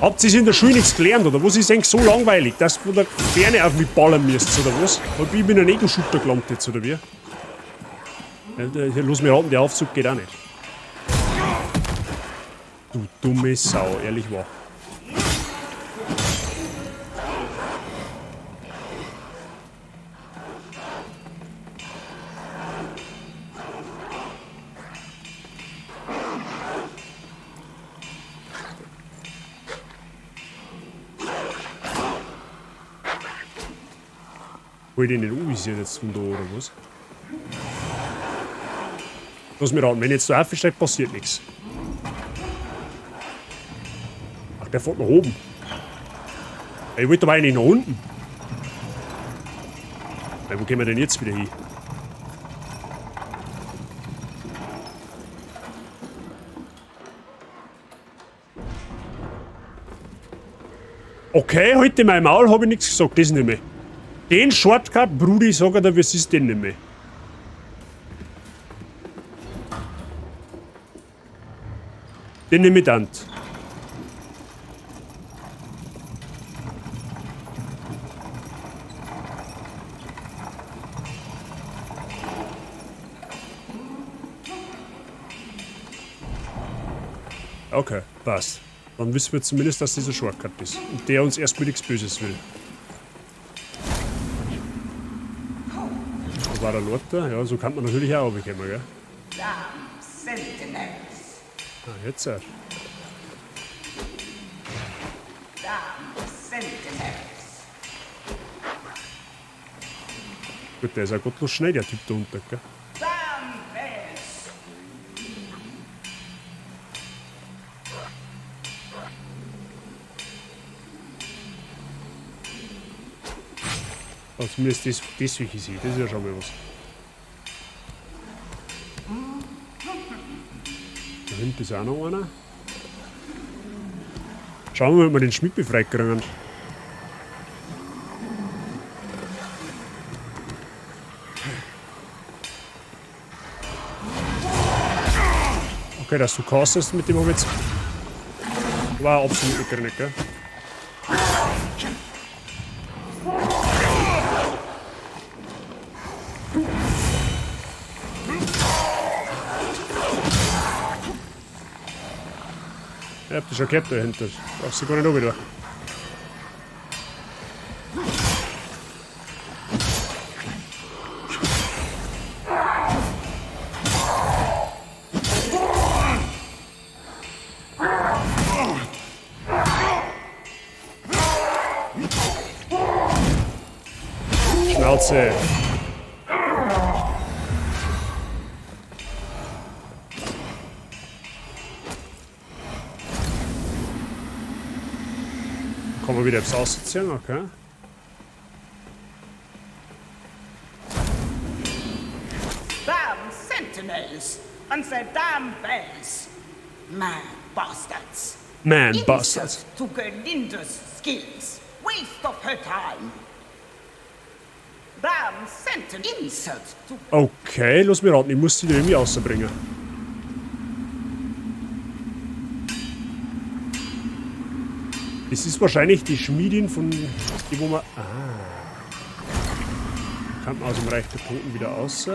S2: Habt ihr in der Schule nichts gelernt, oder was ist eigentlich so langweilig, dass ihr von der Ferne auf mich ballern müsst, oder was? Und ich bin ein Ego-Shooter gelandet jetzt, oder wie? Hier, los mir raten, der Aufzug geht auch nicht. Du dumme Sau, ehrlich wahr. Wollte ich nicht umvisieren jetzt von da, oder was? Lass mich raten, wenn ich jetzt da aufsteige, passiert nichts. Ach, der fährt nach oben. Ich wollte aber eigentlich nach unten. Ja, wo gehen wir denn jetzt wieder hin? Okay, heute in meinem Maul habe ich nichts gesagt, das nicht mehr. Den Shortcut, Brudi, sag dir, was ist denn nicht mehr? Den nehme ich dann. Okay, passt. Dann wissen wir zumindest, dass dieser Shortcut ist. Und der uns erstmal nichts Böses will. Da war der Lotter. Ja, so kann man natürlich auch runterkommen, gell? Ah, jetzt auch. Gut, der ist auch gottlos schnell, der Typ da unten, gell? Aber zumindest das wie ich sehe, das ist ja schon mal was. Da hinten ist auch noch einer. Schauen wir mal, ob wir den Schmied befreit kriegen. Okay, dass du castest mit dem habe ich jetzt. War absolut nicht, gell? Ich hab die schon gehabt dahinter. Brauchst du gar nicht oben da. Schnauze. Kann man wieder etwas ausziehen, okay.
S13: Damn sentinels and their damn bells. Man bastards.
S2: Man bastards.
S13: Insult to Gerlinda's skills. Waste of her time. Damn sentinels. Insult to...
S2: Okay, lass mich raten, ich muss die da irgendwie rausbringen. Das ist wahrscheinlich die Schmiedin von die, wo man... Kann man aus dem Reich der Toten wieder raus.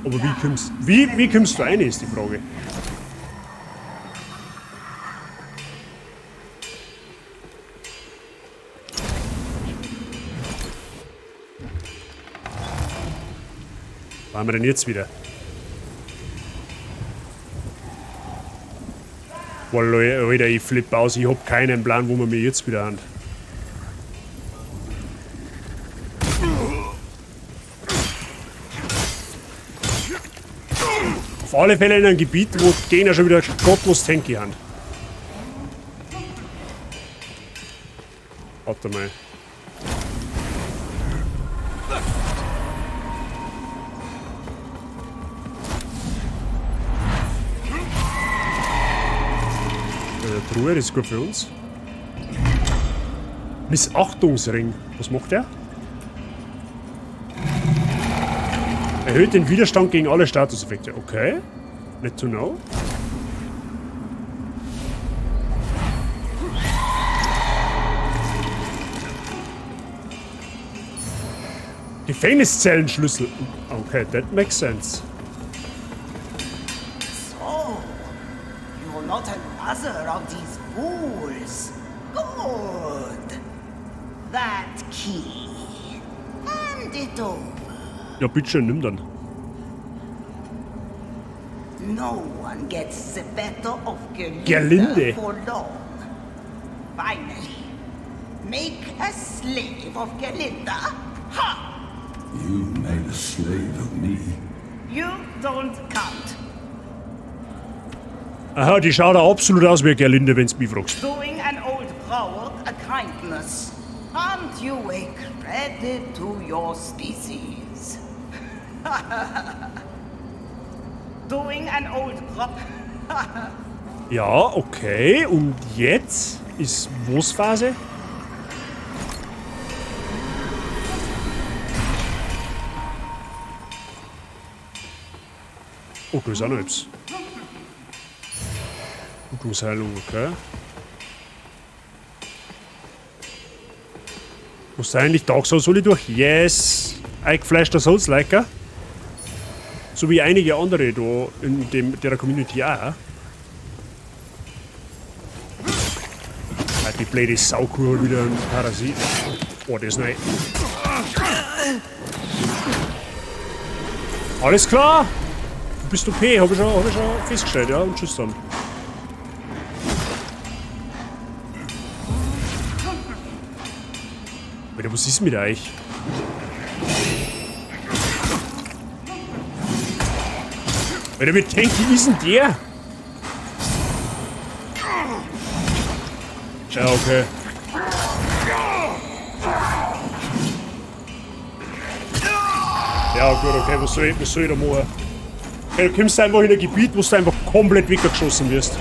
S2: Aber wie kommst du rein, ist die Frage. Wo haben wir denn jetzt wieder? Boah, Leute, Alter, ich flippe aus. Ich hab keinen Plan, wo wir mich jetzt wieder haben. Auf alle Fälle in einem Gebiet, wo die Gegner schon wieder gottlos tanky haben. Warte mal. Truhe, das ist gut für uns. Missachtungsring. Was macht der? Erhöht den Widerstand gegen alle Statuseffekte. Okay. Net to know. Gefängniszellenschlüssel. Okay, that makes sense.
S13: So, you're not another of these fools. Good. That key. Hand it over.
S2: Ja, bitte, nimm dann.
S13: No one gets the better of
S2: Gerlinde.
S13: for long. Finally, make a slave of Gerlinda. Ha!
S5: You made a slave of me.
S13: You don't count.
S2: Aha, die schaut auch absolut aus wie Gerlinde, wenn's mich fragst.
S13: Doing an old coward a kindness. Aren't you a credit to your species? Doing an old prop.
S2: Ja, okay. Und jetzt ist was Phase? Oh, da ist auch noch etwas. Blutungsheilung, okay. Muss eigentlich Dark Souls alle durch? Yes! Eingefleischter Souls-Liker. So wie einige andere da in der Community auch. Ja, die blöde Saukuh hat wieder einen Parasit. Oh, das ist neu. Alles klar! Du bist OP, hab ich schon festgestellt, ja, und tschüss dann. Alter, was ist mit euch? Alter, wie tanky ist denn der? Ja, okay. Ja, gut, okay, was soll ich da machen? Okay, du kommst einfach in ein Gebiet, wo du einfach komplett weggeschossen wirst.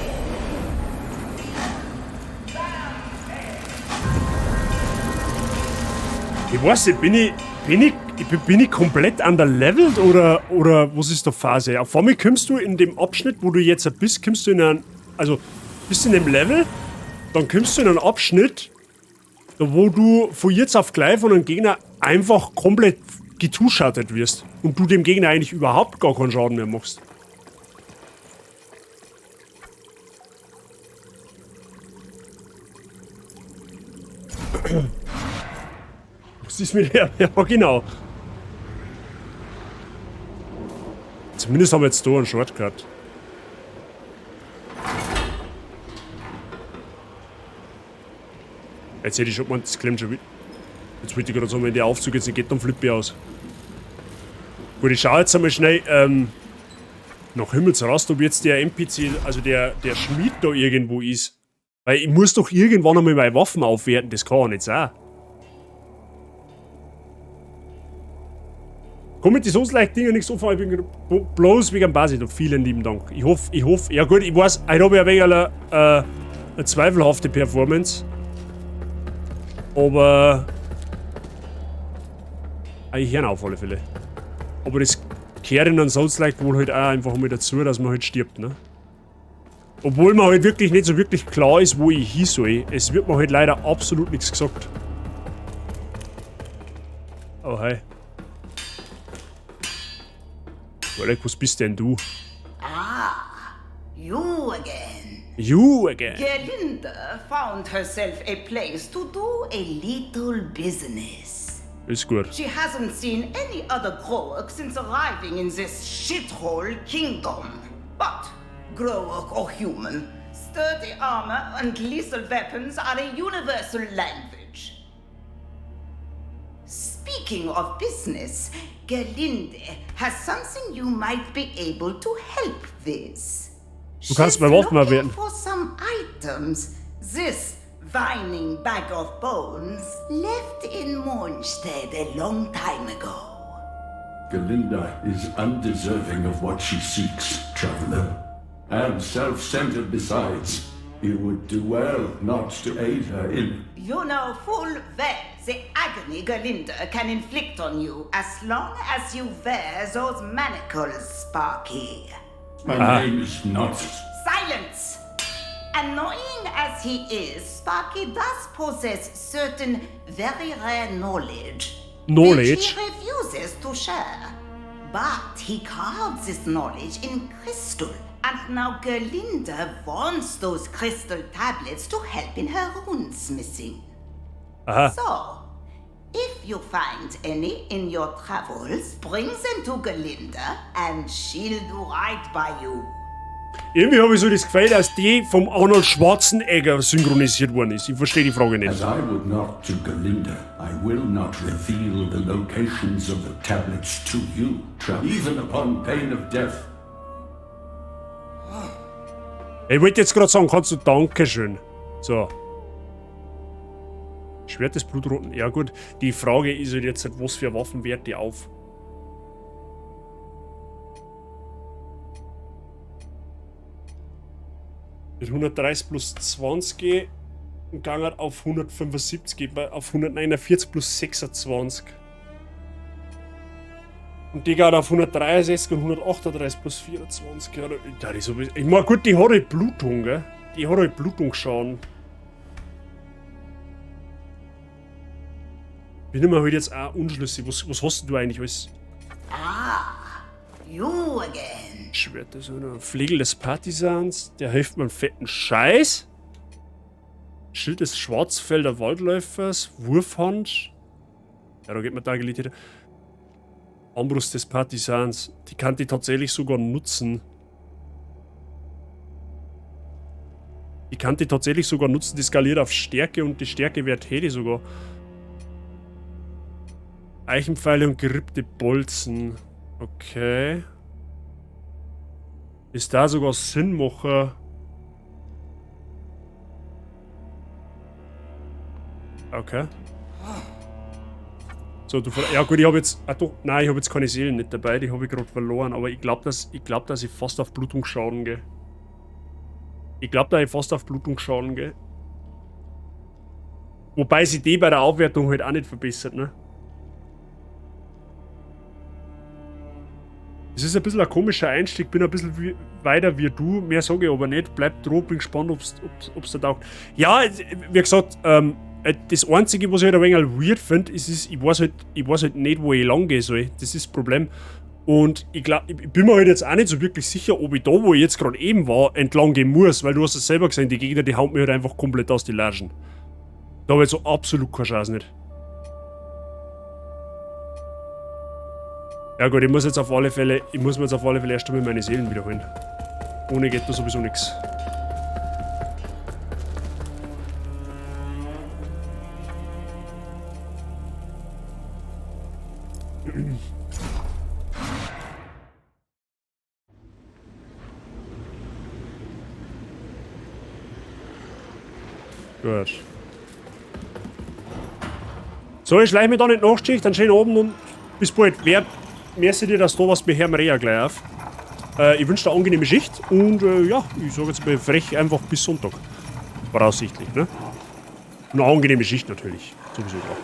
S2: Ich weiß nicht, bin ich komplett underlevelt oder was ist der Phase? Auf einmal kommst du in dem Abschnitt, wo du jetzt bist, kommst du in einen, also bist in dem Level, dann kommst du in einen Abschnitt, wo du von jetzt auf gleich von einem Gegner einfach komplett getuschattet wirst und du dem Gegner eigentlich überhaupt gar keinen Schaden mehr machst. Was ist mit der? Ja, genau. Zumindest haben wir jetzt da einen Shortcut. Jetzt hätte ich schon gemeint, das klemmt schon wieder. Jetzt wollte ich gerade sagen, wenn der Aufzug jetzt nicht geht, dann flippe ich aus. Gut, ich schaue jetzt einmal schnell nach Himmelsrast, ob jetzt der NPC, also der Schmied da irgendwo ist. Weil ich muss doch irgendwann einmal meine Waffen aufwerten, das kann ja nicht sein. Komm mit die so leicht Dinger nicht so vor, ich bin bloß wegen dem Basis. Vielen lieben Dank. Ich hoffe, ja gut, ich weiß, ich habe ja ein wenig eine zweifelhafte Performance. Aber ich höre auf alle Fälle. Aber das gehört in einem Souls-like wohl halt auch einfach mal dazu, dass man halt stirbt, ne? Obwohl mir halt wirklich nicht so wirklich klar ist, wo ich hin soll. Es wird mir halt leider absolut nichts gesagt. Oh, hi. Alec, was bist denn du?
S13: Ah, you again.
S2: You again.
S13: Gerlinde found herself a place to do a little business.
S2: Ist gut.
S13: She hasn't seen any other Growok since arriving in this shithole kingdom. But Growok or human, sturdy armor and lethal weapons are a universal language. Speaking of business, Gerlinde has something you might be able to help with.
S2: Du kannst meine Waffen erwerten.
S13: For some items, this whining bag of bones left in Mornstead a long time ago.
S14: Gerlinde is undeserving of what she seeks, traveler, and self-centered besides. You would do well not to aid her in...
S13: You know full well the agony Gerlinde can inflict on you as long as you wear those manacles, Sparky.
S14: My name is not...
S13: Silence! Annoying as he is, Sparky does possess certain very rare knowledge. Which he refuses to share. But he carves this knowledge in crystal. And now Gerlinde wants those crystal tablets to help in her runesmithing. So, if you find any in your travels, bring them to Gerlinde and she'll do right by you.
S2: Irgendwie habe ich so das Gefühl, dass die vom Arnold Schwarzenegger synchronisiert worden ist. Ich verstehe die Frage nicht.
S14: As I would not to Gerlinde, I will not reveal the locations of the tablets to you, even upon pain of death. Ich wollte jetzt gerade sagen, kannst du Dankeschön. So. Schwert des Blutroten. Ja gut, die Frage ist halt jetzt, was für Waffen wert die auf? Mit 130 plus 20 gegangen auf 175, auf 149 plus 26. Und die geht auf 163 und 138 plus 24. Ja, ich meine, gut, die hat halt Blutung, gell?
S2: Die hat halt Blutungsschaden. Bin ich mir halt jetzt auch unschlüssig. Was hast denn du eigentlich alles?
S13: You again.
S2: Schwert des Flegel des Partisans. Der hilft beim fetten Scheiß. Schild des Schwarzfelder Waldläufers. Wurfhand. Ja, da geht man da Agilität. Armbrust des Partisans. Die kann die tatsächlich sogar nutzen. Die skaliert auf Stärke und die Stärkewert hätte ich sogar. Eichenpfeile und gerippte Bolzen. Okay. Ist da sogar Sinnmacher? Okay. So, ja gut, ich habe jetzt... Ah, doch, nein, ich habe jetzt keine Seelen nicht dabei, die habe ich gerade verloren. Aber ich glaube, dass ich fast auf Blutungsschaden gehe. Wobei sie die bei der Aufwertung halt auch nicht verbessert, ne? Es ist ein bisschen ein komischer Einstieg, bin ein bisschen weiter wie du, mehr sage ich aber nicht. Bleib dran, bin gespannt, ob's da taugt. Ja, wie gesagt, das Einzige, was ich halt ein wenig weird finde, ist, ich weiß halt nicht, wo ich lang gehen soll. Das ist das Problem. Und ich bin mir halt jetzt auch nicht so wirklich sicher, ob ich da, wo ich jetzt gerade eben war, entlang gehen muss, weil du hast es selber gesehen, die Gegner, die hauen mir halt einfach komplett aus die Latschen. Da habe ich jetzt so absolut keine Chance nicht. Ja gut, ich muss mir jetzt auf alle Fälle erst einmal meine Seelen wiederholen. Ohne geht da sowieso nichts. Gut. So, ich schleiche mich da nicht nachschicht, dann schön oben und bis bald. Merci dir, dass du was bei Herrn Rea gleich auf. Ich wünsche dir eine angenehme Schicht und ja, ich sage jetzt mal frech einfach bis Sonntag. Voraussichtlich, ne? Eine angenehme Schicht natürlich. Sowieso drauf.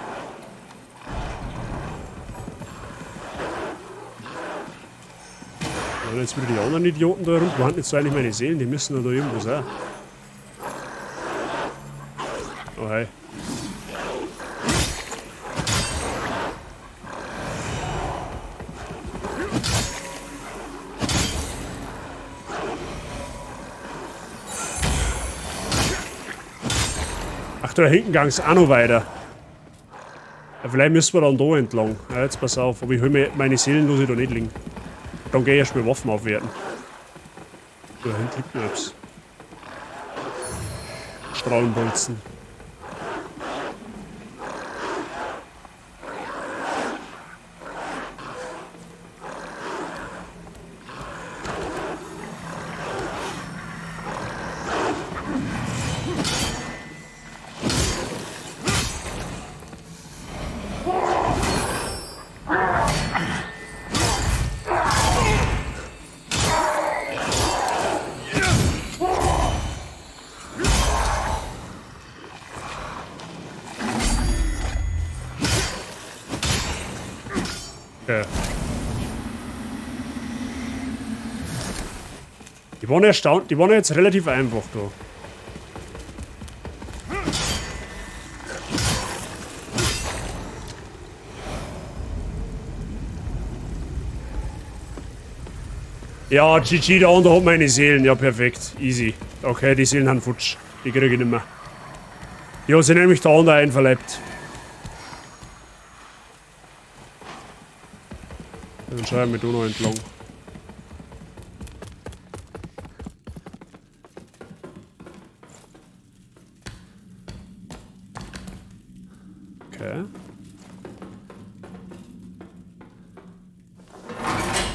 S2: Ja, jetzt wieder die anderen Idioten da rum. Wo haben jetzt eigentlich meine Seelen? Die müssen da irgendwo sein. Oh hey. Ach, da hinten ging es auch noch weiter. Ja, vielleicht müssen wir dann da entlang. Ja, jetzt pass auf, aber ich hole mir meine Seelen, los ich da nicht liegen. Dann gehe ich erst mal Waffen aufwerten. Da hinten liegt noch etwas. Strahlenbolzen. Die waren erstaunt, die waren jetzt relativ einfach da. Ja, GG, da unten hat meine Seelen. Ja, perfekt. Easy. Okay, die Seelen haben futsch. Die kriege ich nicht mehr. Die haben sich nämlich da unten einverleibt. Dann schreiben wir da noch entlang. Okay.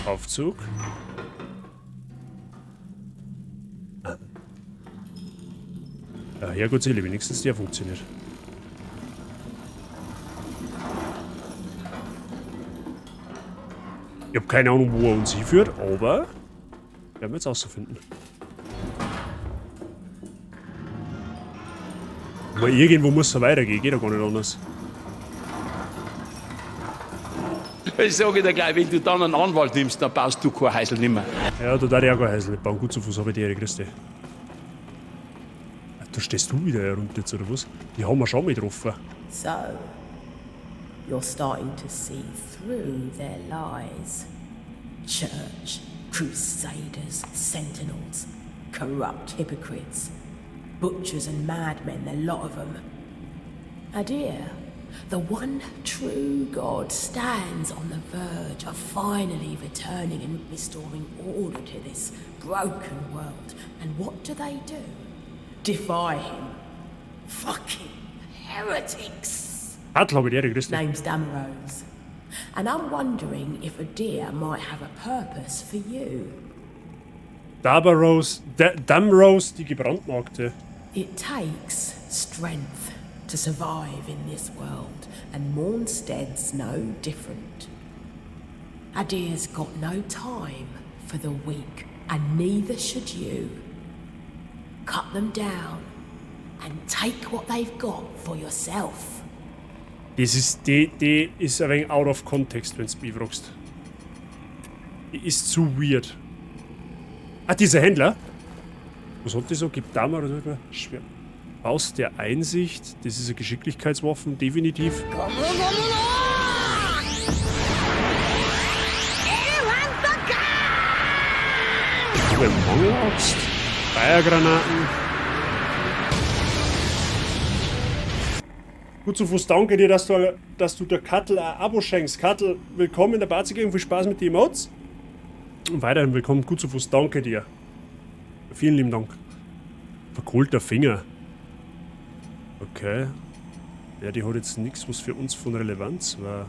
S2: Aufzug. Ja, Herrgottsseele, wenigstens der funktioniert. Ich habe keine Ahnung, wo er uns hinführt, aber werden wir jetzt herausfinden. Aber irgendwo muss er weitergehen, geht doch gar nicht anders.
S15: Ich sage dir gleich, wenn du dann einen Anwalt nimmst, dann baust du kein Heisel nimmer.
S2: Ja, da darf ich auch kein Heisel nicht bauen. Gut zu Fuß habe ich die Ehre, grüß dich. Da stehst du wieder herunter jetzt, oder was? Die haben wir schon mal getroffen.
S11: So, you're starting to see through their lies. Church, crusaders, sentinels, corrupt hypocrites, butchers and madmen, a lot of them. Adir, the one true God stands on the verge of finally returning and restoring order to this broken world. And what do? Defy him. Fucking heretics. Name's Damaros. And I'm wondering if Adir might have a purpose for you.
S2: Damaros, die gebrandmarkte.
S11: It takes strength to survive in this world, and Mornstead's no different. Adir's got no time for the weak, and neither should you. Cut them down and take what they've got for yourself.
S2: Das ist, die ist ein wenig out of context, wenn du mich fragst. Die ist zu weird. Ah, dieser Händler? Was hat die so? Gibt da mal oder so? Schwer. Aus der Einsicht, das ist ein Geschicklichkeitswaffen, definitiv. Mangelaxt, Feiergranaten. Gut zu Fuß, danke dir, dass du der Kattel ein Abo schenkst. Kattel, willkommen in der Barzigegen, viel Spaß mit den Emotes. Und weiterhin willkommen, gut zu Fuß, danke dir. Vielen lieben Dank. Verkohlter Finger. Okay. Ja, die hat jetzt nichts, was für uns von Relevanz war.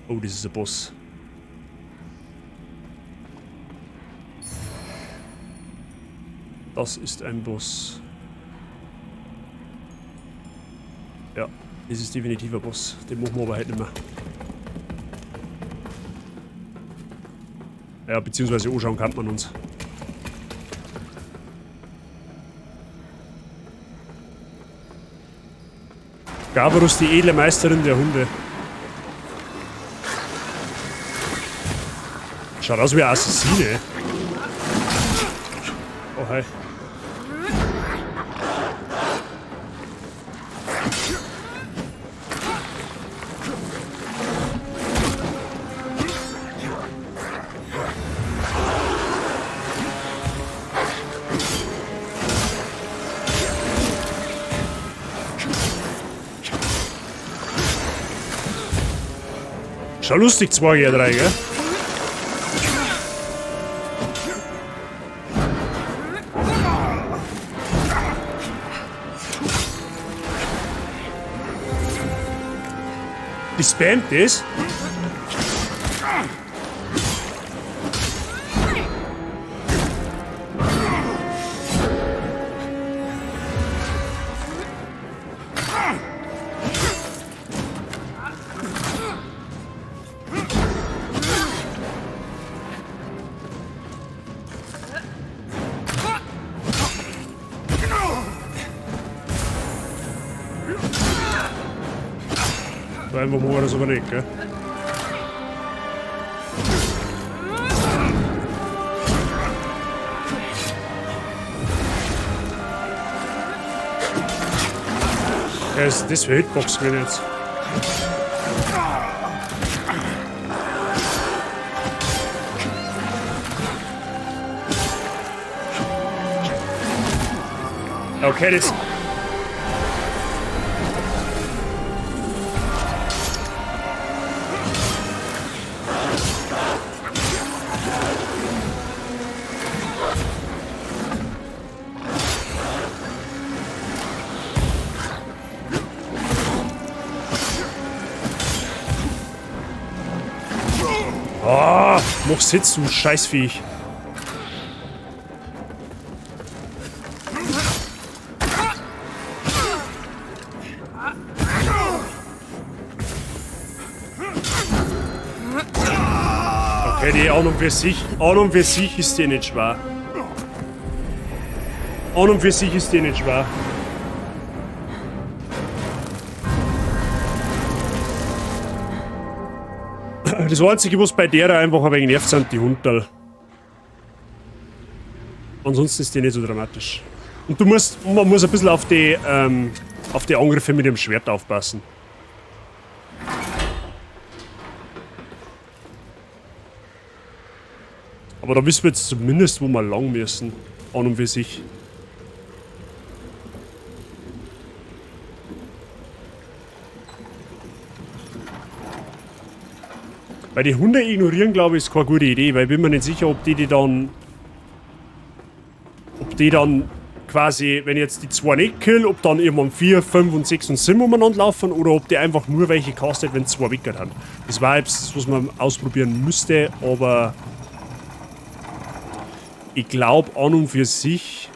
S2: Oh, das ist ein Boss. Das ist ein Boss. Ja, das ist definitiv ein Boss. Den machen wir aber halt nicht mehr. Ja, beziehungsweise anschauen kann man uns. Gabarus, die edle Meisterin der Hunde. Schaut aus wie eine Assassine. Oh, hi. Schon lustig, 2 gegen 3, gell? Die spammt das. Einfach machen wir das aber nicht, gell? Ja, ist das für Hitbox wenn jetzt? Okay, das... Oh, mach Sitz, du Scheißviech. Okay, die an und für sich ist die nicht schwer. An und für sich ist die nicht schwer. Das Einzige, was bei der einfach ein wenig nervt, sind die Hunderl. Ansonsten ist die nicht so dramatisch. Und man muss ein bisschen auf die Angriffe mit dem Schwert aufpassen. Aber da wissen wir jetzt zumindest, wo wir lang müssen. An und für sich. Weil die Hunde ignorieren, glaube ich, ist keine gute Idee, weil ich bin mir nicht sicher, ob die dann quasi, wenn ich jetzt die 2 nicht kill, ob dann irgendwann 4, 5 und 6 und 7 umeinander laufen oder ob die einfach nur welche castet, wenn 2 Wickert haben. Das war jetzt, was man ausprobieren müsste, aber ich glaube an und für sich.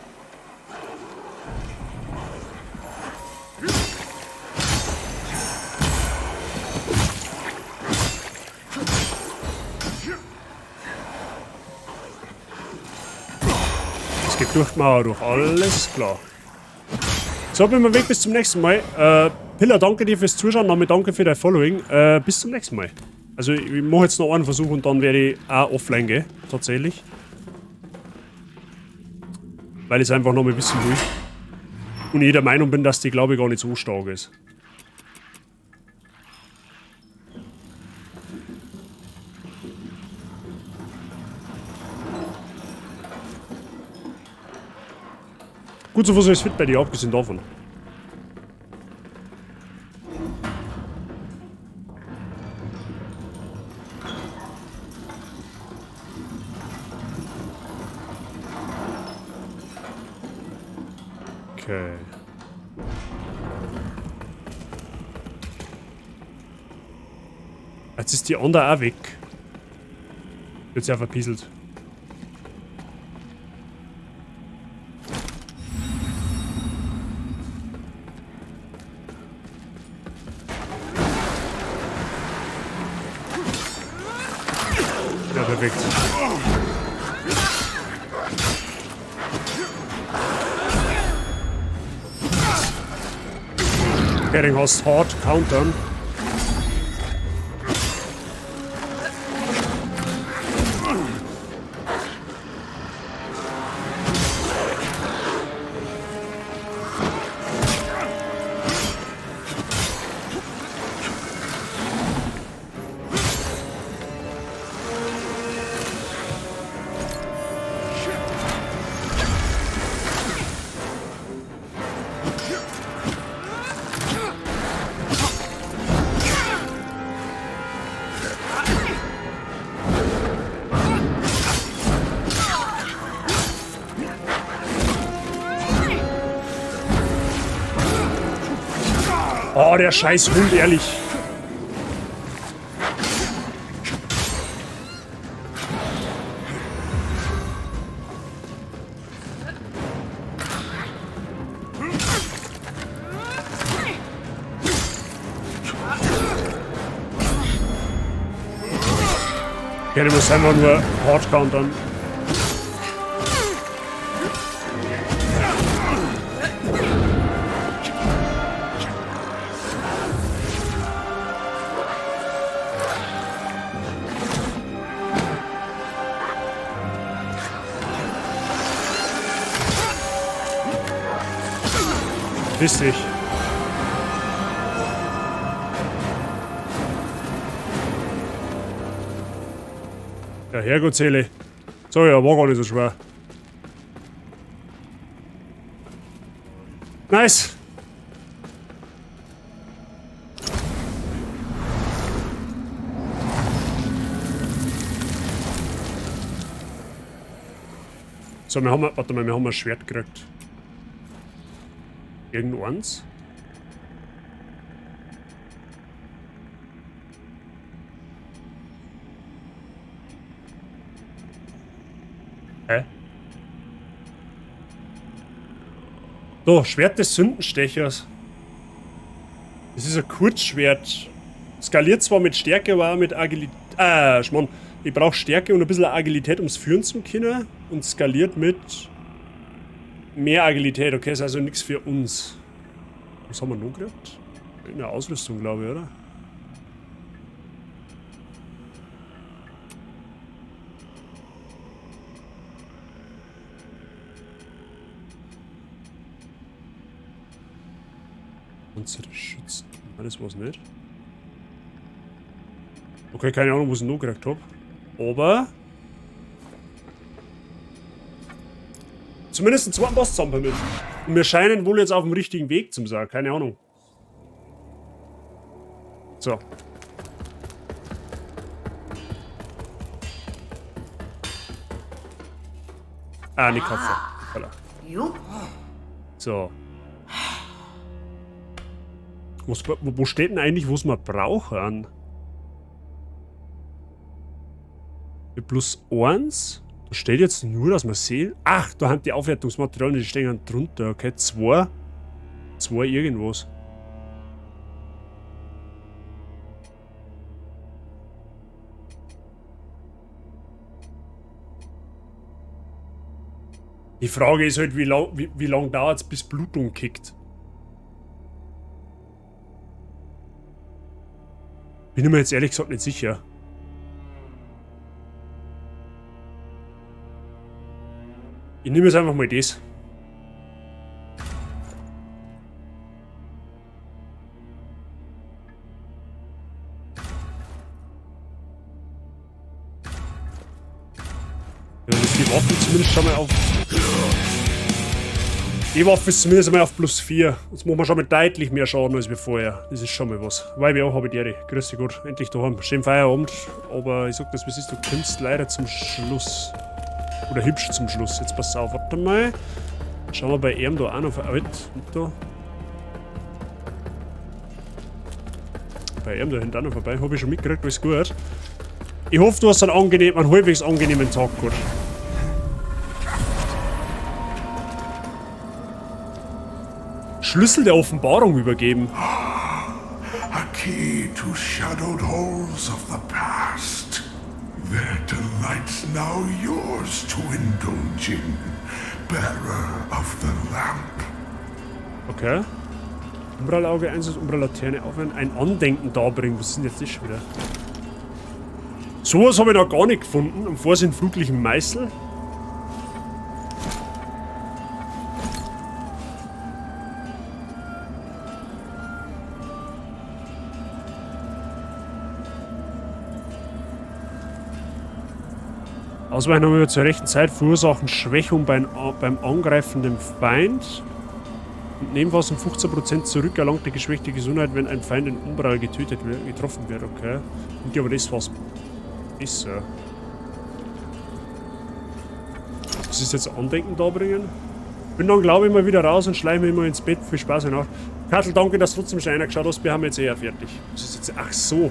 S2: Es geht durch die Mauer durch, alles klar. So, bin wir weg, bis zum nächsten Mal. Pilla, danke dir fürs Zuschauen, Name, danke für dein Following. Bis zum nächsten Mal. Also, ich mache jetzt noch einen Versuch und dann werde ich auch offline gehen, tatsächlich. Weil ich es einfach noch mal ein bisschen will. Und ich der Meinung bin, dass die, glaube ich, gar nicht so stark ist. Gut, so was ist fit bei dir, abgesehen davon. Okay. Jetzt ist die andere auch weg. Wird ja verpieselt. Ja, perfekt. Getting us hard countern. Oh, der scheiß Hund, ehrlich. Ja, der muss einfach nur hart countern. Verpiss dich. Ja, Herrgott, Seele. So, ja, war gar nicht so schwer. Nice. So, wir haben, warte mal, wir haben ein Schwert gekriegt. Irgendeins? Hä? So, Schwert des Sündenstechers. Das ist ein Kurzschwert. Skaliert zwar mit Stärke, aber auch mit Agilität. Schmarrn. Ich brauche Stärke und ein bisschen Agilität, um es führen zu können. Und skaliert mit mehr Agilität. Okay, ist also nichts für uns. Was haben wir noch gekriegt? Eine Ausrüstung, glaube ich, oder? Unsere Schützen. Nein, das war's nicht. Okay, keine Ahnung, was ich noch gekriegt habe. Aber... Zumindest einen zweiten Boss zusammen mit. Und wir scheinen wohl jetzt auf dem richtigen Weg zum sagen. Keine Ahnung. So. Ah, nicht Kopf. Voilà. So. Wo steht denn eigentlich, was wir brauchen? Plus 1. Da steht jetzt nur, dass wir sehen. Ach, da haben die Aufwertungsmaterialien, die stehen drunter. Okay, 2. 2 irgendwas. Die Frage ist halt, wie lang dauert es, bis Blutung kickt. Bin ich mir jetzt ehrlich gesagt nicht sicher. Ich nehme jetzt einfach mal das. Ja, ist die Waffe zumindest schon mal auf... Die Waffe ist zumindest einmal auf plus 4. Jetzt machen wir schon mal deutlich mehr Schaden als wir vorher. Das ist schon mal was. Weil wir auch habe ich die. Grüß dich gut. Endlich daheim. Schönen Feierabend. Aber ich sag das, was ist, du kommst leider zum Schluss. Oder hübsch zum Schluss. Jetzt pass auf, warte mal. Schauen wir bei ihm da auch noch alt. Und da. Bei ihm da hinten auch noch vorbei. Habe ich schon mitgekriegt, alles gut. Ich hoffe, du hast einen halbwegs angenehmen Tag gehabt. Schlüssel der Offenbarung übergeben.
S14: A key to shadowed halls of the past. Their delight's now yours to indulge in, bearer of the lamp.
S2: Okay. Umbrallauge, Einsatz, Umbrallaterne aufhören, ein Andenken darbringen. Was sind jetzt das schon wieder? Sowas habe ich noch gar nicht gefunden. Am Vorsinn fluglichen Meißel. Ausweichen haben wir zur rechten Zeit, verursachen Schwächung beim angreifenden Feind. Und nehmen was um 15% zurück, erlangt die geschwächte Gesundheit, wenn ein Feind in Umbral getroffen wird. Okay. Und aber das was besser. Das ist jetzt Andenken darbringen. Bin dann, glaube ich, mal wieder raus und schleiche mich immer ins Bett. Viel Spaß in Nacht. Kattel, danke, dass du trotzdem schon reingeschaut hast. Wir haben jetzt eher fertig. Das ist jetzt, ach so.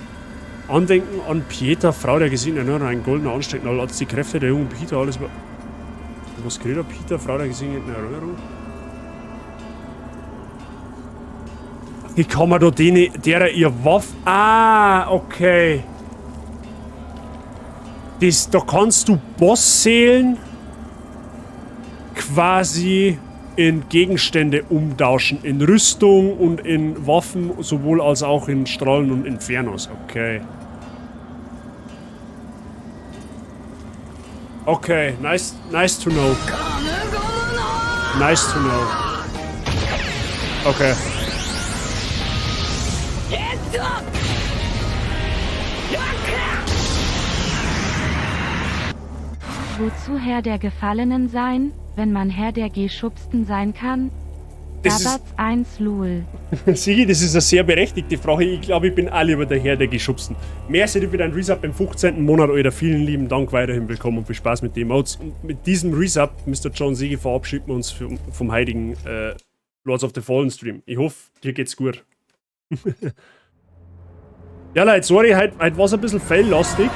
S2: Andenken an Pieta, Frau der Gesinnten, Erinnerung, ein goldener Anstecknadel, als die Kräfte der jungen Pieta alles über... Was kriegt er, Pieta, Frau der Gesinnten, Erinnerung? Wie kann man da derer ihr Waffen... Ah, okay. Da kannst du Bossseelen quasi in Gegenstände umtauschen. In Rüstung und in Waffen, sowohl als auch in Strahlen und Infernos. Okay. Okay, nice to know. Nice to know. Okay.
S10: Wozu Herr der Gefallenen sein, wenn man Herr der Geschubsten sein kann? Dabats 1 Lul.
S2: Sigi, das ist eine sehr berechtigte Frage. Ich glaube, ich bin auch lieber der Herr der Geschubsten. Merci dir für deinen Resub im 15. Monat, Alter. Vielen lieben Dank, weiterhin willkommen und viel Spaß mit den Emotes. Und mit diesem Resub, Mr. John Sigi, verabschieden wir uns vom heiligen Lords of the Fallen Stream. Ich hoffe, dir geht's gut. Ja, Leute, sorry, heute war es ein bisschen fail-lastig.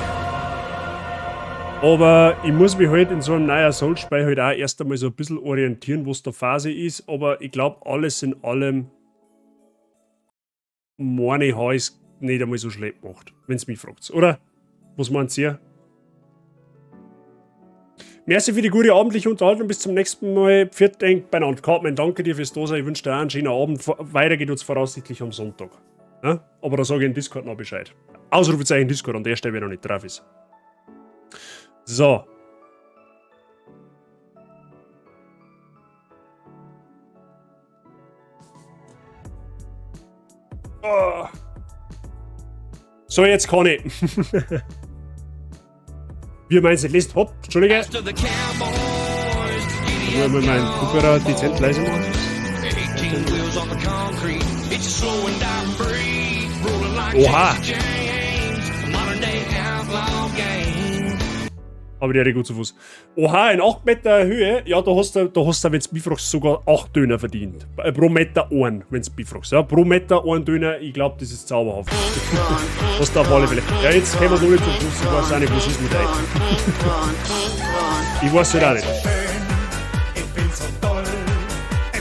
S2: Aber ich muss mich halt in so einem neuen Soul-Spiel halt auch erst einmal so ein bisschen orientieren, was der Phase ist. Aber ich glaube, alles in allem meine ich, habe ich es nicht einmal so schlecht gemacht, wenn es mich fragt. Oder? Was meint ihr? Merci für die gute abendliche Unterhaltung. Bis zum nächsten Mal. Pfiat denk beieinander. Cartman, danke dir fürs Dasein. Ich wünsche dir auch einen schönen Abend. Weiter geht uns voraussichtlich am Sonntag. Ja? Aber da sage ich in Discord noch Bescheid. Ausrufezeichen Discord, an der Stelle, wer noch nicht drauf ist. So. Oh. So, jetzt kann ich. Wie meinst du, lest hopp, Entschuldige. Ich will mal meinen Kopfhörer dezent leise machen. Oha! Aber der gut zu Fuß. Oha, in 8 Meter Höhe, ja, da hast du, wenn du befragst, sogar 8 Döner verdient. Pro Meter einen, wenn du befragst. Ja, pro Meter einen Döner, ich glaube, das ist zauberhaft. Hast du auf alle Fälle. Ja, jetzt kommen wir noch nicht zum Schluss, ich weiß auch nicht, was ist mit euch. Ich weiß halt auch nicht.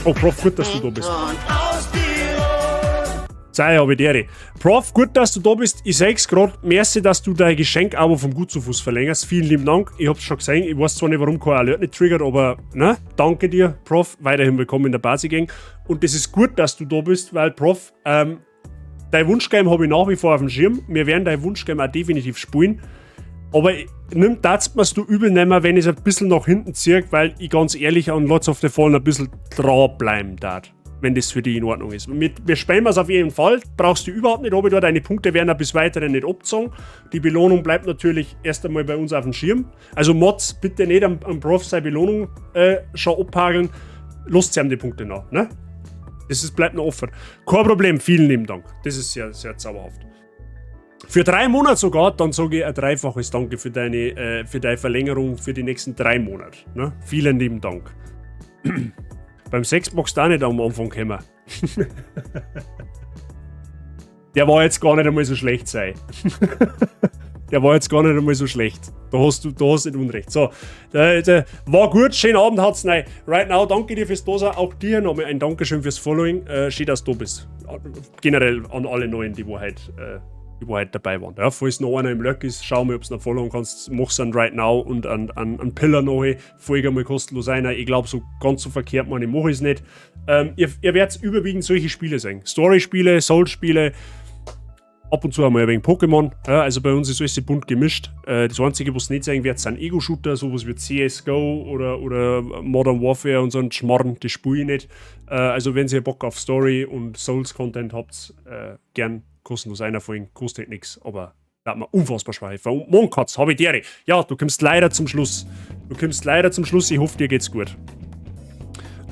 S2: Oh, Prof, gut, dass du da bist. Sei habe ich dir. Prof, gut, dass du da bist. Ich sag's gerade, merci, dass du dein Geschenk aber vom Gut zu Fuß verlängerst. Vielen lieben Dank. Ich hab's schon gesehen. Ich weiß zwar nicht, warum kein Alert nicht triggert, aber ne, danke dir, Prof. Weiterhin willkommen in der Basi-Gang. Und das ist gut, dass du da bist, weil, Prof, dein Wunschgame habe ich nach wie vor auf dem Schirm. Wir werden dein Wunschgame auch definitiv spielen. Aber nimm das, was du übel nehmen, wenn ich es ein bisschen nach hinten ziehe, weil ich ganz ehrlich an Lords of the Fallen ein bisschen dranbleiben darf. Wenn das für dich in Ordnung ist. Wir spielen es auf jeden Fall. Brauchst du überhaupt nicht, aber deine Punkte werden auch bis weiterhin nicht abgezogen. Die Belohnung bleibt natürlich erst einmal bei uns auf dem Schirm. Also Mods, bitte nicht am Prof seine Belohnung schon abhageln. Lasst ihm die Punkte nach. Ne? Bleibt noch offen. Kein Problem, vielen lieben Dank. Das ist sehr, sehr zauberhaft. Für 3 Monate sogar, dann sage ich ein dreifaches Danke für deine Verlängerung für die nächsten 3 Monate. Ne? Vielen lieben Dank. Beim Sex magst du auch nicht am Anfang kommen. Der war jetzt gar nicht einmal so schlecht sein. Der war jetzt gar nicht einmal so schlecht. Da hast du nicht Unrecht. So, war gut, schönen Abend hat's. Nein, right now, danke dir fürs Dasein. Auch dir nochmal ein Dankeschön fürs Following. Schön, dass du da bist. Generell an alle Neuen, die heute dabei waren. Ja, falls noch einer im Löck ist, schau mal, ob du noch folgen kannst. Mach's dann right now und an Pillar noch. Folge mal kostenlos ein. Ich glaube, so ganz so verkehrt, ich mache es nicht. Ihr werdet überwiegend solche Spiele sein. Story-Spiele, Soul-Spiele, ab und zu haben wir ein wenig Pokémon. Ja, also bei uns ist alles bunt gemischt. Das Einzige, was nicht sein wird, sind Ego-Shooter, sowas wie CSGO oder Modern Warfare und so ein Schmarrn, das spiele ich nicht. Also wenn ihr Bock auf Story und Souls-Content habt, gern kostenlos einer von ihnen, kostet nichts, aber da hat man unfassbar schwach. Monkatz, habe ich dir. Ja, du kommst leider zum Schluss. Ich hoffe, dir geht's gut.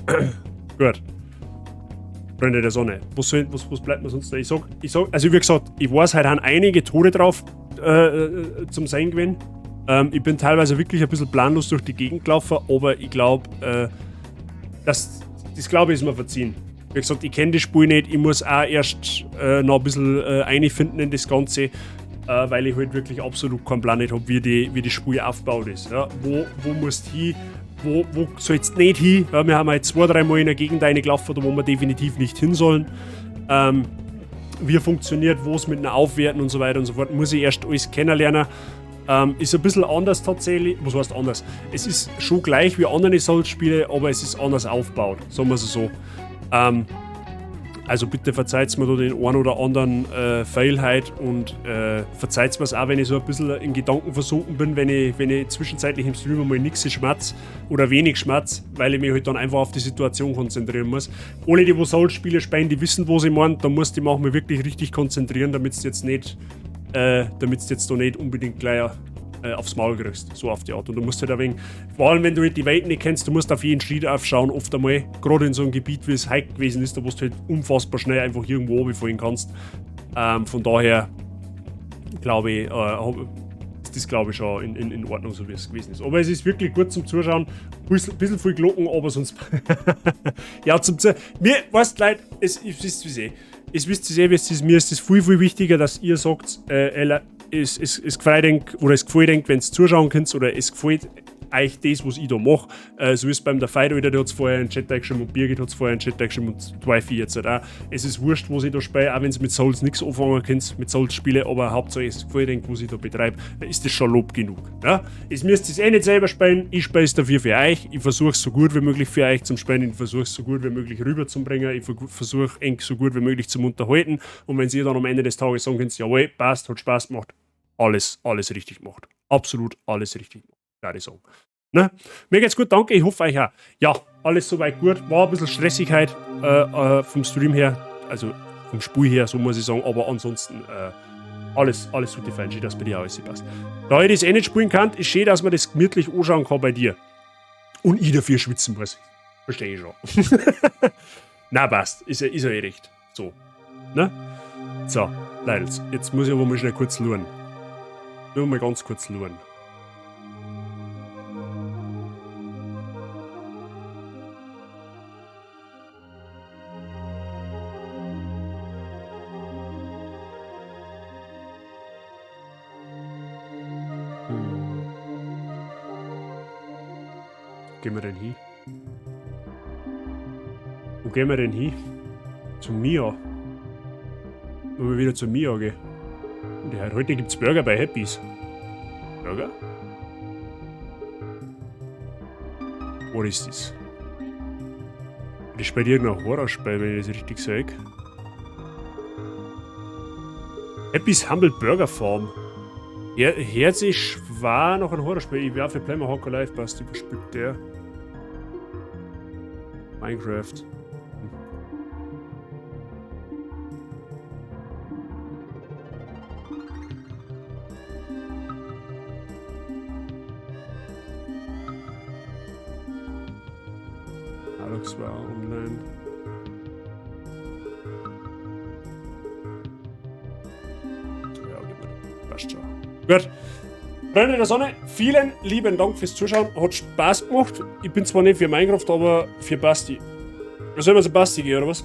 S2: Gut. Freunde der Sonne. Was bleibt mir sonst da? Ich sag, also wie gesagt, ich weiß, heute haben einige Tode drauf zum Sein gewesen. Ich bin teilweise wirklich ein bisschen planlos durch die Gegend gelaufen, aber ich glaube, das glaube ich ist mir verziehen. Wie gesagt, ich kenne das Spiel nicht, ich muss auch erst noch ein bisschen einfinden in das Ganze, weil ich halt wirklich absolut keinen Plan nicht habe, wie das Spiel aufgebaut ist. Ja? Wo musst du hin, wo sollst du nicht hin? Ja, wir haben halt 2-3 Mal in der Gegend reingelaufen, wo wir definitiv nicht hin sollen. Wie funktioniert, wo es mit einem Aufwerten und so weiter und so fort, muss ich erst alles kennenlernen. Ist ein bisschen anders tatsächlich. Was heißt anders? Es ist schon gleich wie andere Souls-Spiele, aber es ist anders aufgebaut, sagen wir es so. Also bitte verzeiht mir da den einen oder anderen Fail halt und verzeiht mir es auch, wenn ich so ein bisschen in Gedanken versunken bin, wenn ich zwischenzeitlich im Stream mal nichts schmerz oder wenig schmerz, weil ich mich halt dann einfach auf die Situation konzentrieren muss. Alle, die Souls-Spiele spielen, die wissen, was ich meine, da musst du dich manchmal wirklich richtig konzentrieren, damit du jetzt da nicht unbedingt gleich aufs Maul kriegst, so auf die Art. Und du musst halt ein wenig, vor allem wenn du halt die Welt nicht kennst, du musst auf jeden Schritt aufschauen, oft einmal, gerade in so einem Gebiet, wie es heute gewesen ist, da wo du halt unfassbar schnell einfach irgendwo runterfallen kannst. Von daher glaube ich, ist das glaube ich schon in Ordnung, so wie es gewesen ist. Aber es ist wirklich gut zum Zuschauen, ein bisschen viel Glocken, aber sonst ja, mir, weißt du, Leute, es wisst ihr eh, mir ist das viel, viel wichtiger, dass ihr sagt, es gefällt denkt, wenn es zuschauen könnt, oder es gefällt euch das, was ich da mache. So ist beim der Fight, der hat es vorher einen Chat geschrieben und Birgit hat es vorher einen Chat geschrieben und Twifi jetzt halt auch. Es ist wurscht, was ich da spiele, auch wenn es mit Souls nichts anfangen könnt, mit Souls spiele, aber Hauptsache es gefällt denkt, was ich da betreibe, dann ist das schon Lob genug. Ja? Ihr müsst es eh nicht selber spielen, ich spiele es dafür für euch, ich versuche es so gut wie möglich für euch zum Spielen, ich versuche es so gut wie möglich rüberzubringen, ich versuche eng so gut wie möglich zum Unterhalten, und wenn ihr dann am Ende des Tages sagen könnt, jawohl, passt, hat Spaß gemacht, alles richtig gemacht. Absolut alles richtig gemacht, würde ich sagen. Ne? Mir geht's gut, danke, ich hoffe euch auch. Ja, alles soweit gut. War ein bisschen Stressigkeit vom Stream her, also vom Spiel her, so muss ich sagen. Aber ansonsten, alles tut die fein, schön, dass bei dir alles passt. Da ich das eh nicht spielen kann, ist schön, dass man das gemütlich anschauen kann bei dir. Und ich dafür schwitzen muss. Verstehe ich schon. Na, passt. Ist ja eh recht. So. Ne? So, Leute, jetzt muss ich aber mal schnell kurz schauen. Nur mal ganz kurz schauen. Gehen wir denn hin? Wo gehen wir denn hin? Zu Mia. Wenn wir wieder zu Mia gehen. Und heute gibt es Burger bei Happys. Burger? Wo ist das? Das ist bei dir noch Horrorspiel, wenn ich das richtig sage. Happys Humble Burger Farm. Hört sich schwer nach einem Horrorspiel. Ich werfe Playmer Hawker Live, passt, überspielt der. Minecraft. Alex war online. Ja, passt schon. Gut. Freunde der Sonne, vielen lieben Dank fürs Zuschauen. Hat Spaß gemacht. Ich bin zwar nicht für Minecraft, aber für Basti. Sollen wir zum Basti gehen, oder was?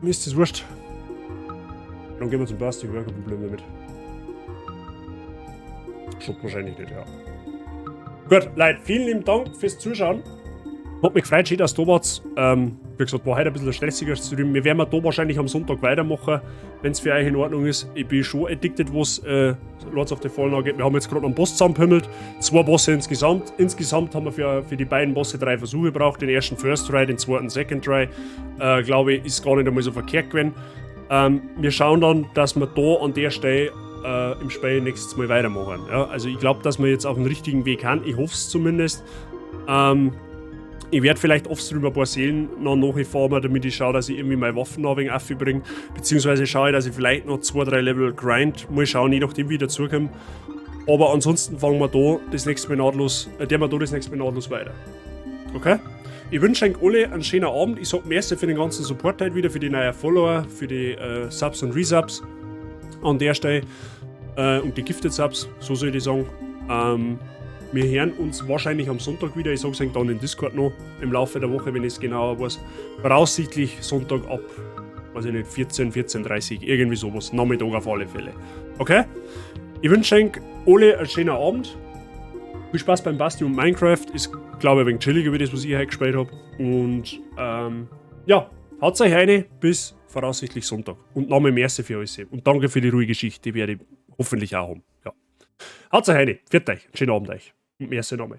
S2: Mir ist das wurscht. Dann gehen wir zum Basti, kein Problem damit. Schaut wahrscheinlich nicht, ja. Gut, Leute, vielen lieben Dank fürs Zuschauen. Hat mich gefreut, schön, dass du da wart. Wie gesagt, war heute ein bisschen stressiger zu tun. Wir werden da wahrscheinlich am Sonntag weitermachen, wenn es für euch in Ordnung ist. Ich bin schon addicted, was Lords of the Fallen angeht. Wir haben jetzt gerade einen Boss zusammengepimmelt. 2 Bosse insgesamt. Insgesamt haben wir für die beiden Bosse 3 Versuche gebraucht. Den ersten First Try, den zweiten Second Try. Glaube ich, ist gar nicht einmal so verkehrt gewesen. Wir schauen dann, dass wir da an der Stelle im Spiel nächstes Mal weitermachen. Ja? Also ich glaube, dass wir jetzt auf dem richtigen Weg haben. Ich hoffe es zumindest. Ich werde vielleicht offstream ein paar Seelen noch nachfahren, damit ich schaue, dass ich irgendwie meine Waffen noch ein wenig aufbringe. Beziehungsweise schaue ich, dass ich vielleicht noch 2-3 Level grind. Mal schauen, je nachdem wie ich dazukomme. Aber ansonsten fangen wir da das nächste Mal nahtlos weiter. Okay? Ich wünsche euch alle einen schönen Abend. Ich sage merci für den ganzen Support heute wieder, für die neuen Follower, für die Subs und Resubs an der Stelle. Und die Gifted Subs, so soll ich sagen. Wir hören uns wahrscheinlich am Sonntag wieder. Ich sage es euch dann in Discord noch im Laufe der Woche, wenn ich es genauer weiß. Voraussichtlich Sonntag ab, weiß ich nicht, 14:30, irgendwie sowas. Nachmittag auf alle Fälle. Okay? Ich wünsche euch alle einen schönen Abend. Viel Spaß beim Basti und Minecraft. Ist, glaube ich, ein wenig chilliger, wie das, was ich heute gespielt habe. Und ja, haut euch rein bis voraussichtlich Sonntag. Und nochmal merci für alles. Und danke für die ruhige Geschichte, die werde ich hoffentlich auch haben. Ja. Haut euch rein. Viert euch. Schönen Abend euch. Und merci nochmal.